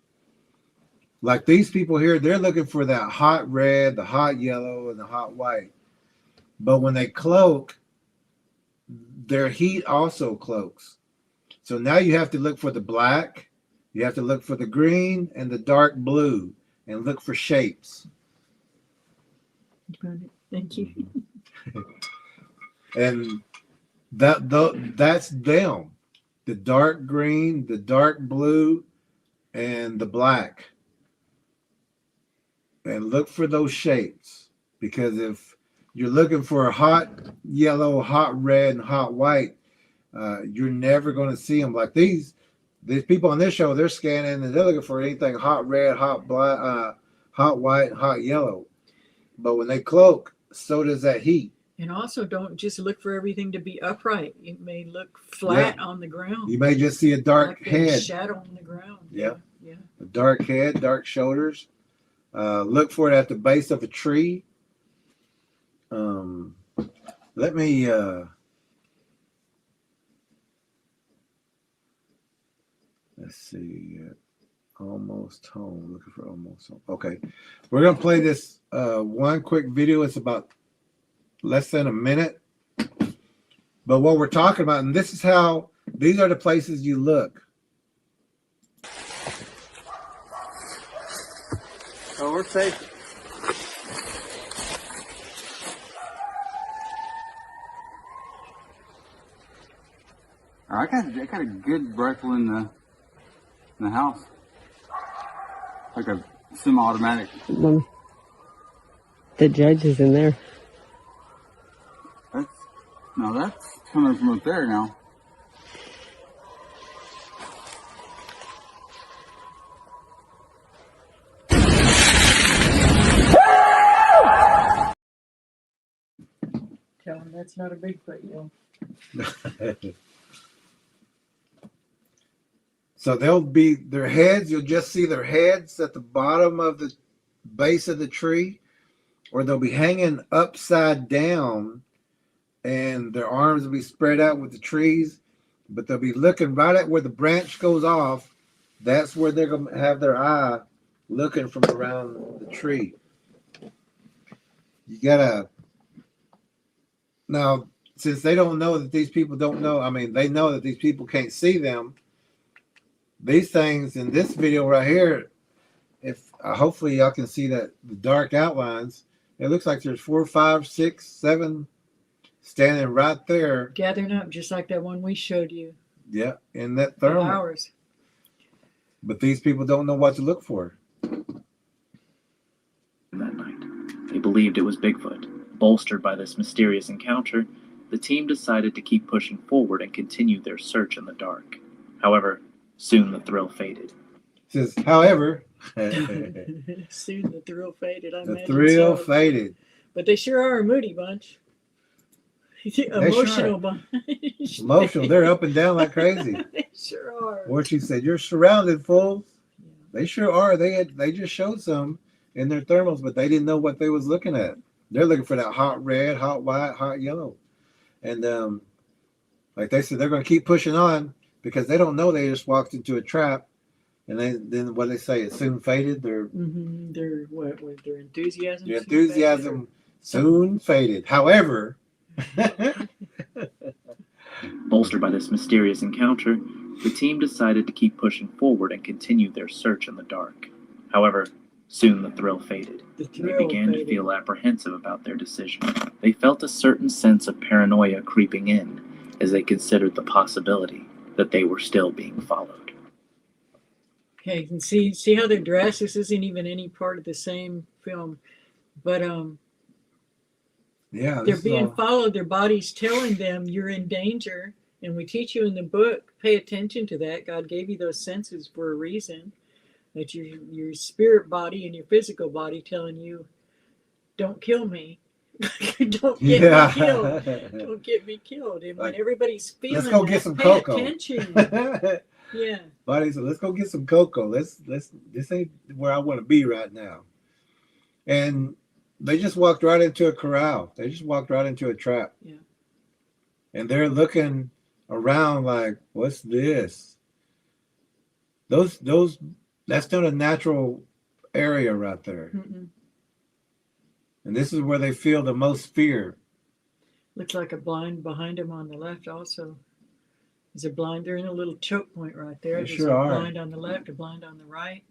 like these people here, they're looking for that hot red, the hot yellow, and the hot white. But when they cloak, their heat also cloaks. So now you have to look for the black, you have to look for the green and the dark blue, and look for shapes. Thank you. And that's them. The dark green, the dark blue, and the black. And look for those shapes, because if you're looking for a hot yellow, hot red, and hot white, you're never going to see them. Like these people on this show, they're scanning and they're looking for anything hot red, hot black, hot white, hot yellow. But when they cloak, so does that heat. And also, don't just look for everything to be upright. It may look flat on the ground. You may just see a dark like head. A shadow on the ground. Yeah. Yeah. A dark head, dark shoulders. Look for it at the base of a tree. Let me let's see. Almost home. Looking for almost home. Okay, we're gonna play this one quick video. It's about less than a minute. But what we're talking about, and this is how these are the places you look. Oh, we're safe. I got a good rifle in the house, like a semi-automatic. The judge is in there. That's coming from up there now. Tell them that's not a Bigfoot, yo. So they'll be their heads. You'll just see their heads at the bottom of the base of the tree, or they'll be hanging upside down, and their arms will be spread out with the trees, but they'll be looking right at where the branch goes off. That's where they're going to have their eye looking from around the tree. You gotta. Now, since they don't know that these people don't know, I mean, they know that these people can't see them. these things in this video right here, if hopefully y'all can see that the dark outlines, it looks like there's 4, 5, 6, 7 standing right there. Gathering up just like that one we showed you. Yeah, in that Of thermal. ours. But these people don't know what to look for. That night, they believed it was Bigfoot. Bolstered by this mysterious encounter, the team decided to keep pushing forward and continue their search in the dark. However, soon the thrill faded. It says, however, Soon the thrill faded. I the imagine thrill so. faded. But they sure are a moody bunch. Emotional bunch. Emotional. They're up and down like crazy. They sure are. What she said, you're surrounded, fools. They sure are. They just showed some in their thermals, but they didn't know what they was looking at. They're looking for that hot red, hot white, hot yellow. And like they said, they're going to keep pushing on because they don't know they just walked into a trap. And then what they say, it soon faded. Their their enthusiasm. Their enthusiasm soon faded. However, bolstered by this mysterious encounter, the team decided to keep pushing forward and continue their search in the dark. However, soon the thrill faded. They began to feel apprehensive about their decision. They felt a certain sense of paranoia creeping in as they considered the possibility that they were still being followed. Okay, you can see how they're dressed. This isn't even any part of the same film, but yeah, they're being followed. Their body's telling them you're in danger, and we teach you in the book. Pay attention to that. God gave you those senses for a reason. That your spirit body and your physical body telling you, don't kill me. Don't get me killed. Don't get me killed. And when everybody's feeling let's go that, get some pay cocoa. attention. Yeah. Body said, let's go get some cocoa. This ain't where I want to be right now. And they just walked right into a corral. They just walked right into a trap. Yeah. And they're looking around like, what's this? That's not a natural area right there. Mm-mm. And this is where they feel the most fear. Looks like a blind behind them on the left also. There's a blind. They're in a little choke point right there. They There's sure a are. blind on the left, a blind on the right.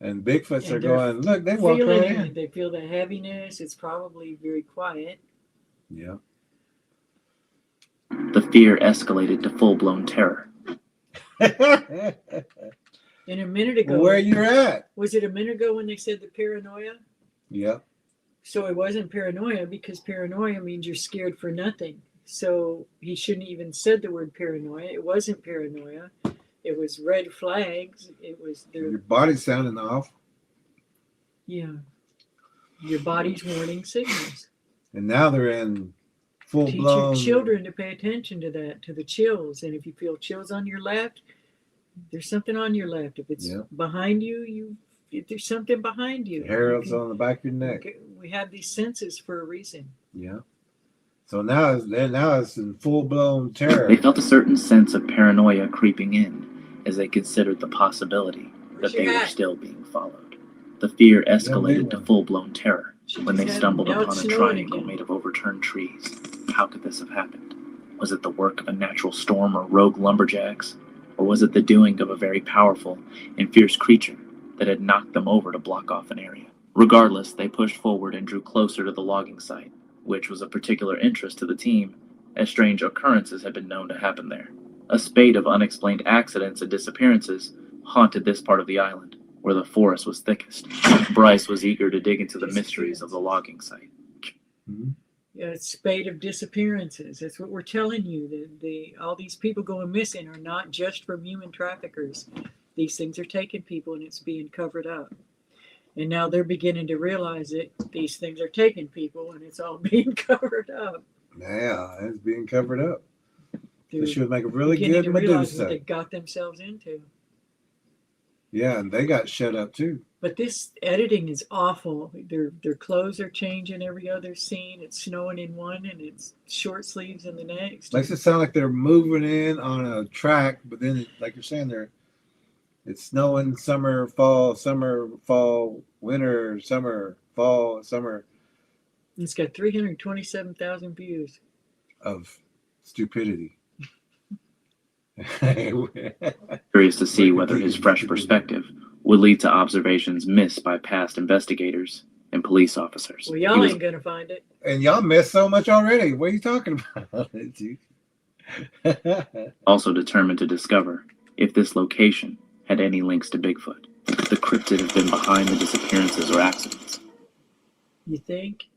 And Bigfoots And are they're going, look, they walked feeling right it. in. They feel the heaviness. It's probably very quiet. Yeah. The fear escalated to full-blown terror. And a minute ago, Where you're at? Was it a minute ago when they said the paranoia? Yeah. So it wasn't paranoia, because paranoia means you're scared for nothing. So he shouldn't even said the word paranoia. It wasn't paranoia. It was red flags. It was Your body's sounding off. Yeah. Your body's warning signals. And now they're in full blown. Teach your children to pay attention to that, to the chills. And if you feel chills on your left, there's something on your left. If it's behind you, there's something behind you. Hairs on the back of your neck. We have these senses for a reason. Yeah. So now it's in full blown terror. They felt a certain sense of paranoia creeping in as they considered the possibility that they were still being followed. The fear escalated to full-blown terror when they stumbled upon a triangle made of overturned trees. How could this have happened? Was it the work of a natural storm or rogue lumberjacks? Or was it the doing of a very powerful and fierce creature that had knocked them over to block off an area? Regardless, they pushed forward and drew closer to the logging site, which was of particular interest to the team, as strange occurrences had been known to happen there. A spate of unexplained accidents and disappearances haunted this part of the island, where the forest was thickest. Bryce was eager to dig into the mysteries of the logging site. Yeah, it's spate of disappearances. That's what we're telling you. All these people going missing are not just from human traffickers. These things are taking people, and it's being covered up. And now they're beginning to realize that these things are taking people, and it's all being covered up. Yeah, it's being covered up. They're This should make a really beginning good to realize what Medusa. they got themselves into. Yeah, and they got shut up too. But this editing is awful. Their clothes are changing every other scene. It's snowing in one, and it's short sleeves in the next. Makes it sound like they're moving in on a track, but then, like you're saying, it's snowing, summer, fall, winter, summer, fall, summer. It's got 327,000 views. Of stupidity. curious to see whether his fresh perspective would lead to observations missed by past investigators and police officers. Well, y'all ain't gonna find it. And y'all missed so much already. What are you talking about? Also determined to discover if this location had any links to Bigfoot. If the cryptid had been behind the disappearances or accidents. You think?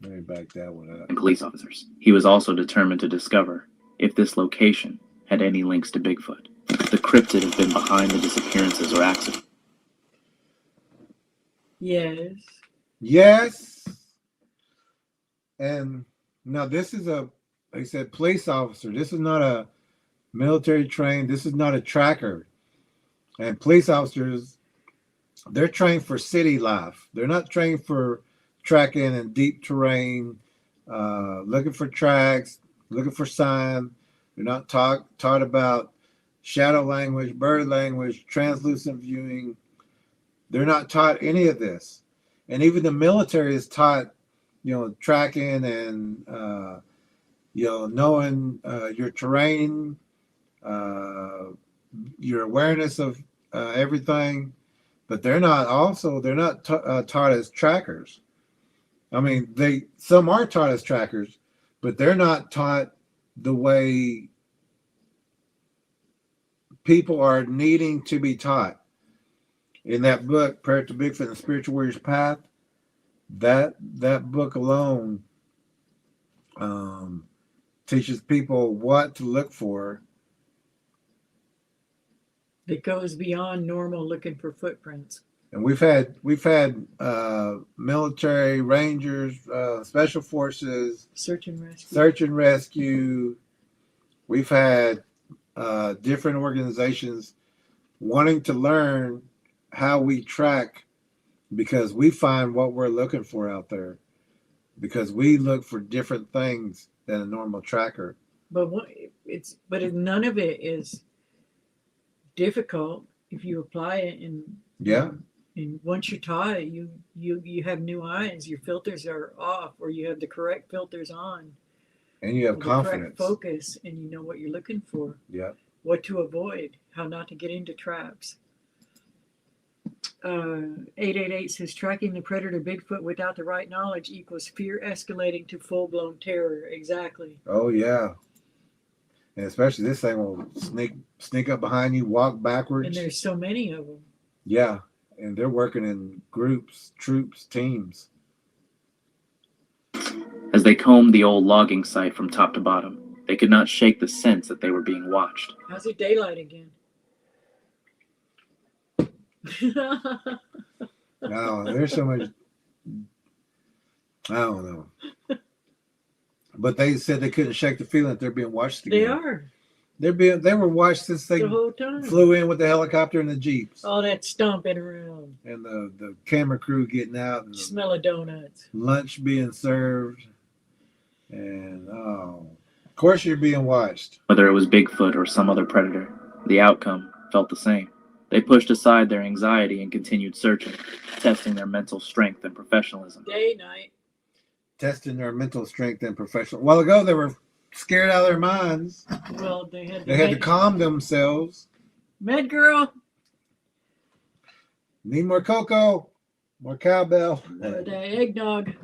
Let me back that one up. And police officers. He was also determined to discover if this location had any links to Bigfoot. If the cryptid had been behind the disappearances or accidents. Yes. Yes. And now this is like I said, police officer. This is not a military trained. This is not a tracker. And police officers, they're trained for city life. They're not trained for tracking in deep terrain, looking for tracks, looking for sign. They're not taught about shadow language, bird language, translucent viewing. They're not taught any of this. And even the military is taught, tracking and, knowing your terrain, your awareness of everything. But they're not taught as trackers. I mean, some are taught as trackers, but they're not taught the way people are needing to be taught. In that book, Prayer to Bigfoot and the Spiritual Warrior's Path, that book alone teaches people what to look for. It goes beyond normal looking for footprints. And we've had military, rangers, special forces, search and rescue. We've had different organizations wanting to learn how we track, because we find what we're looking for out there, because we look for different things than a normal tracker. But none of it is difficult if you apply it, and and once you're taught, you have new eyes. Your filters are off, or you have the correct filters on, and you have confidence, correct focus, and you know what you're looking for. Yeah, what to avoid, how not to get into traps. 888 says tracking the predator Bigfoot without the right knowledge equals fear escalating to full-blown terror. Exactly. Oh yeah. And especially this thing will sneak up behind you, walk backwards. And there's so many of them. Yeah. And they're working in groups, troops, teams. As they combed the old logging site from top to bottom, they could not shake the sense that they were being watched. How's it daylight again? No, there's so much. I don't know. But they said they couldn't shake the feeling that they're being watched again. They are. They were watched since they the whole time. Flew in with the helicopter and the jeeps. All that stomping around. And the camera crew getting out. And smell of donuts. Lunch being served. And of course you're being watched. Whether it was Bigfoot or some other predator, the outcome felt the same. They pushed aside their anxiety and continued searching, testing their mental strength and professionalism. Day, night. Testing their mental strength and professional. A while ago, they were scared out of their minds. Well, they had to calm themselves. Med girl. Need more cocoa, more cowbell. Or the eggnog.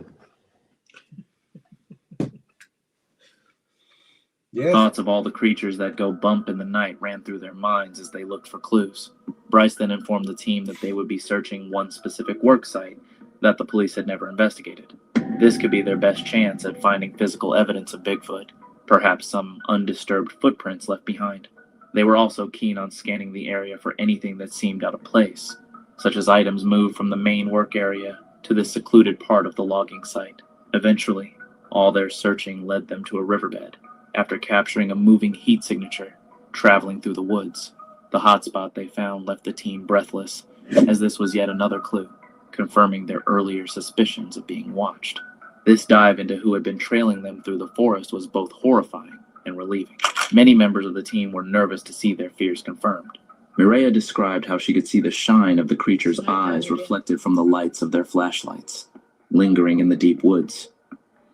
Yes. Thoughts of all the creatures that go bump in the night ran through their minds as they looked for clues. Bryce then informed the team that they would be searching one specific work site that the police had never investigated. This could be their best chance at finding physical evidence of Bigfoot, perhaps some undisturbed footprints left behind. They were also keen on scanning the area for anything that seemed out of place, such as items moved from the main work area to this secluded part of the logging site. Eventually, all their searching led them to a riverbed. After capturing a moving heat signature, traveling through the woods, the hotspot they found left the team breathless, as this was yet another clue, confirming their earlier suspicions of being watched. This dive into who had been trailing them through the forest was both horrifying and relieving. Many members of the team were nervous to see their fears confirmed. Mireya described how she could see the shine of the creature's eyes reflected from the lights of their flashlights, lingering in the deep woods.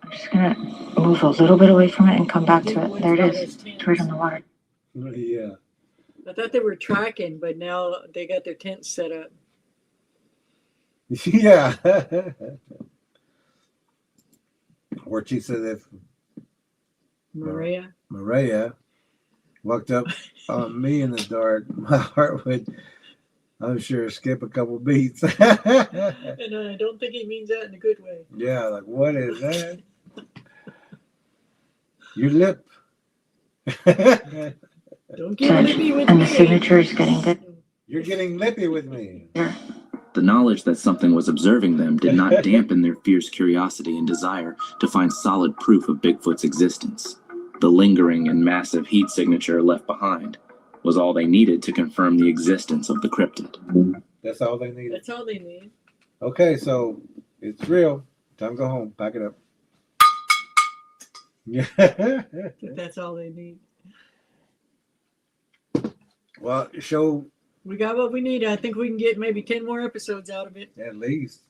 I'm just gonna move a little bit away from it and come back to it. There it is. It's right on the water. Yeah. I thought they were tracking, but now they got their tents set up. Yeah. Where she said if Mireya. Mireya walked up on me in the dark, my heart would, I'm sure, skip a couple beats. And I don't think he means that in a good way. Yeah, like, what is that? Your lip. Don't get lippy with And me. the signature is getting good. You're getting lippy with me. The knowledge that something was observing them did not dampen their fierce curiosity and desire to find solid proof of Bigfoot's existence. The lingering and massive heat signature left behind was all they needed to confirm the existence of the cryptid. That's all they needed. That's all they need. Okay, so it's real. Time to go home. Pack it up. Yeah. That's all they need. Well, show We got what we need. I think we can get maybe 10 more episodes out of it. at least.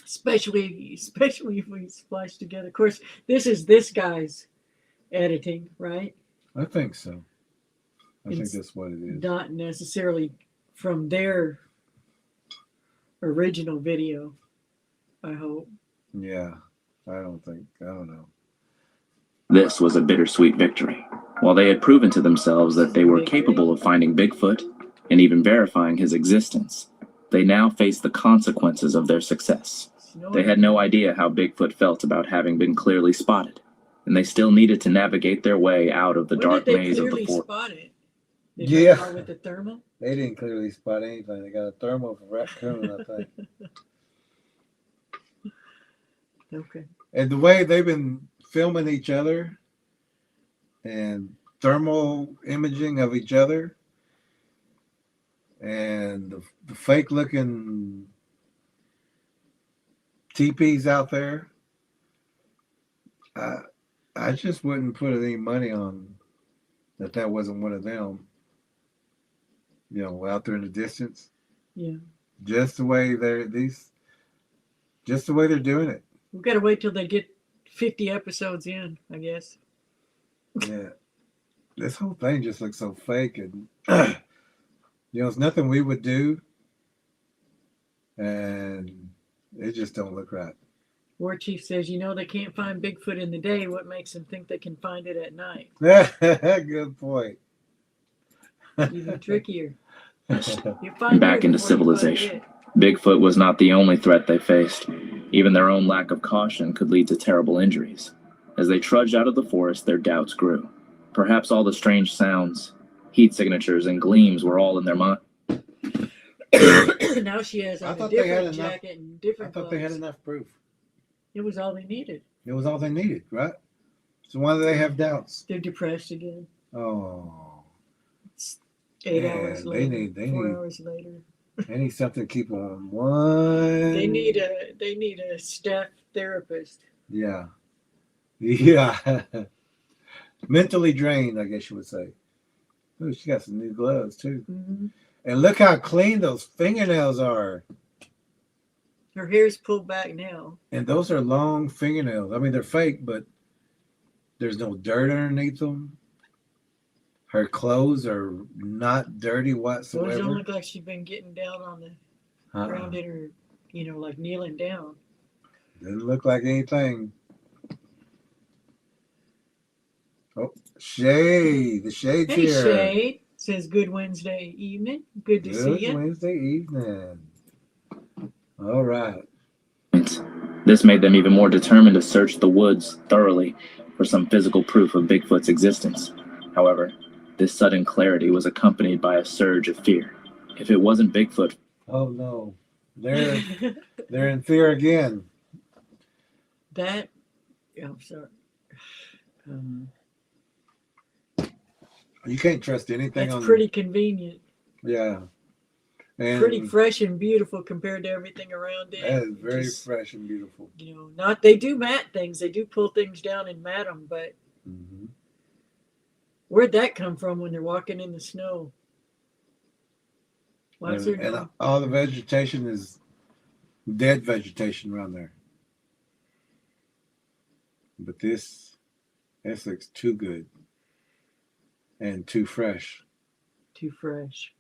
Especially if we splice together. Of course, this is this guy's editing, right? I think so. I think It's that's what it is. Not necessarily from their original video, I hope. Yeah. I don't know. This was a bittersweet victory. While they had proven to themselves that they were capable of finding Bigfoot and even verifying his existence, they now faced the consequences of their success. They had no idea how Bigfoot felt about having been clearly spotted, and they still needed to navigate their way out of the dark maze of the forest. Spot it? Yeah. With the thermal? They didn't clearly spot anything. They got a thermal for raccoon, I think. Okay. And the way they've been filming each other and thermal imaging of each other and the fake looking teepees out there, I just wouldn't put any money on that wasn't one of them, out there in the distance. Yeah. Just the way they're doing it. We've got to wait till they get 50 episodes in, I guess. Yeah. This whole thing just looks so fake, and it's nothing we would do, and it just don't look right. War Chief says, they can't find Bigfoot in the day. What makes them think they can find it at night? Good point. Even trickier. You find Back into civilization. Bigfoot was not the only threat they faced. Even their own lack of caution could lead to terrible injuries. As they trudged out of the forest, their doubts grew. Perhaps all the strange sounds, heat signatures, and gleams were all in their mind. Now she has on a different jacket and different I thought they had enough proof. It was all they needed. It was all they needed, right? So why do they have doubts? They're depressed again. Oh. It's 8 hours later. 4 hours later. They need something to keep on one. They need a staff therapist. Yeah. Yeah. Mentally drained, I guess you would say. Oh, she got some new gloves too. Mm-hmm. And look how clean those fingernails are. Her hair's pulled back now. And those are long fingernails. I mean, they're fake, but there's no dirt underneath them. Her clothes are not dirty whatsoever. Those don't look like she's been getting down on the ground in her, like kneeling down. Doesn't look like anything. Oh, Shade. The Shade's Hey, here. Shade. Says good Wednesday evening. Good to see you. Wednesday evening. All right. This made them even more determined to search the woods thoroughly for some physical proof of Bigfoot's existence. However, this sudden clarity was accompanied by a surge of fear. If it wasn't Bigfoot... Oh, no. They're in fear again. I'm sorry. You can't trust anything That's on... pretty convenient. Yeah. And pretty fresh and beautiful compared to everything around it. That is very fresh and beautiful. They do mat things. They do pull things down and mat them, but where'd that come from when they're walking in the snow? Why is there no... And all the vegetation is dead vegetation around there. But this looks too good. and too fresh. Too fresh.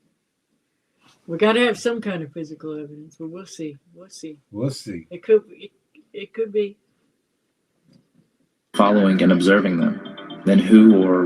We got to have some kind of physical evidence, but we'll see. We'll see. We'll see. It could. It could be. Following and observing them, then who or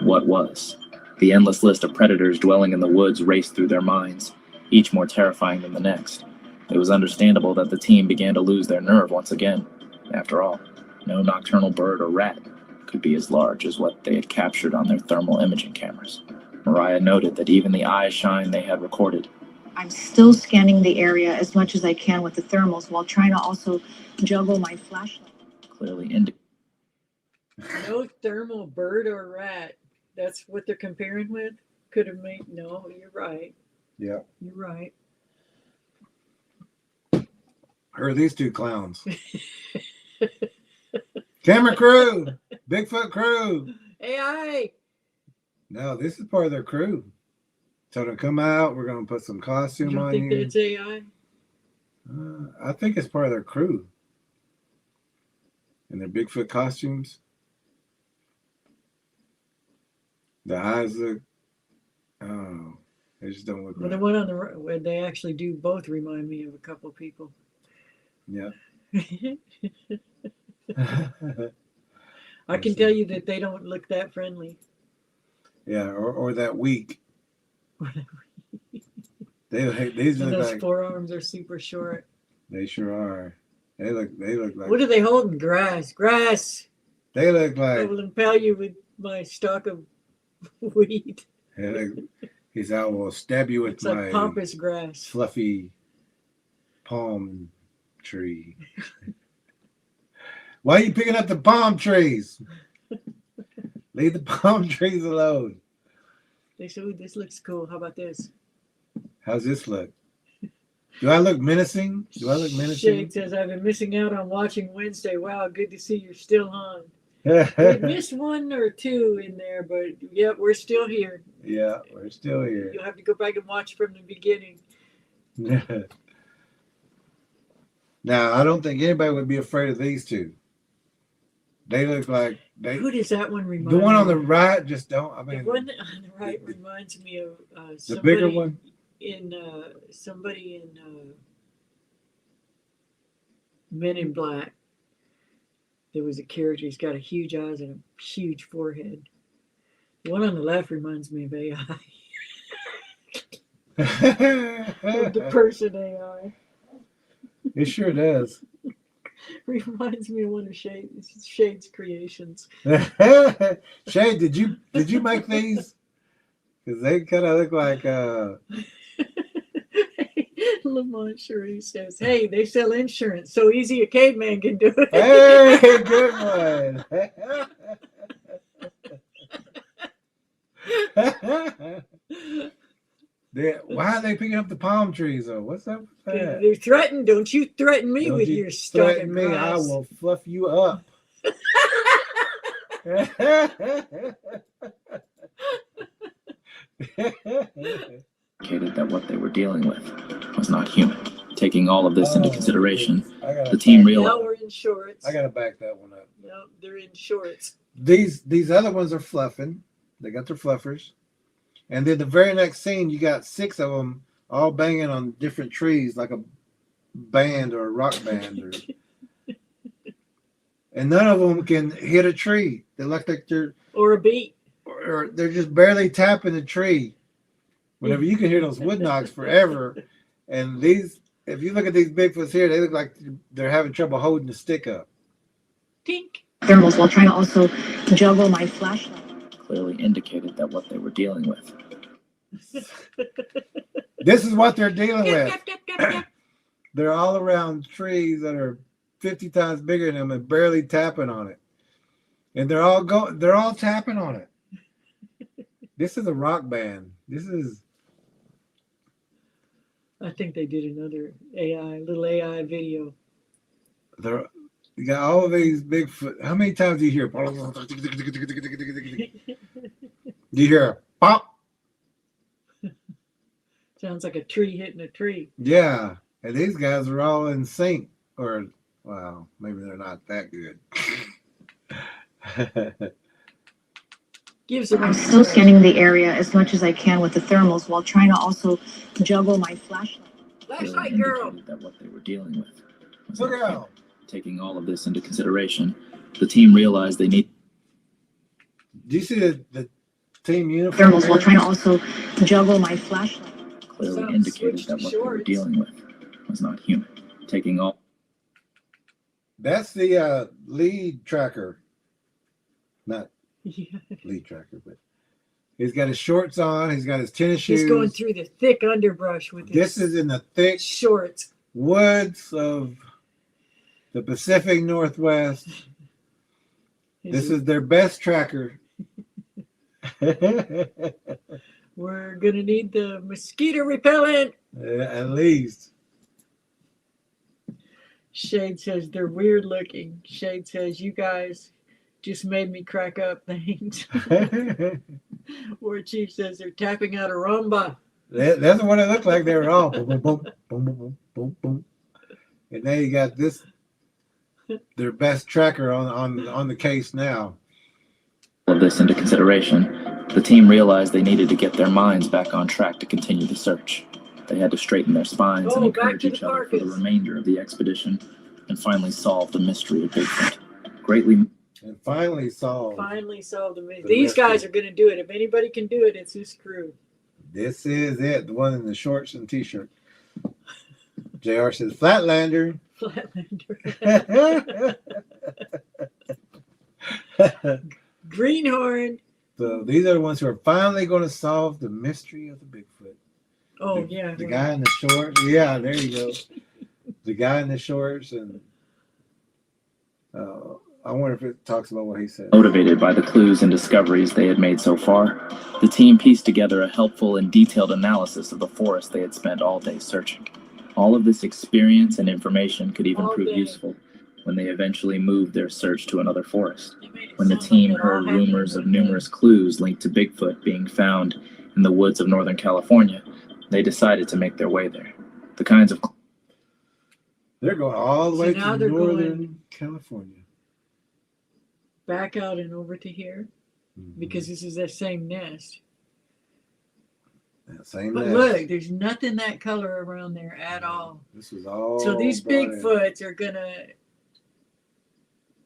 what was? The endless list of predators dwelling in the woods raced through their minds, each more terrifying than the next. It was understandable that the team began to lose their nerve once again. After all, no nocturnal bird or rat could be as large as what they had captured on their thermal imaging cameras. Mireya noted that even the eye shine they had recorded. I'm still scanning the area as much as I can with the thermals while trying to also juggle my flashlight. Clearly indicated. No thermal bird or rat. That's what they're comparing with? Could have made. No, you're right. Yeah. You're right. Or these two clowns. Camera crew. Bigfoot crew. AI. No, this is part of their crew. So to come out, we're going to put some costume You on think you. that's AI? I think it's part of their crew. And their Bigfoot costumes. The eyes look, oh, they just don't look Well, right. the one on the right, where they actually do both remind me of a couple people. Yeah. I can tell you that they don't look that friendly. Yeah, or that weak. These And look those like forearms are super short. they sure are. They look like What are they holding? Grass. Grass. they look I like will impale you with my stalk of weed. he's I will stab you with It's my like pampas grass. fluffy palm tree. Why are you picking up the palm trees? Leave the palm trees alone. They said, "Ooh, this looks cool. How about this?" How's this look? Do I look menacing? Do I look menacing? Shade says, "I've been missing out on watching Wednesday. Wow, good to see you're still on." We missed one or two in there, but yeah, we're still here. Yeah, we're still here. You'll have to go back and watch from the beginning. Now, I don't think anybody would be afraid of these two. They look like they. Who does that one remind The one me on the of? right just don't. I The mean, one on the right reminds me of the somebody bigger one. in Men in Black. There was a character. He's got a huge eyes and a huge forehead. The one on the left reminds me of AI. Of the person AI. It sure does. Reminds me of one of Shade's creations. Shay, did you make these? Because they kind of look like. Lamont Cherie says, "Hey, they sell insurance. So easy a caveman can do it." Hey, good one. Why are they picking up the palm trees though? What's up with that? They're threatened. Don't you threaten me Don't with you your stalk of threaten me, I grass. will fluff you up. Indicated that what they were dealing with was not human. Taking all of this into consideration, the the team Now realized we're in shorts. I gotta back that one up. No, they're in shorts. These other ones are fluffing. They got their fluffers. And then the very next scene, you got 6 of them all banging on different trees like a band or a rock band. And none of them can hit a tree. They look like they're... Or a beat. Or they're just barely tapping the tree. Whenever you can hear those wood knocks forever. And these, if you look at these Bigfoots here, they look like they're having trouble holding the stick up. Tink. Thermals while trying to also juggle my flashlight. clearly indicated that what they were dealing with. This is what they're dealing with. They're all around trees that are 50 times bigger than them and barely tapping on it. And they're all tapping on it. This is a rock band. This is... I think they did another little AI video. You got all of these Bigfoot. How many times do you hear? Do you hear pop? Sounds like a tree hitting a tree. Yeah. And these guys are all in sync. Or, well, maybe they're not that good. Gives them I'm still scanning the area as much as I can with the thermals while trying to also juggle my flashlight. Flashlight Clearly girl. indicated that what they were dealing with was Look not out. human. Taking all of this into consideration, the team realized they need Do you see the team uniform? Thermals while trying to also juggle my flashlight. clearly Some indicated switched that to what they were shorts. dealing with was not human. Taking all That's the lead tracker. Not Yeah. lead tracker, but he's got his shorts on. He's got his tennis shoes. He's going through the thick underbrush with This his is in the thick shorts. woods of the Pacific Northwest. This is their best tracker. We're gonna need the mosquito repellent. At least. Shade says they're weird looking. Shade says you guys just made me crack up. Things. War Chief says they're tapping out a rumba. That's what it looked like. They were all boom, boom, boom, boom, boom, boom, boom. And now you got this, their best tracker on the case now. of this into consideration, the team realized they needed to get their minds back on track to continue the search. They had to straighten their spines and encourage each other for the remainder of the expedition and finally solve the mystery of Bigfoot. And finally solved. Finally solved the mystery. These guys are going to do it. If anybody can do it, it's this crew. This is it. The one in the shorts and t-shirt. JR says Flatlander. Flatlander. Greenhorn. So these are the ones who are finally going to solve the mystery of the Bigfoot. Oh, the, yeah. The guy in the shorts. Yeah, there you go. The guy in the shorts. And I wonder if it talks about what he said. Motivated by the clues and discoveries they had made so far, the team pieced together a helpful and detailed analysis of the forest they had spent all day searching. All of this experience and information could even prove useful when they eventually moved their search to another forest. When the team heard rumors of numerous clues linked to Bigfoot being found in the woods of Northern California, they decided to make their way there. The kinds of... They're going all the way to they're Northern California. Back out and over to here, because this is that same nest. That same But nest. look, there's nothing that color around there at all. This was all. So these brought in. Bigfoots are gonna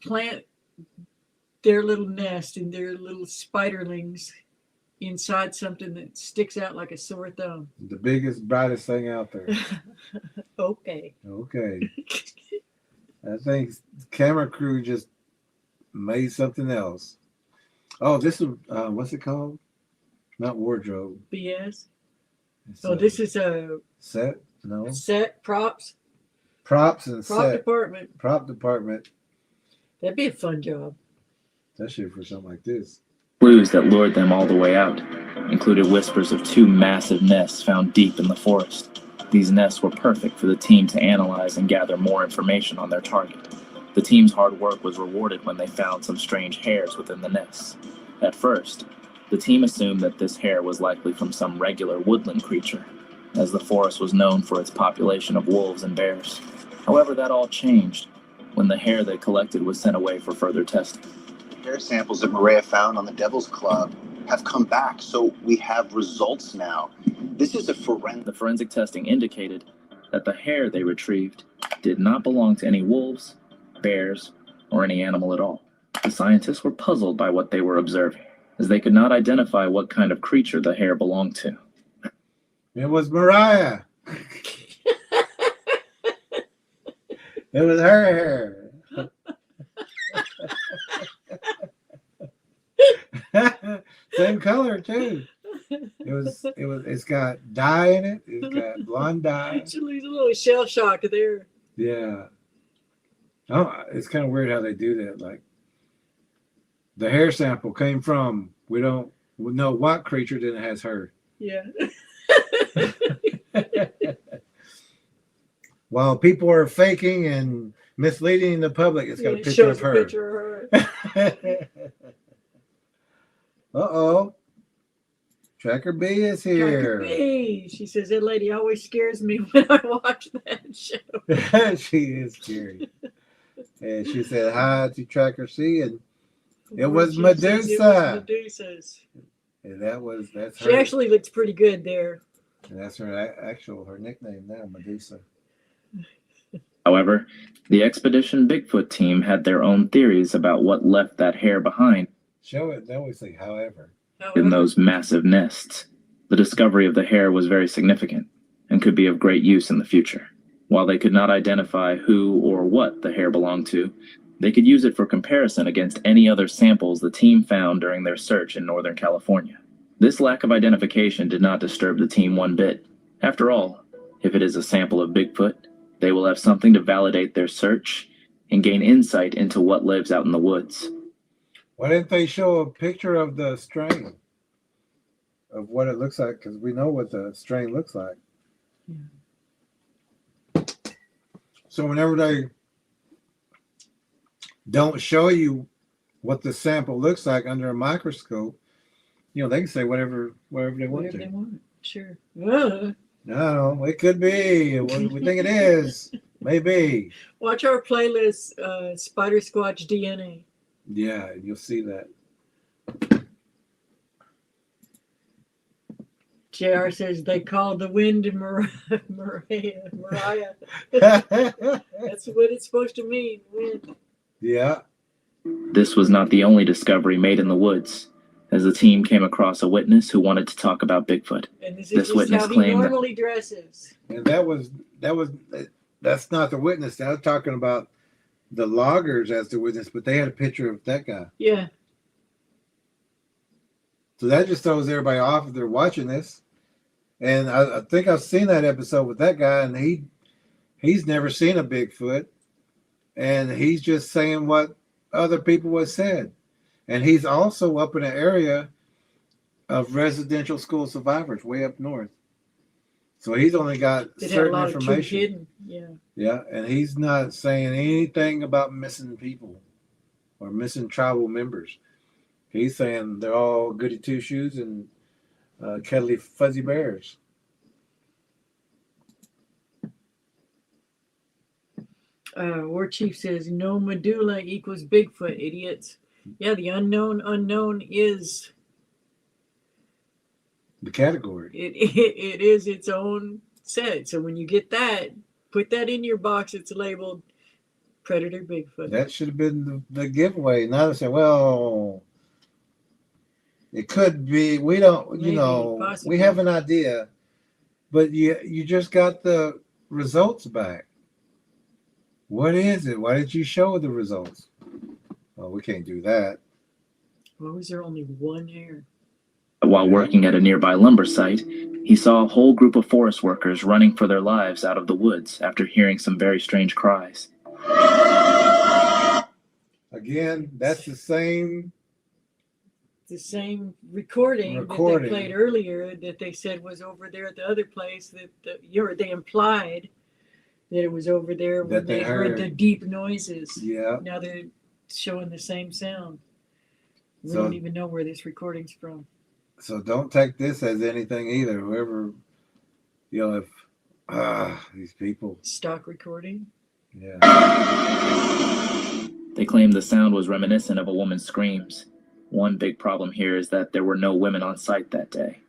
plant their little nest and their little spiderlings inside something that sticks out like a sore thumb. The biggest, brightest thing out there. Okay. Okay. I think the camera crew just made something else. Oh, this is what's it called? Not wardrobe. BS. It's This is a set. No. set props. Props and Prop set. department. Prop department. That'd be a fun job. Especially for something like this. Clues that lured them all the way out included whispers of two massive nests found deep in the forest. These nests were perfect for the team to analyze and gather more information on their target. The team's hard work was rewarded when they found some strange hairs within the nests. At first, the team assumed that this hair was likely from some regular woodland creature, as the forest was known for its population of wolves and bears. However, that all changed when the hair they collected was sent away for further testing. Hair samples that Mireya found on the Devil's Club have come back, so we have results now. This is a forensic... The forensic testing indicated that the hair they retrieved did not belong to any wolves, bears, or any animal at all. The scientists were puzzled by what they were observing, as they could not identify what kind of creature the hair belonged to. It was Mireya. It was her hair. Same color too. It's got dye in it. It's got blonde dye. She's a little shell shock there. Yeah. Oh, it's kind of weird how they do that. Like the hair sample came from, we know what creature then it has her. Yeah. While people are faking and misleading the public, it's got a picture of her. Uh-oh. Tracker B is here. Tracker B. She says, that lady always scares me when I watch that show. She is scary. And she said hi to Tracker C, and It was Where she says it was Medusa. Medusa's. And that's She her. actually looks pretty good there. And that's her her nickname now, Medusa. However, the Expedition Bigfoot team had their own theories about what left that hair behind Show it. They always say, however. in those massive nests. The discovery of the hair was very significant and could be of great use in the future. While they could not identify who or what the hair belonged to, they could use it for comparison against any other samples the team found during their search in Northern California. This lack of identification did not disturb the team one bit. After all, if it is a sample of Bigfoot, they will have something to validate their search and gain insight into what lives out in the woods. Why didn't they show a picture of the strain? Of what it looks like? Because we know what the strain looks like. Yeah. So whenever they don't show you what the sample looks like under a microscope, you know, they can say whatever they want to. They want. Sure. No, it could be. We think it is. Maybe. Watch our playlist, Spider Squatch DNA. Yeah, you'll see that. JR says they called the wind Mireya. That's what it's supposed to mean, wind. Yeah. This was not the only discovery made in the woods, as the team came across a witness who wanted to talk about Bigfoot. And this This is witness how he claimed normally dresses. And that's not the witness. I was talking about the loggers as the witness, but they had a picture of that guy. Yeah. So that just throws everybody off if they're watching this. And I think I've seen that episode with that guy, and he's never seen a Bigfoot, and he's just saying what other people have said. And he's also up in an area of residential school survivors way up north. So he's only got certain information. Hidden. Yeah. Yeah, and he's not saying anything about missing people or missing tribal members. He's saying they're all goody two-shoes and cuddly fuzzy bears. War Chief says no medulla equals Bigfoot, idiots. Yeah, the unknown is the category. It is its own set. So when you get that, put that in your box. It's labeled Predator Bigfoot. That should have been the giveaway. Now they say, well, it could be. We don't, Maybe, possibly. We have an idea, but you just got the results back. What is it? Why did you show the results? Well, we can't do that. Why was there only one hair? While working at a nearby lumber site, he saw a whole group of forest workers running for their lives out of the woods after hearing some very strange cries. Again, that's the same recording that they played earlier that they said was over there at the other place that they implied that it was over there when they heard the deep noises. Yeah. Now they're showing the same sound. We don't even know where this recording's from. So don't take this as anything either. Whoever, if these people. Stock recording? Yeah. They claimed the sound was reminiscent of a woman's screams. One big problem here is that there were no women on site that day.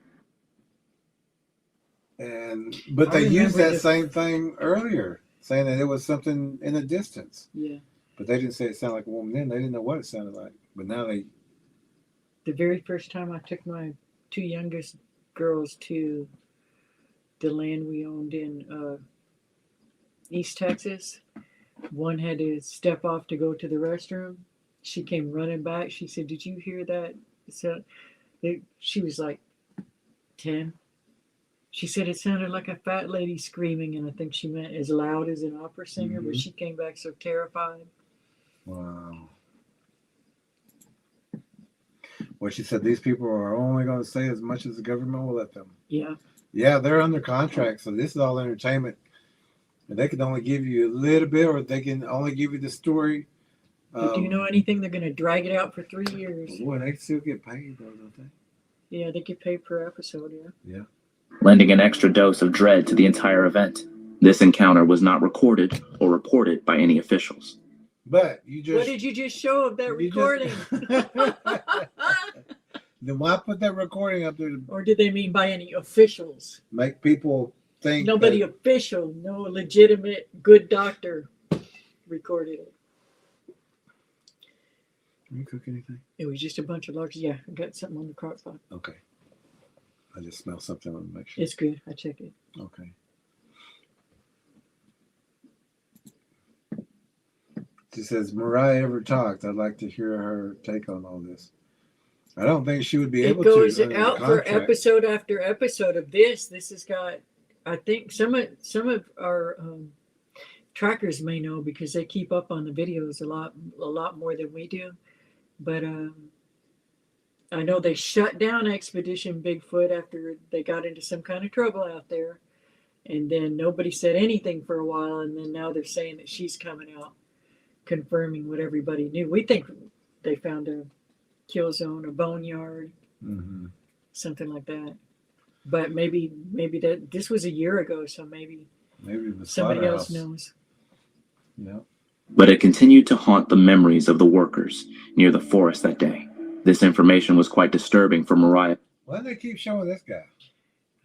But they used that same thing earlier, saying that it was something in the distance. Yeah. But they didn't say it sounded like a woman then. They didn't know what it sounded like. But now they... The very first time I took my two youngest girls to the land we owned in East Texas, one had to step off to go to the restroom. She came running back. She said, "Did you hear that?" So she was like 10. She said it sounded like a fat lady screaming, and I think she meant as loud as an opera singer, but she came back so terrified. Wow. Well, she said these people are only going to say as much as the government will let them. Yeah. Yeah, they're under contract, so this is all entertainment. And they can only give you a little bit, or they can only give you the story. But do you know anything? They're going to drag it out for 3 years. Boy, they still get paid, though, don't they? Yeah, they get paid per episode, Yeah. Lending an extra dose of dread to the entire event. This encounter was not recorded or reported by any officials. But you just. What did you just show of that you recording? Then why put that recording up there to Or did they mean by any officials? make people think? Nobody that, official, no legitimate good doctor recorded it. Can you cook anything? It was just a bunch of large. Yeah, I got something on the crock pot. Okay. I just smell something. I want to make sure. It's good. I checked it. Okay. She says, Mireya ever talked? I'd like to hear her take on all this. I don't think she would be able It goes to. out for episode after episode of this. This has got, I think some of our trackers may know because they keep up on the videos a lot more than we do. But I know they shut down Expedition Bigfoot after they got into some kind of trouble out there. And then nobody said anything for a while. And then now they're saying that she's coming out, confirming what everybody knew. We think they found a kill zone, a boneyard, something like that. But maybe that this was a year ago, so maybe somebody else knows. Yeah. But it continued to haunt the memories of the workers near the forest that day. This information was quite disturbing for Mireya. Why do they keep showing this guy?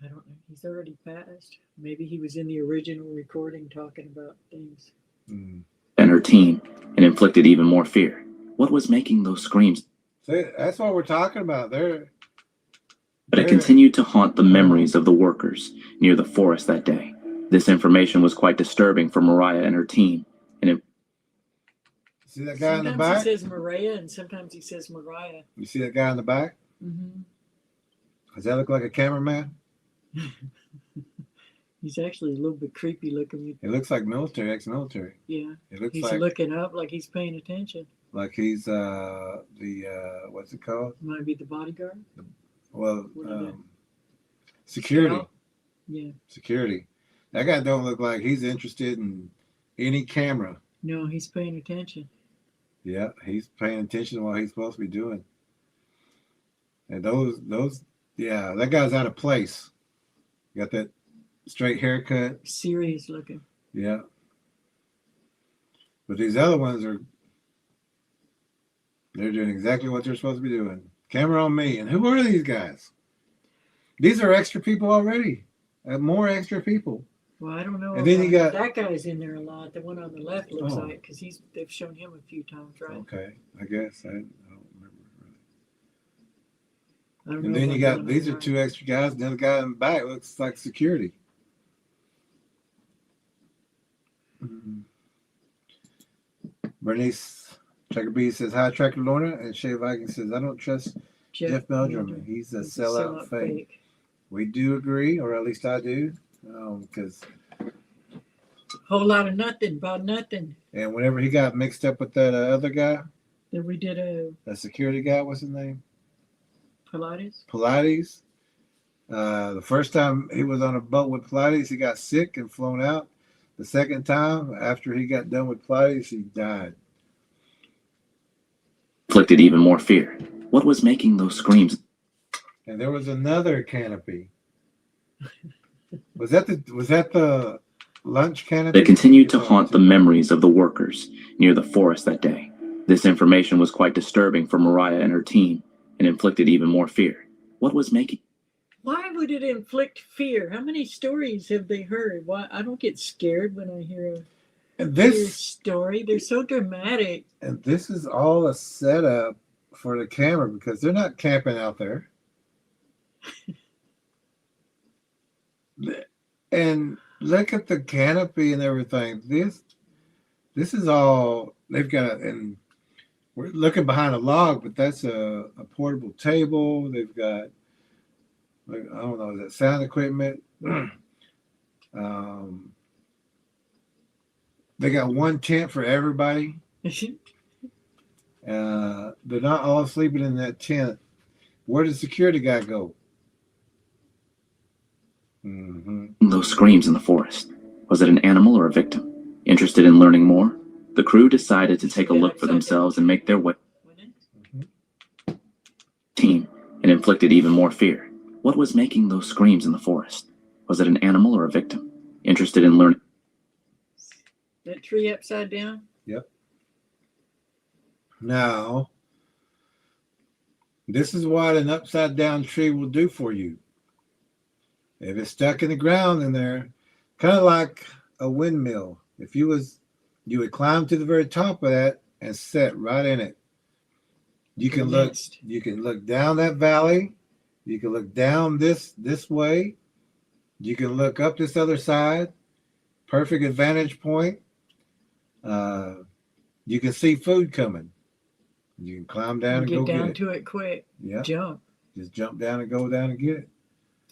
I don't know. He's already passed. Maybe he was in the original recording talking about things. And her team, and inflicted even more fear. What was making those screams? See, that's what we're talking about. But it continued to haunt the memories of the workers near the forest that day. This information was quite disturbing for Mireya and her team. And see that guy in the back? Sometimes he says Mireya and sometimes he says Mireya. You see that guy in the back? Does that look like a cameraman? He's actually a little bit creepy looking. It looks like military, ex-military. Yeah. It looks he's like looking up like he's paying attention. like he's what's it called? Might be the bodyguard. Well, security. Scout? Yeah. Security. That guy don't look like he's interested in any camera. No, he's paying attention. Yeah, he's paying attention to what he's supposed to be doing. And those, yeah, that guy's out of place. Got that straight haircut. Serious looking. Yeah. But these other ones they're doing exactly what they're supposed to be doing. Camera on me. And who are these guys? These are extra people already. More extra people. Well, I don't know. And then you got that guy's in there a lot. The one on the left looks like because they've shown him a few times, right? Okay, I guess I don't remember. I don't And know then if you I'm got doing these it are right. two extra guys. And the other guy in the back looks like security. Bernice Tracker B says, hi, Tracker Lorna. And Shay Viking says, I don't trust Jeff Meldrum. He's a sellout fake. We do agree, or at least I do, because whole lot of nothing about nothing. And whenever he got mixed up with that other guy, then we did a security guy. What's his name? Pilates. The first time he was on a boat with Pilates, he got sick and flown out. The second time, after he got done with Pilates, he died. Inflicted even more fear. What was making those screams? And there was another canopy. Was that the lunch canopy? They continued to haunt the memories of the workers near the forest that day. This information was quite disturbing for Mireya and her team and inflicted even more fear. What was making... Why would it inflict fear? How many stories have they heard? Why I don't get scared when I hear a story. They're so dramatic. And this is all a setup for the camera because they're not camping out there. And look at the canopy and everything. This is all they've got, and we're looking behind a log, but that's a portable table. They've got, I don't know, is that sound equipment? They got one tent for everybody. They're not all sleeping in that tent. Where did the security guy go? Those screams in the forest. Was it an animal or a victim? Interested in learning more, the crew decided to take a look for themselves and make their way. Team and inflicted even more fear. What was making those screams in the forest? Was it an animal or a victim? Interested in learning. That tree upside down? Yep. Now, this is what an upside down tree will do for you. If it's stuck in the ground in there, kind of like a windmill. If you would climb to the very top of that and sit right in it. You can look down that valley. You can look down this way. You can look up this other side. Perfect advantage point. You can see food coming. You can climb down and go get it. Get down to it quick. Yeah. Jump. Just jump down and go down and get it.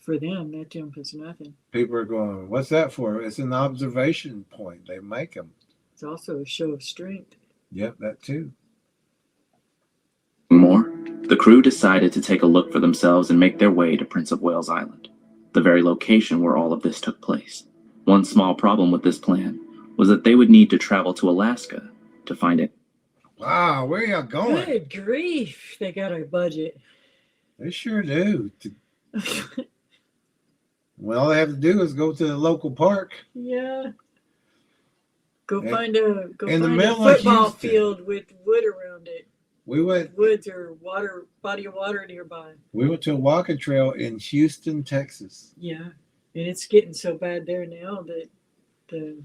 For them, that jump is nothing. People are going, what's that for? It's an observation point. They make them. It's also a show of strength. Yep, that too. More, the crew decided to take a look for themselves and make their way to Prince of Wales Island, the very location where all of this took place. One small problem with this plan was that they would need to travel to Alaska to find it. Wow, where y'all going? Good grief. They got a budget. They sure do. Well, all they have to do is go to the local park. Yeah. Go find a middle of football Houston. field with wood around it. Woods or body of water nearby. We went to a walking trail in Houston, Texas. Yeah. And it's getting so bad there now that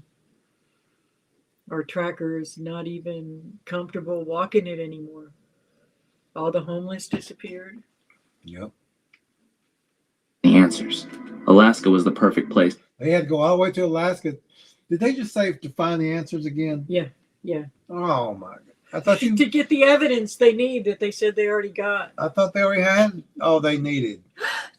our tracker is not even comfortable walking it anymore. All the homeless disappeared. Yep. The answers. Alaska was the perfect place. They had to go all the way to Alaska. Did they just say to find the answers again? Yeah. Oh my God. I thought to get the evidence they need that they said they already got. I thought they already had all they needed.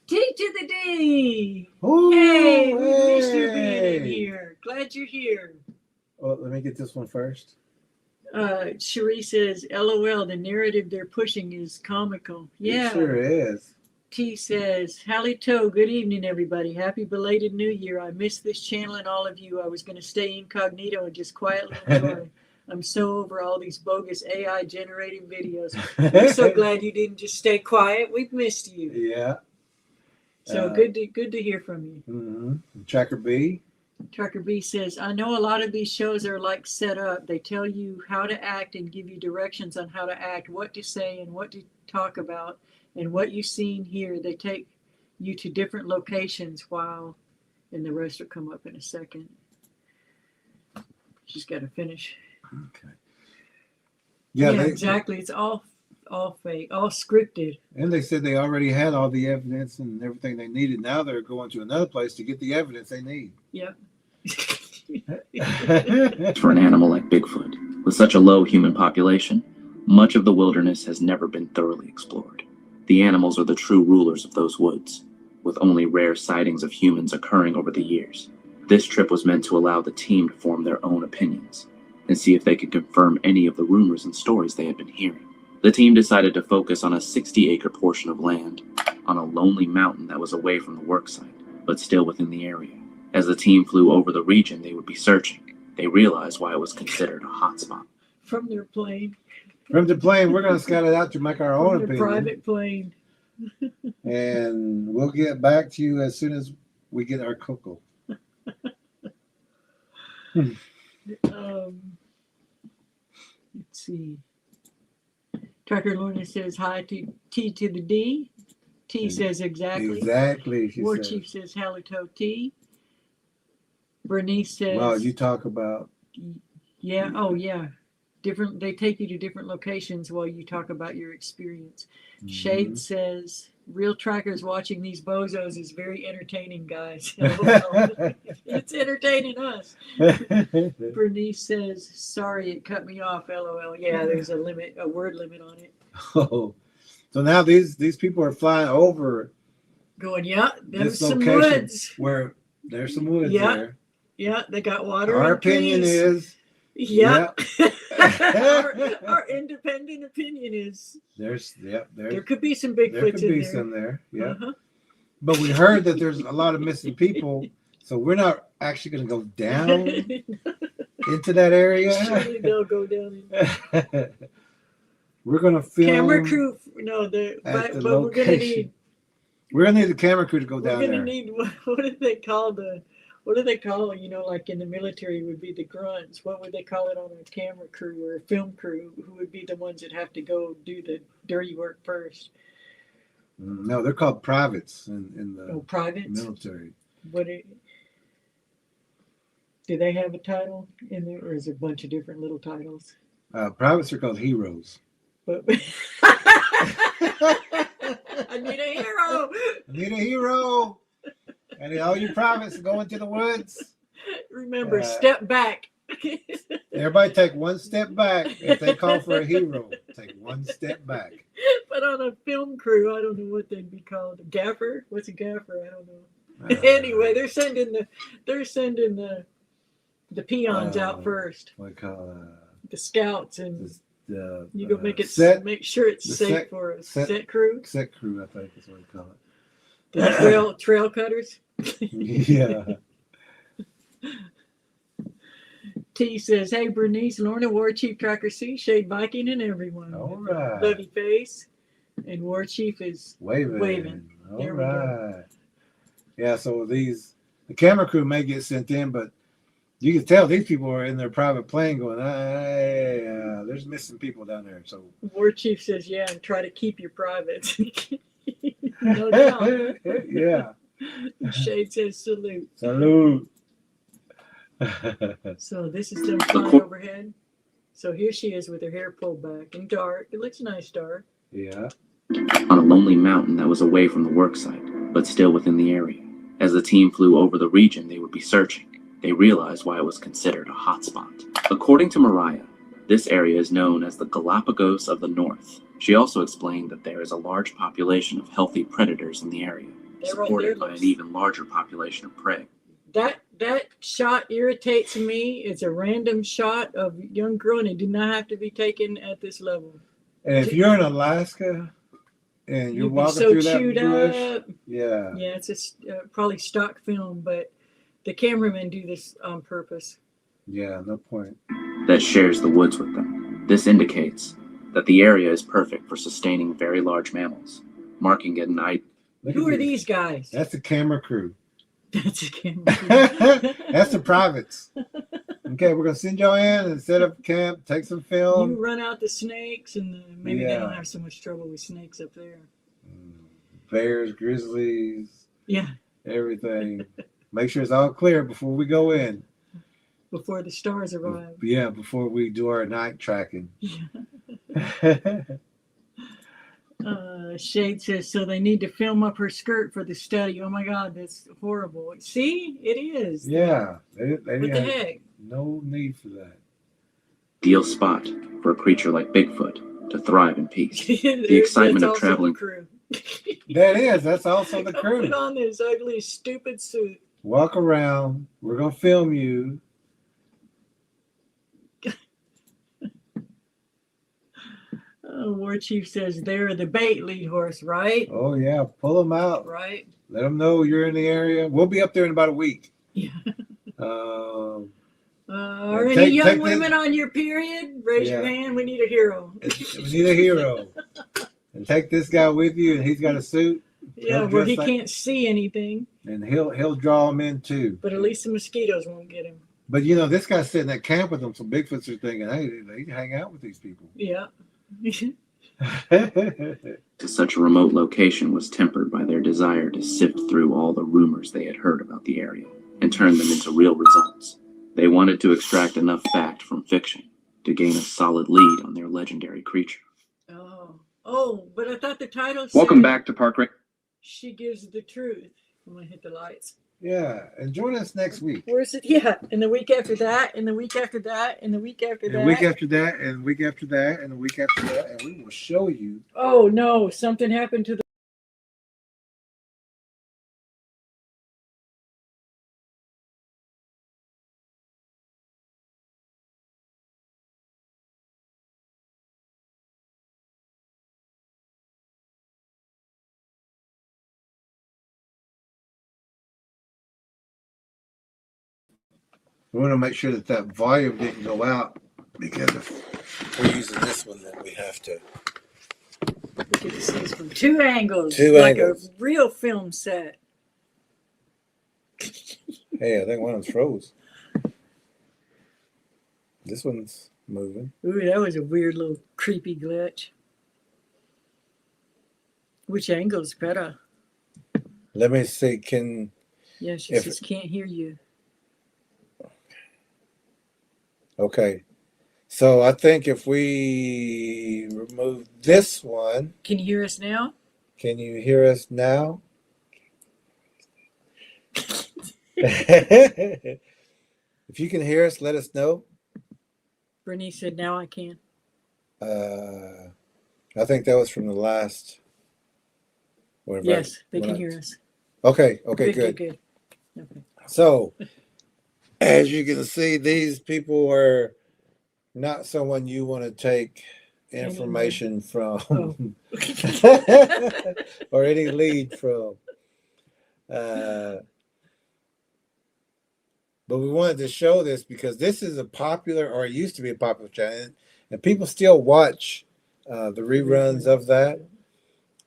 Tea to the D. Ooh, Hey, we missed you being in here. Glad you're here. Well, let me get this one first. Cherie says, LOL, the narrative they're pushing is comical. Yeah. It sure is. T says, Hallie Toe, good evening, everybody. Happy belated New Year. I missed this channel and all of you. I was going to stay incognito and just quietly enjoy. I'm so over all these bogus AI generated videos. I'm so glad you didn't just stay quiet. We've missed you. Yeah. So good to hear from you. Mm-hmm. Tracker B. Tracker B says, I know a lot of these shows are like set up. They tell you how to act and give you directions on how to act, what to say and what to talk about. And what you've seen here, they take you to different locations and the rest will come up in a second. She's got to finish. Okay. Yeah, exactly. It's all fake, all scripted. And they said they already had all the evidence and everything they needed. Now they're going to another place to get the evidence they need. Yep. For an animal like Bigfoot, with such a low human population, much of the wilderness has never been thoroughly explored. The animals are the true rulers of those woods, with only rare sightings of humans occurring over the years. This trip was meant to allow the team to form their own opinions and see if they could confirm any of the rumors and stories they had been hearing. The team decided to focus on a 60-acre portion of land on a lonely mountain that was away from the worksite, but still within the area. As the team flew over the region they would be searching, they realized why it was considered a hotspot. From their plane. From the plane, we're going to scout it out to make our own opinion. Private plane. And we'll get back to you as soon as we get our cocoa. Let's see. Tracker Lorna says hi to T to the D. T says exactly. Exactly. War Chief says Halito T. Bernice says. Well, you talk about. Yeah. Oh, yeah. Different. They take you to different locations while you talk about your experience. Shade says, real trackers watching these bozos is very entertaining, guys. It's entertaining us. Bernice says, sorry, it cut me off, LOL. Yeah, there's a limit, a word limit on it. Oh, so now these people are flying over. Going, yeah, there's some location woods. Where there's some woods yeah, there. Yeah, they got water. Our and opinion trees. is. Yeah. our independent opinion is there could be some Bigfoots in there. There could be some there, yeah. But we heard that there's a lot of missing people, so we're not actually going to go down into that area. Surely they'll go down in. We're going to film camera crew. No, but we're going to need. We're going to need the camera crew to go down there. We're going to need what do they call what do they call, like in the military would be the grunts. What would they call it on a camera crew or a film crew? Who would be the ones that have to go do the dirty work first? No, they're called privates in the privates? military. Do they have a title in there, or is there a bunch of different little titles? Privates are called heroes. But I need a hero. I need a hero. And all you privates go into the woods. Remember, step back. Everybody take one step back. If they call for a hero, take one step back. But on a film crew, I don't know what they'd be called. A gaffer? What's a gaffer? I don't know. Anyway, they're sending the peons out first. What call the scouts and you go make sure it's safe for a set crew. Set crew, I think is what we call it. The trail cutters. Yeah. T says, "Hey Bernice, Lorna, War Chief Tracker C, Shade Viking, and everyone." All right. Lovey face, and War Chief is waving. All right. Yeah. So the camera crew may get sent in, but you can tell these people are in their private plane going, there's missing people down there. So War Chief says, "Yeah, and try to keep your privates." No doubt. Yeah. Shade says, "Salute." Salute. So this is them flying overhead. So here she is with her hair pulled back and dark. It looks nice dark. Yeah. On a lonely mountain that was away from the worksite, but still within the area. As the team flew over the region they would be searching, they realized why it was considered a hotspot. According to Mireya, this area is known as the Galapagos of the North. She also explained that there is a large population of healthy predators in the area, supported by an even larger population of prey. That shot irritates me. It's a random shot of a young girl, and it did not have to be taken at this level. And if you're in Alaska and you're walking through that bush, yeah, it's probably stock film, but the cameramen do this on purpose. Yeah, no point. That shares the woods with them. This indicates that the area is perfect for sustaining very large mammals, marking it an ideal. Who are these guys? That's the camera crew. That's a camera crew. That's the privates. Okay, we're gonna send y'all in and set up camp, take some film. You run out the snakes, and maybe they don't have so much trouble with snakes up there. Bears, grizzlies. Yeah. Everything. Make sure it's all clear before we go in. Before the stars arrive. Yeah, before we do our night tracking. Yeah. Shade says, so they need to film up her skirt for the study. Oh my God, that's horrible. See, it is. Yeah. What the heck? No need for that. Ideal spot for a creature like Bigfoot to thrive in peace. The excitement of traveling. That's also the crew. Put on this ugly, stupid suit. Walk around. We're gonna film you. War Chief says they're the bait lead horse, right? Oh yeah, pull them out. Right. Let them know you're in the area. We'll be up there in about a week. Yeah. Are any young women on your period? Raise your hand. We need a hero. We need a hero. And take this guy with you, and he's got a suit. Yeah, where he can't see anything. And he'll draw them in too. But at least the mosquitoes won't get him. But this guy's sitting at camp with them, so Bigfoots are thinking, hey, they can hang out with these people. Yeah. To such a remote location was tempered by their desire to sift through all the rumors they had heard about the area and turn them into real results. They wanted to extract enough fact from fiction to gain a solid lead on their legendary creature. Oh, but I thought the title said, Welcome back to Park Ring. She gives the truth. I'm going to hit the lights. Yeah, and join us next week. Where's it? Yeah, and the week after that, and the week after that, and the week after that. And the week after that, and the week after that, and the week after that, and we will show you. Oh, no, something happened to the We want to make sure that volume didn't go out, because if we're using this one, then we have to. Look at this from two angles. Two like angles. A real film set. Hey, I think one of them froze. This one's moving. Ooh, that was a weird little creepy glitch. Which angle's better? Let me see. Can Yeah, she If- says can't hear you. okay. So I think if we remove this one, Can you hear us now? can you hear us now? If you can hear us, let us know. Bernice said now I can. I think that was from the last. whenever I- Yes, they when can I- hear us. Okay, good. Good. Okay. So, as you can see, these people are not someone you want to take information from Oh. or any lead from. But we wanted to show this because this is a popular, or it used to be a popular channel, and people still watch the reruns of that.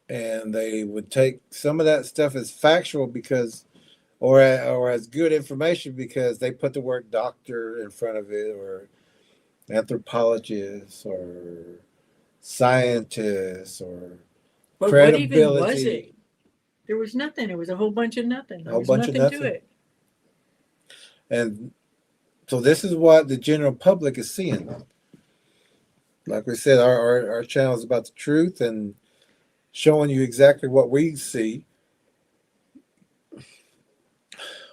And they would take some of that stuff as factual because, or as good information because they put the word doctor in front of it, or anthropologist, or scientist, or But credibility. what even was it? There was nothing. It was a whole bunch of nothing. There Whole was bunch of nothing to nothing. it. And so this is what the general public is seeing. Like we said, our channel is about the truth and showing you exactly what we see,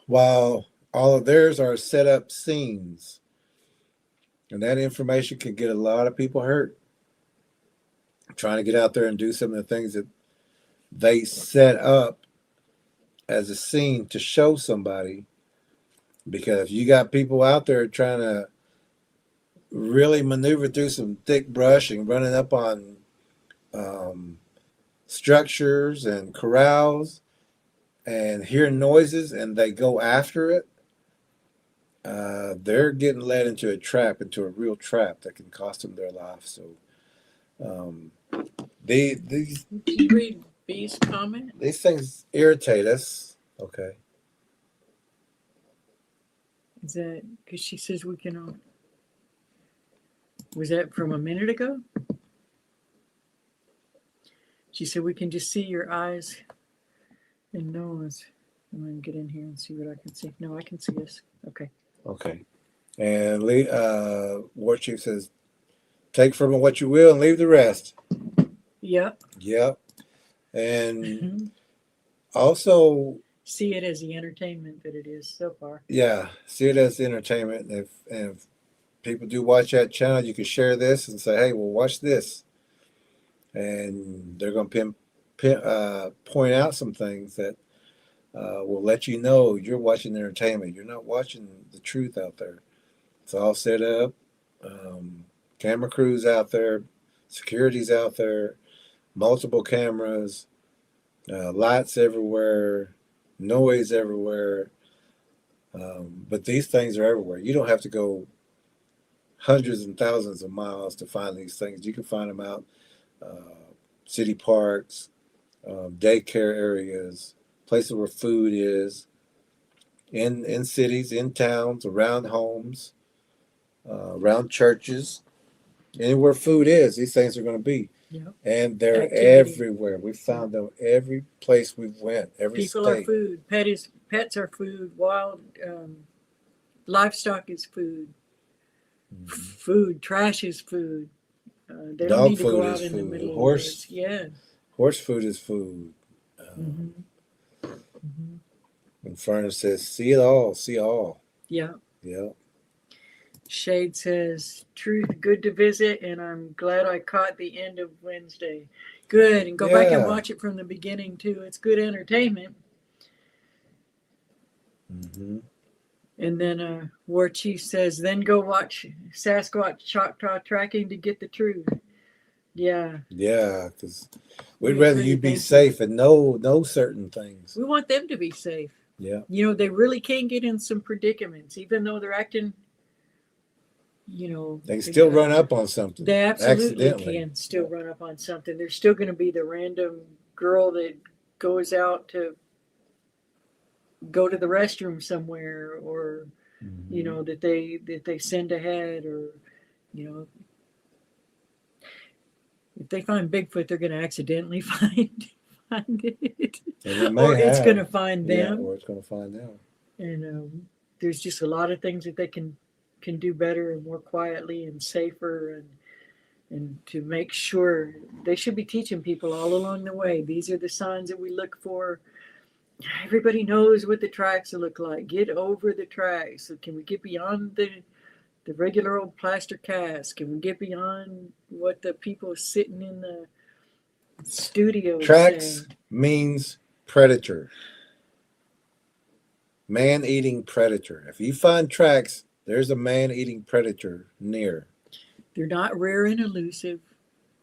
while all of theirs are set up scenes. And that information can get a lot of people hurt. Trying to get out there and do some of the things that they set up as a scene to show somebody. Because you got people out there trying to really maneuver through some thick brush and running up on structures and corrals and hear noises and they go after it, they're getting led into a trap, into a real trap that can cost them their life. So these Can you read B's comment? these things irritate us. Okay. Is that because she says we can? Was that from a minute ago? She said we can just see your eyes and nose. I'm gonna get in here and see what I can see. No, I can see us. Okay. Okay. And War Chief says, take from it what you will and leave the rest. Yep. Yep. And also see it as the entertainment that it is so far. Yeah, see it as entertainment. And if people do watch that channel, you can share this and say, hey, well, watch this. And they're going to point out some things that will let you know you're watching entertainment. You're not watching the truth out there. It's all set up. Camera crews out there. Security's out there. Multiple cameras. Lights everywhere. Noise everywhere. But these things are everywhere. You don't have to go hundreds and thousands of miles to find these things. You can find them out city parks, daycare areas, places where food is, in cities, in towns, around homes, around churches, anywhere food is, these things are going to be. Yep. And they're Activity. everywhere. We found them every place we've went, every People state. are food. Pets are food. Wild livestock is food. Food. Trash is food. They don't Dog need to go food out is in the food. middle of the Horse woods. Yeah. Horse food is food. Mhm. And Furnace says, see it all, see all. Yeah. Yeah. Shade says, truth, good to visit, and I'm glad I caught the end of Wednesday. Good, and go back and Yeah. watch it from the beginning too. It's good entertainment. And then War Chief says, then go watch Sasquatch Choctaw tracking to get the truth. Yeah. Yeah, because we'd Yeah, rather pretty you be fancy. safe and know certain things. We want them to be safe. Yeah. You know, they really can get in some predicaments, even though they're acting, you know. They can still run up on something. They absolutely accidentally. can still run up on something. There's still going to be the random girl that goes out to go to the restroom somewhere, or you know, that they send ahead, or you know, if they find Bigfoot, they're going to accidentally find it, or it's going to find them, or it's going to find them. And there's just a lot of things that they can do better and more quietly and safer, and to make sure. They should be teaching people all along the way. These are the signs that we look for. Everybody knows what the tracks look like. Get over the tracks. So can we get beyond the regular old plaster cast? Can we get beyond what the people sitting in the studio Tracks say? means predator. Man-eating predator. If you find tracks, there's a man-eating predator near. They're not rare and elusive.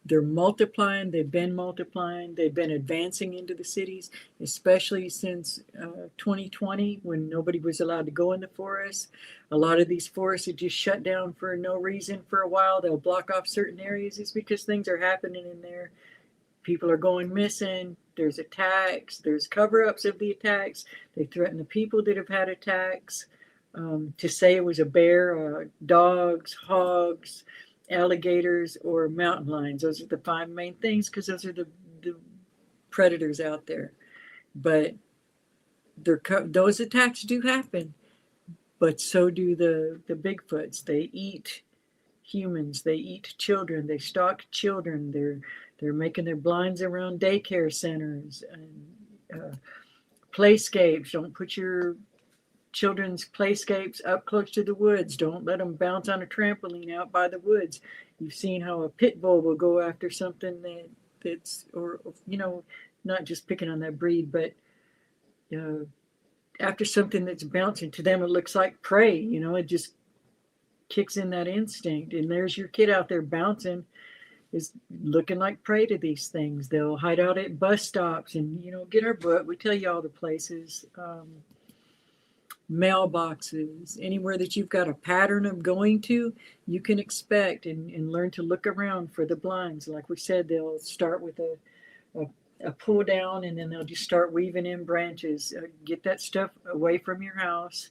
They're multiplying. They've been multiplying. They've been advancing into the cities, especially since 2020, when nobody was allowed to go in the forest. A lot of these forests are just shut down for no reason for a while. They'll block off certain areas. It's because things are happening in there. People are going missing. There's attacks. There's cover-ups of the attacks. They threaten the people that have had attacks. To say it was a bear, dogs, hogs, alligators, or mountain lions. Those are the 5 main things, because those are the predators out there. But those attacks do happen, but so do the Bigfoots. They eat humans. They eat children. They stalk children. They're making their blinds around daycare centers and playscapes. Don't put your children's playscapes up close to the woods. Don't let them bounce on a trampoline out by the woods. You've seen how a pit bull will go after something that's, or you know, not just picking on that breed, but after something that's bouncing. To them, it looks like prey. You know, it just kicks in that instinct. And there's your kid out there bouncing, is looking like prey to these things. They'll hide out at bus stops and, you know, get our butt. We tell you all the places. Mailboxes, anywhere that you've got a pattern of going to, you can expect and learn to look around for the blinds. Like we said, they'll start with a pull down, and then they'll just start weaving in branches. Get that stuff away from your house.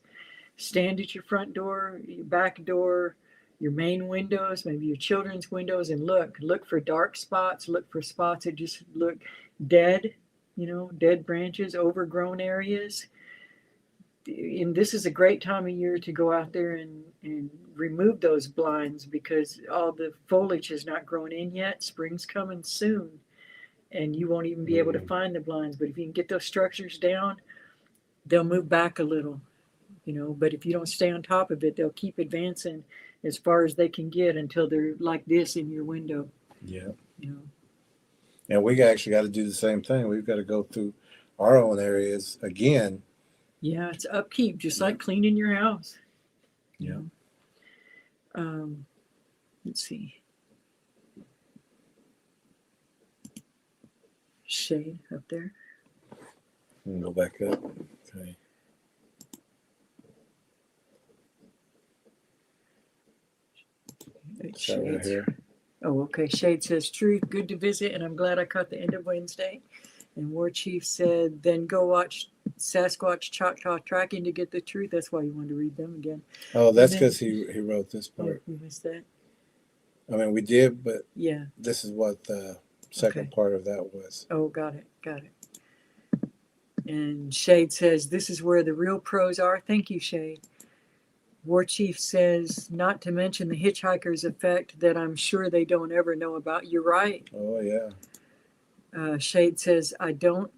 Stand at your front door, your back door, your main windows, maybe your children's windows, and look for dark spots. Look for spots that just look dead, you know, dead branches, overgrown areas. And this is a great time of year to go out there and remove those blinds, because all the foliage is not grown in yet. Spring's coming soon, and you won't even be able to find the blinds. But if you can get those structures down, they'll move back a little, you know. But if you don't stay on top of it, they'll keep advancing as far as they can get until they're like this in your window. Yeah. You know. And we actually got to do the same thing. We've got to go through our own areas again. Yeah, it's upkeep, just like cleaning your house. Yeah. Let's see. Shade up there. And go back up. Okay. Right here. Oh, okay. Shade says, truth, good to visit, and I'm glad I caught the end of Wednesday. And War Chief said, then go watch Sasquatch Choctaw Tracking to get the truth. That's why you wanted to read them again. Oh, that's because he wrote this part. Oh, you missed that. I mean, we did, but yeah, this is what the second part of that was. Oh, got it. And Shade says, this is where the real pros are. Thank you, Shade. War Chief says, not to mention the hitchhiker's effect that I'm sure they don't ever know about. You're right. Oh, yeah. Shade says, I don't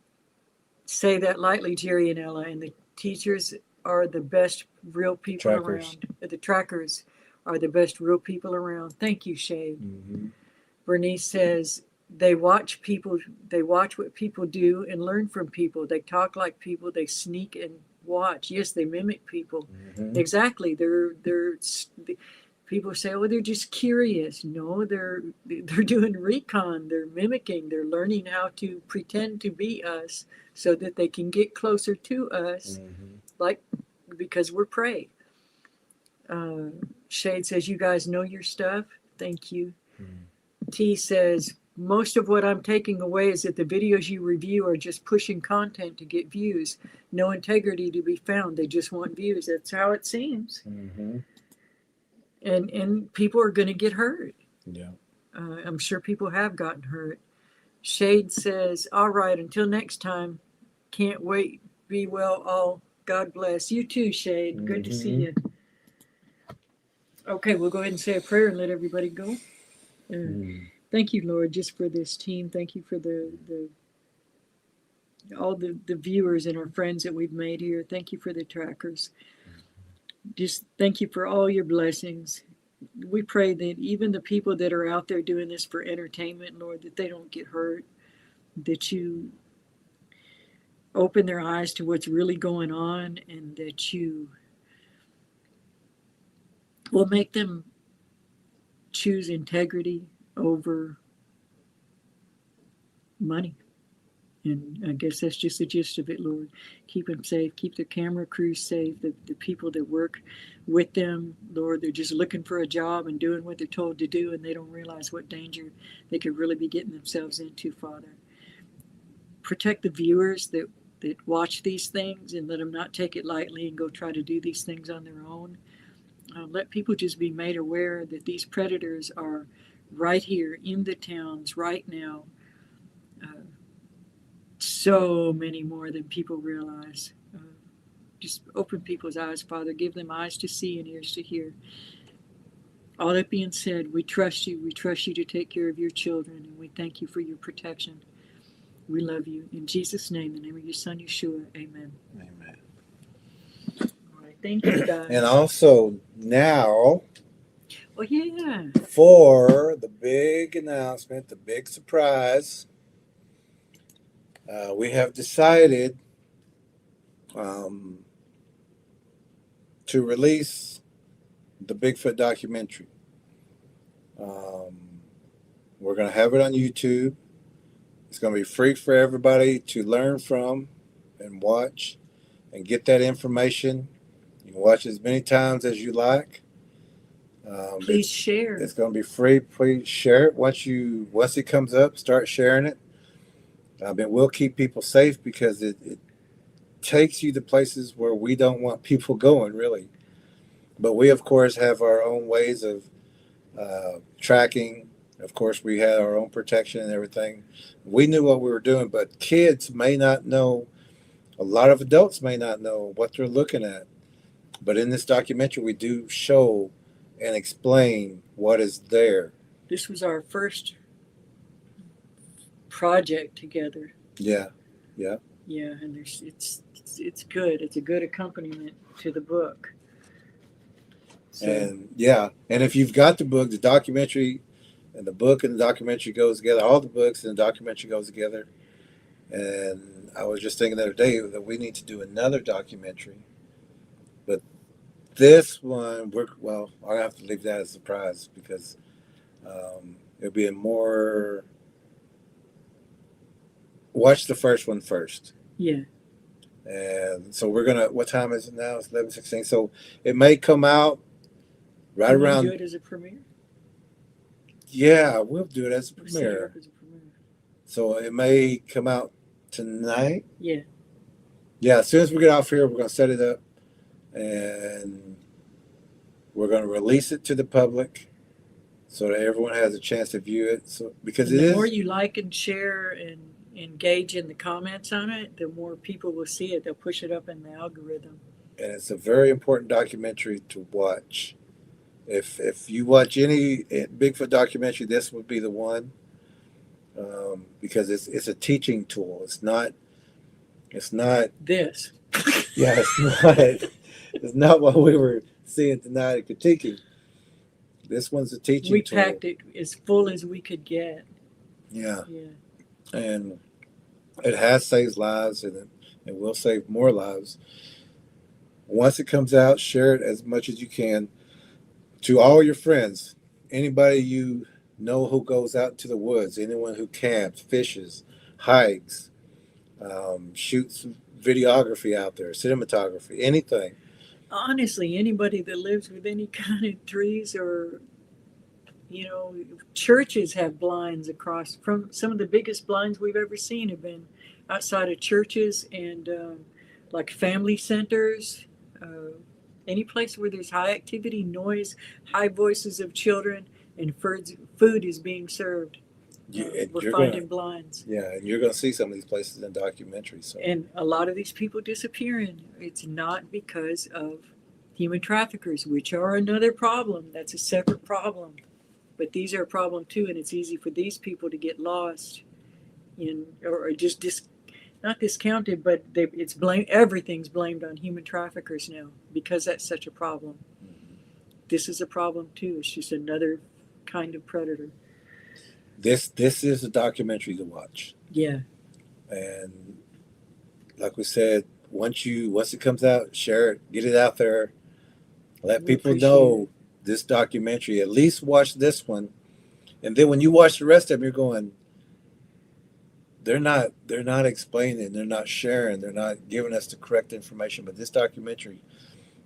say that lightly, Jerry and Ella, and the teachers are the best real people around. The trackers are the best real people around. Thank you, Shade. Mm-hmm. Bernice says, they watch what people do and learn from people. They talk like people. They sneak and watch. Yes, they mimic people. Mm-hmm. Exactly. People say, oh, they're just curious. No, they're doing recon. They're mimicking. They're learning how to pretend to be us so that they can get closer to us, like, because we're prey. Shade says, you guys know your stuff. Thank you. T says, most of what I'm taking away is that the videos you review are just pushing content to get views. No integrity to be found. They just want views. That's how it seems. Mm-hmm. And people are going to get hurt. Yeah. I'm sure people have gotten hurt. Shade says, all right, until next time. Can't wait. Be well all. God bless. You too, Shade. Good to see you. Okay, we'll go ahead and say a prayer and let everybody go. Thank you, Lord, just for this team. Thank you for all the viewers and our friends that we've made here. Thank you for the trackers. Just thank you for all your blessings. We pray that even the people that are out there doing this for entertainment, Lord, that they don't get hurt, that you open their eyes to what's really going on, and that you will make them choose integrity over money. And I guess that's just the gist of it, Lord. Keep them safe. Keep the camera crews safe. The people that work with them, Lord, they're just looking for a job and doing what they're told to do, and they don't realize what danger they could really be getting themselves into, Father. Protect the viewers that watch these things, and let them not take it lightly and go try to do these things on their own. Let people just be made aware that these predators are right here in the towns right now. So many more than people realize. Just open people's eyes, Father. Give them eyes to see and ears to hear. All that being said, we trust you. We trust you to take care of your children, and we thank you for your protection. We love you. In Jesus' name, in the name of your son, Yeshua, amen. Amen. All right, thank you, guys. And also now, oh, yeah, for the big announcement, the big surprise, we have decided to release the Bigfoot documentary. We're going to have it on YouTube. It's going to be free for everybody to learn from and watch and get that information. You can watch as many times as you like. Please share. It's going to be free. Please share it. Once it comes up, start sharing it. We'll keep people safe because it takes you to places where we don't want people going, really. But we, of course, have our own ways of tracking. Of course, we had our own protection and everything. We knew what we were doing, but kids may not know. A lot of adults may not know what they're looking at. But in this documentary, we do show and explain what is there. This was our first project together. Yeah. Yeah, and it's good. It's a good accompaniment to the book. So, and if you've got the book, the documentary, and the book and the documentary goes together. All the books and the documentary goes together. And I was just thinking the other day that we need to do another documentary. But this one, I'll have to leave that as a surprise because it'll be a more. Watch the first one first. Yeah. And so we're gonna. What time is it now? It's 11:16. So it may come out right around. Do it as a premiere. Yeah, we'll do it as a premiere. So it may come out tonight. Yeah. Yeah. As soon as we get off here, we're gonna set it up, and we're gonna release it to the public, so that everyone has a chance to view it. So because the more you like and share and engage in the comments on it, the more people will see it. They'll push it up in the algorithm. And it's a very important documentary to watch. If you watch any Bigfoot documentary, this would be the one, because it's a teaching tool. It's not this. Yeah, it's not what we were seeing tonight and critiquing. This one's a teaching tool. We packed it as full as we could get. Yeah. And it has saved lives, and it will save more lives. Once it comes out, share it as much as you can to all your friends, anybody you know who goes out to the woods, anyone who camps, fishes, hikes, shoots videography out there, cinematography, anything. Honestly, anybody that lives with any kind of trees or You know, churches have blinds across from some of the biggest blinds we've ever seen have been outside of churches and like family centers, any place where there's high activity, noise, high voices of children, and food is being served. We're finding blinds. Yeah, and you're going to see some of these places in documentaries. So. And a lot of these people disappearing. It's not because of human traffickers, which are another problem. That's a separate problem. But these are a problem too, and it's easy for these people to get lost in, or just not discounted, but it's blamed. Everything's blamed on human traffickers now because that's such a problem. This is a problem too. It's just another kind of predator. This is a documentary to watch. Yeah. And like we said, once it comes out, share it, get it out there, let people know this documentary. At least watch this one, and then when you watch the rest of them, you're going, they're not explaining, they're not sharing, they're not giving us the correct information. But this documentary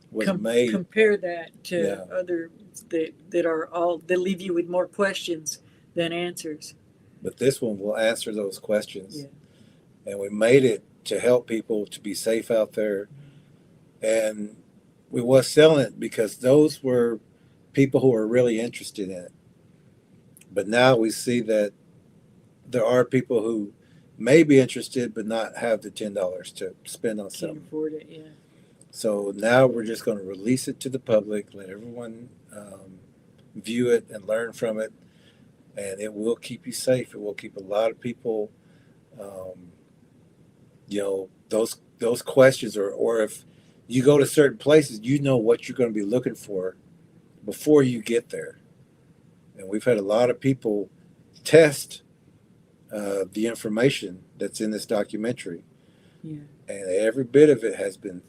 was made. Compare that to other that leave you with more questions than answers. But this one will answer those questions. Yeah. And we made it to help people to be safe out there. And we was selling it because those were people who are really interested in it. But now we see that there are people who may be interested but not have the $10 to spend on something. Can't afford it, yeah. So now we're just going to release it to the public, let everyone view it and learn from it, and it will keep you safe. It will keep a lot of people, those questions, or if you go to certain places, you know what you're going to be looking for before you get there. And we've had a lot of people test the information that's in this documentary. Yeah. And every bit of it has been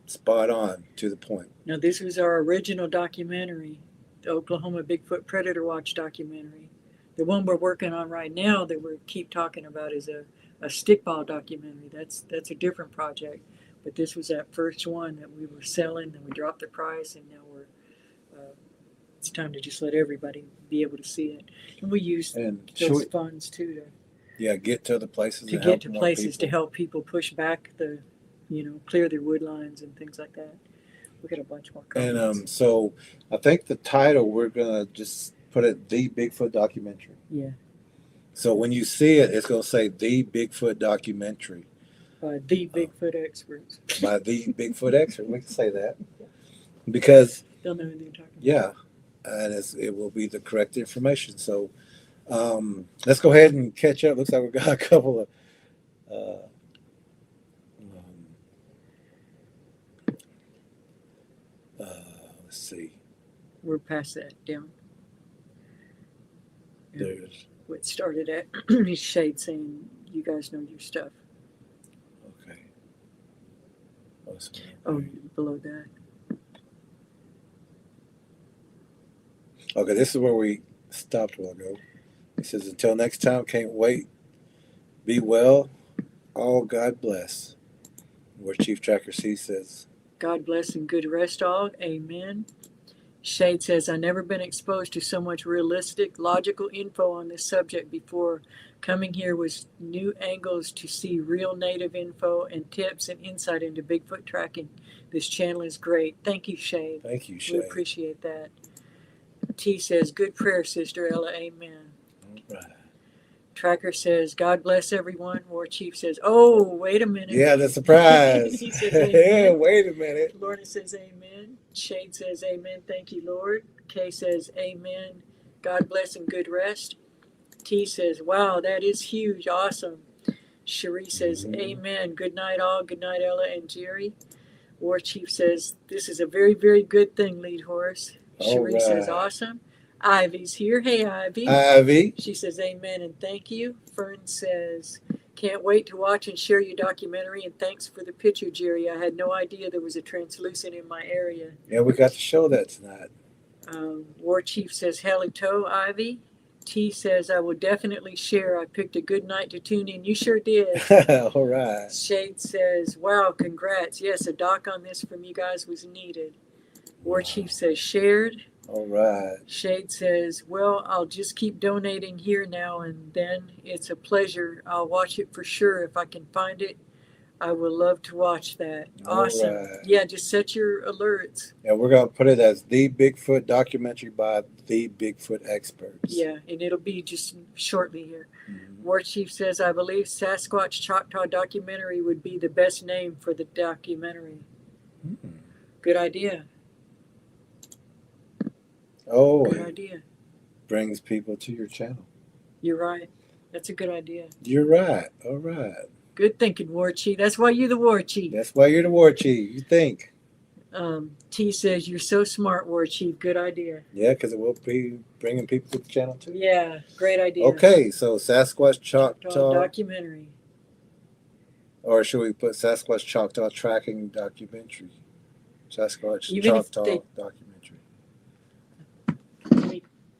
spot on to the point. Now, this was our original documentary, the Oklahoma Bigfoot Predator Watch documentary. The one we're working on right now that we keep talking about is a stickball documentary. That's a different project. But this was that first one that we were selling, and we dropped the price, and now it's time to just let everybody be able to see it. And we use those funds too to get to other places. To get to places to help people push back clear their wood lines and things like that. We got a bunch more comments. And so I think the title, we're gonna just put it The Bigfoot Documentary. Yeah. So when you see it, it's gonna say The Bigfoot Documentary. By the Bigfoot experts. By the Bigfoot expert, we can say that because they'll know who they're talking about. Yeah, and it will be the correct information. So let's go ahead and catch up. Looks like we've got a couple of. Let's see. We're past that down. There's what started at Shade saying, "You guys know your stuff." Okay. Oh, below that. Okay, this is where we stopped a while ago. It says, "Until next time, can't wait. Be well. All God bless." Where Chief Tracker C says, "God bless and good rest all. Amen." Shade says, "I've never been exposed to so much realistic, logical info on this subject before. Coming here was new angles to see real native info and tips and insight into Bigfoot tracking. This channel is great. Thank you, Shade." Thank you, Shade. We appreciate that. T says, "Good prayer, Sister Ella. Amen." All right. Tracker says, "God bless everyone." War Chief says, "Oh, wait a minute." Yeah, the surprise. He says, "Amen." Yeah, wait a minute. Lorna says, "Amen." Shade says, "Amen. Thank you, Lord." Kay says, "Amen. God bless and good rest." T says, "Wow, that is huge. Awesome." Cherie says, "Amen. Good night, all. Good night, Ella and Jerry." War Chief says, "This is a very, very good thing, Lead Horse." Cherie says, "Awesome." Ivy's here. Hey, Ivy. Ivy. She says, "Amen and thank you." Fern says, "Can't wait to watch and share your documentary, and thanks for the picture, Jerry. I had no idea there was a translucent in my area." Yeah, we got to show that tonight. War Chief says, "Hello, Ivy." T says, "I will definitely share. I picked a good night to tune in." You sure did. All right. Shade says, "Wow, congrats. Yes, a doc on this from you guys was needed." War Chief says, "Shared." All right. Shade says, well, I'll just keep donating here now and then. It's a pleasure. I'll watch it for sure if I can find it. I would love to watch that. Awesome. Right. Yeah, just set your alerts. And we're going to put it as the Bigfoot documentary by the Bigfoot experts. Yeah, and it'll be just shortly here. War Chief says, I believe Sasquatch Choctaw documentary would be the best name for the documentary. Good idea. Oh, Good idea. Brings people to your channel. You're right. That's a good idea. You're right. All right. Good thinking, War Chief. That's why you're the War Chief. That's why you're the War Chief. You think. T says, you're so smart, War Chief. Good idea. Yeah, because it will be bringing people to the channel too. Yeah, great idea. Okay, so Sasquatch Choctaw documentary. Or should we put Sasquatch Choctaw tracking documentary? Sasquatch Even if Choctaw they- documentary.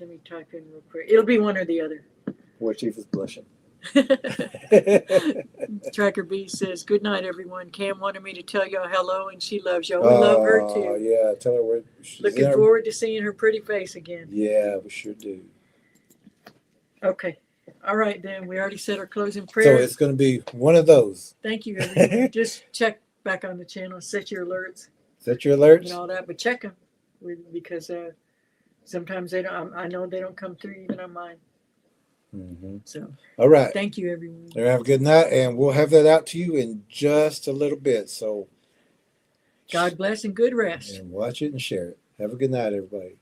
Let me type in real quick. It'll be one or the other. War Chief is blushing. Tracker B says, good night, everyone. Cam wanted me to tell y'all hello, and she loves y'all. We love her, too. Yeah, tell her she's Looking forward to seeing her pretty face again. Yeah, we sure do. Okay. All right, then. We already said our closing So prayer. it's going to be one of those. Thank you, everyone. Just check back on the channel. Set your alerts Set your alerts. and all that, but check them because sometimes they don't. I know they don't come through even on mine. So, all right. Thank you, everyone. Have a good night, and we'll have that out to you in just a little bit. So God bless and good rest. And watch it and share it. Have a good night, everybody.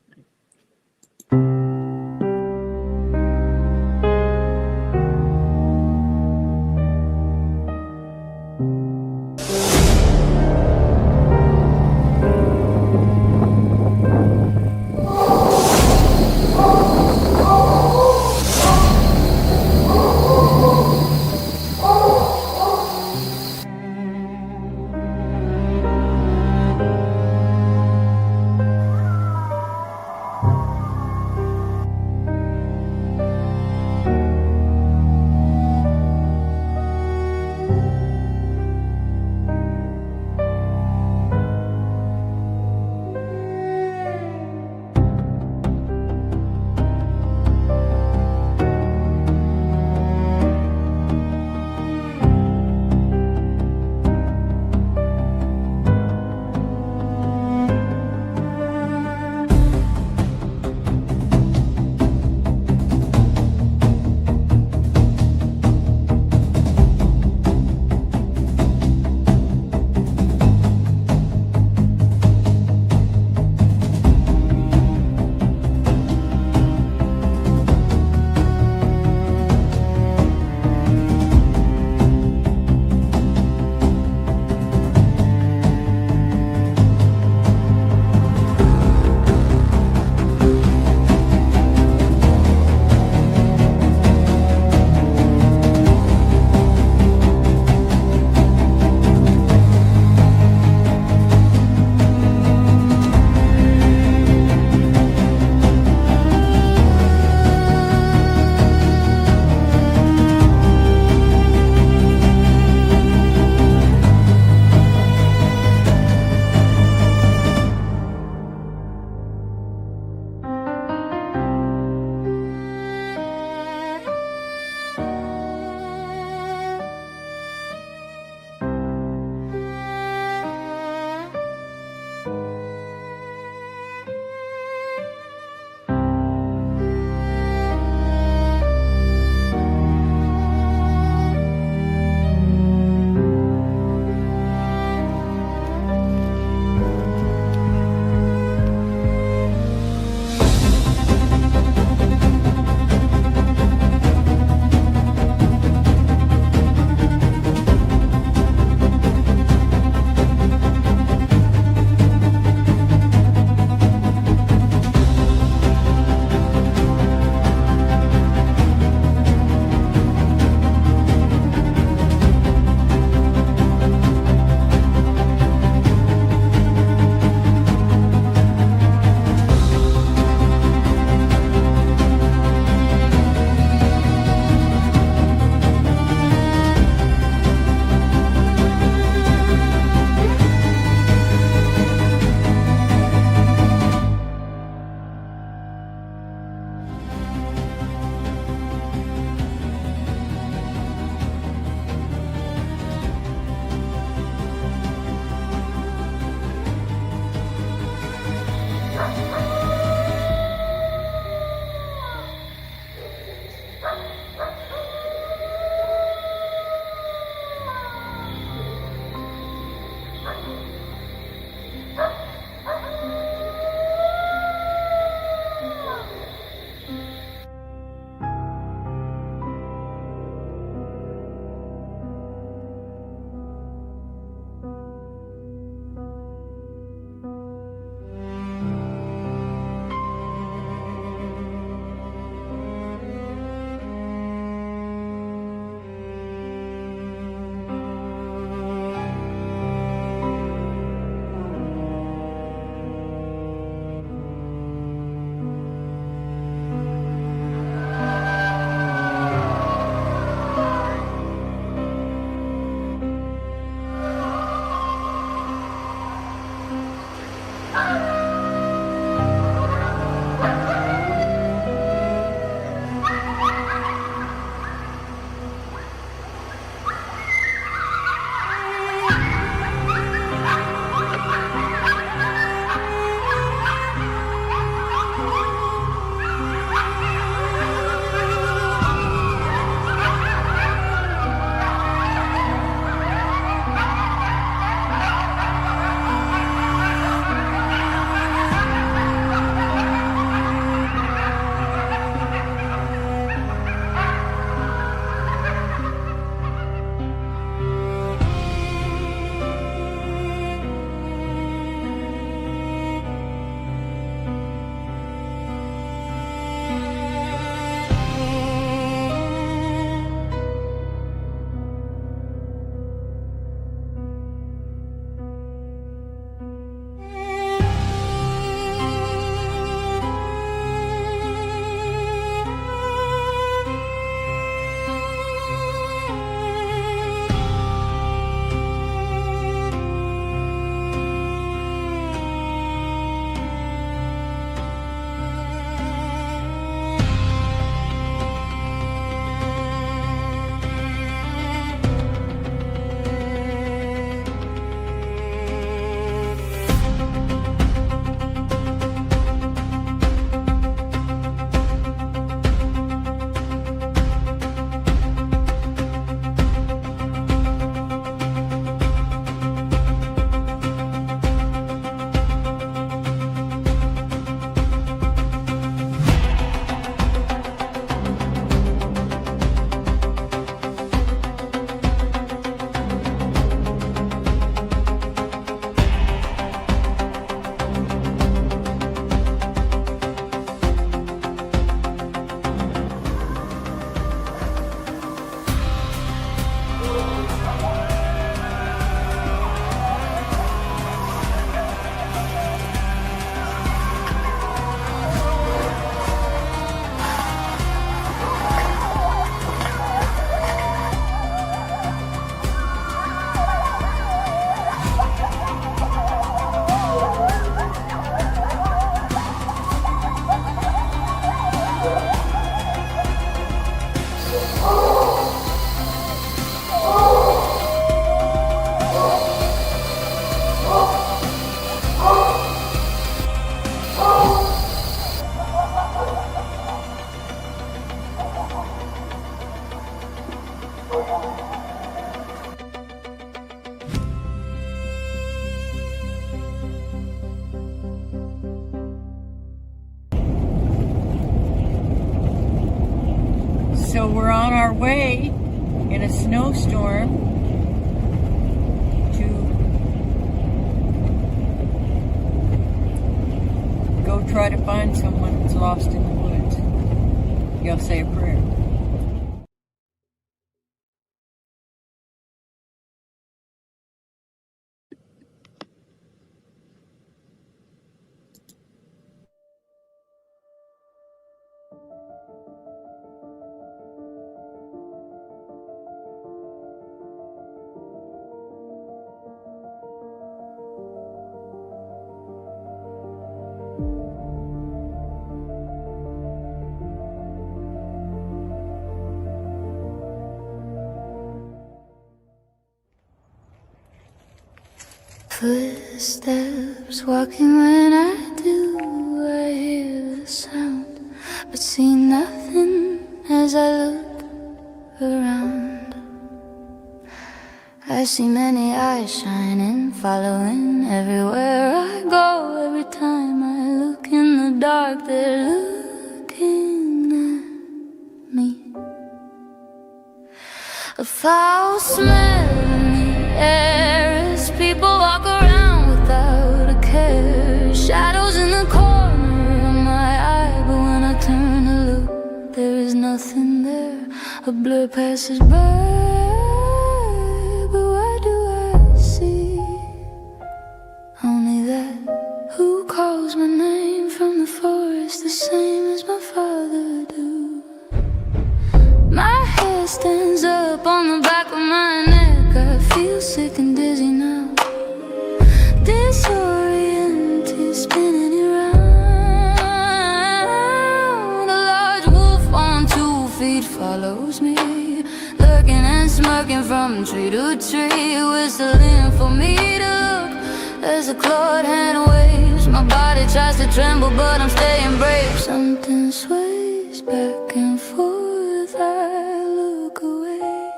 we're on our way in a snowstorm to go try to find someone that's lost in the woods. Y'all say a prayer. Footsteps walking when I do, I hear the sound, but see nothing as I look around. I see many eyes shining, following everywhere I go. Every time I look in the dark, they're looking at me. A foul smell in the air as people walk around without a care. Shadows in the corner of my eye, but when I turn to look, there is nothing there. A blur passes by, but what do I see? Only that who calls my name from the forest, the same as my father do. My hair stands up on the back of my neck. I feel sick and dizzy now, disoriented, spinning around. A large wolf on 2 feet follows me, lurking and smirking from tree to tree, whistling for me to look as a clawed hand waves. My body tries to tremble, but I'm staying brave. Something sways back and forth, I look away.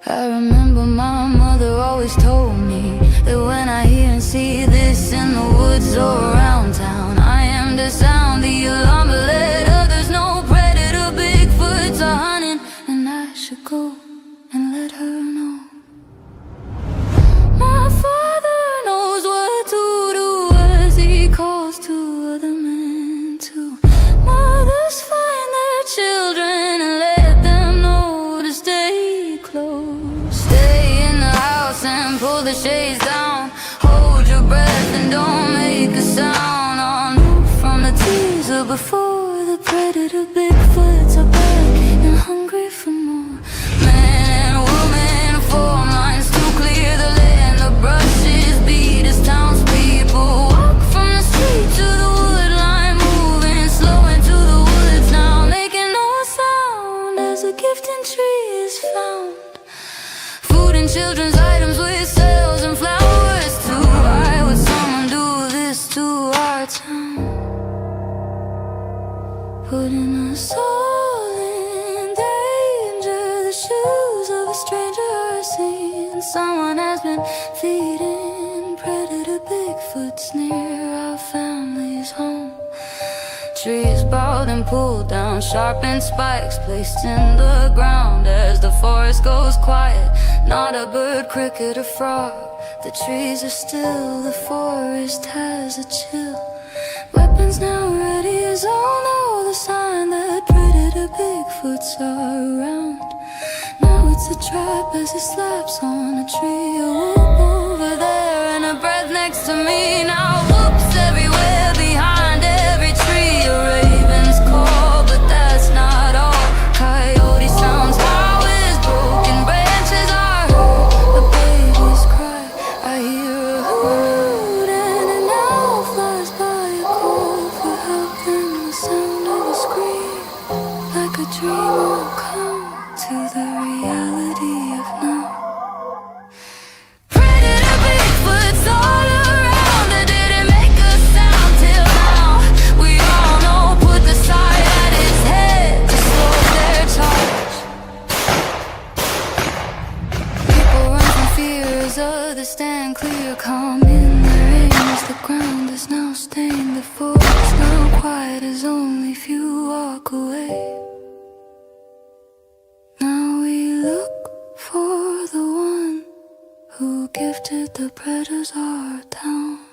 I remember my mother always told me that when I hear and see this in the woods or around town, I am to sound the alarm, but let others know predator Bigfoots are hunting, and I should go and let her know. My father knows what to do as he calls to other men too. Mothers find their children and let them know to stay close. Stay in the house and pull the shades down. Hold your breath and don't make a sound. On from the teaser before the predator Bigfoots are back and hungry for more. Man and woman form lines to clear the land. The brushes beat as townspeople walk from the street to the wood line, moving slow into the woods now, making no sound as a gifting tree is found. Food and children's items with sales and flowers too. Why would someone do this to our town? Putting us all in danger. The shoes of a stranger are seen. Someone has been feeding predator Bigfoots near our family's home. Trees bowed and pulled down, sharpened spikes placed in the ground as the forest goes quiet. Not a bird, cricket or frog. The trees are still, the forest has a chill. Weapons now ready as all know the sign that predator Bigfoots are around. Now it's a trap as it slaps on a tree. A whoop over there and a breath next to me. Now whoops everywhere behind every tree. A raven's call, but that's not all. Coyote sounds, how is broken branches are heard. A baby's cry, I hear a hoot, and an owl flies by a call for help. Then the sound of a scream, like a dream will come to the reality of now. Predator Bigfoots all around. It didn't make a sound till now. We all know, put the sight at its head to slow their charge. People run from fear as others stand clear, calm in their aim as the ground is now stained. The forest now quiet as only few walk away. the predators are down.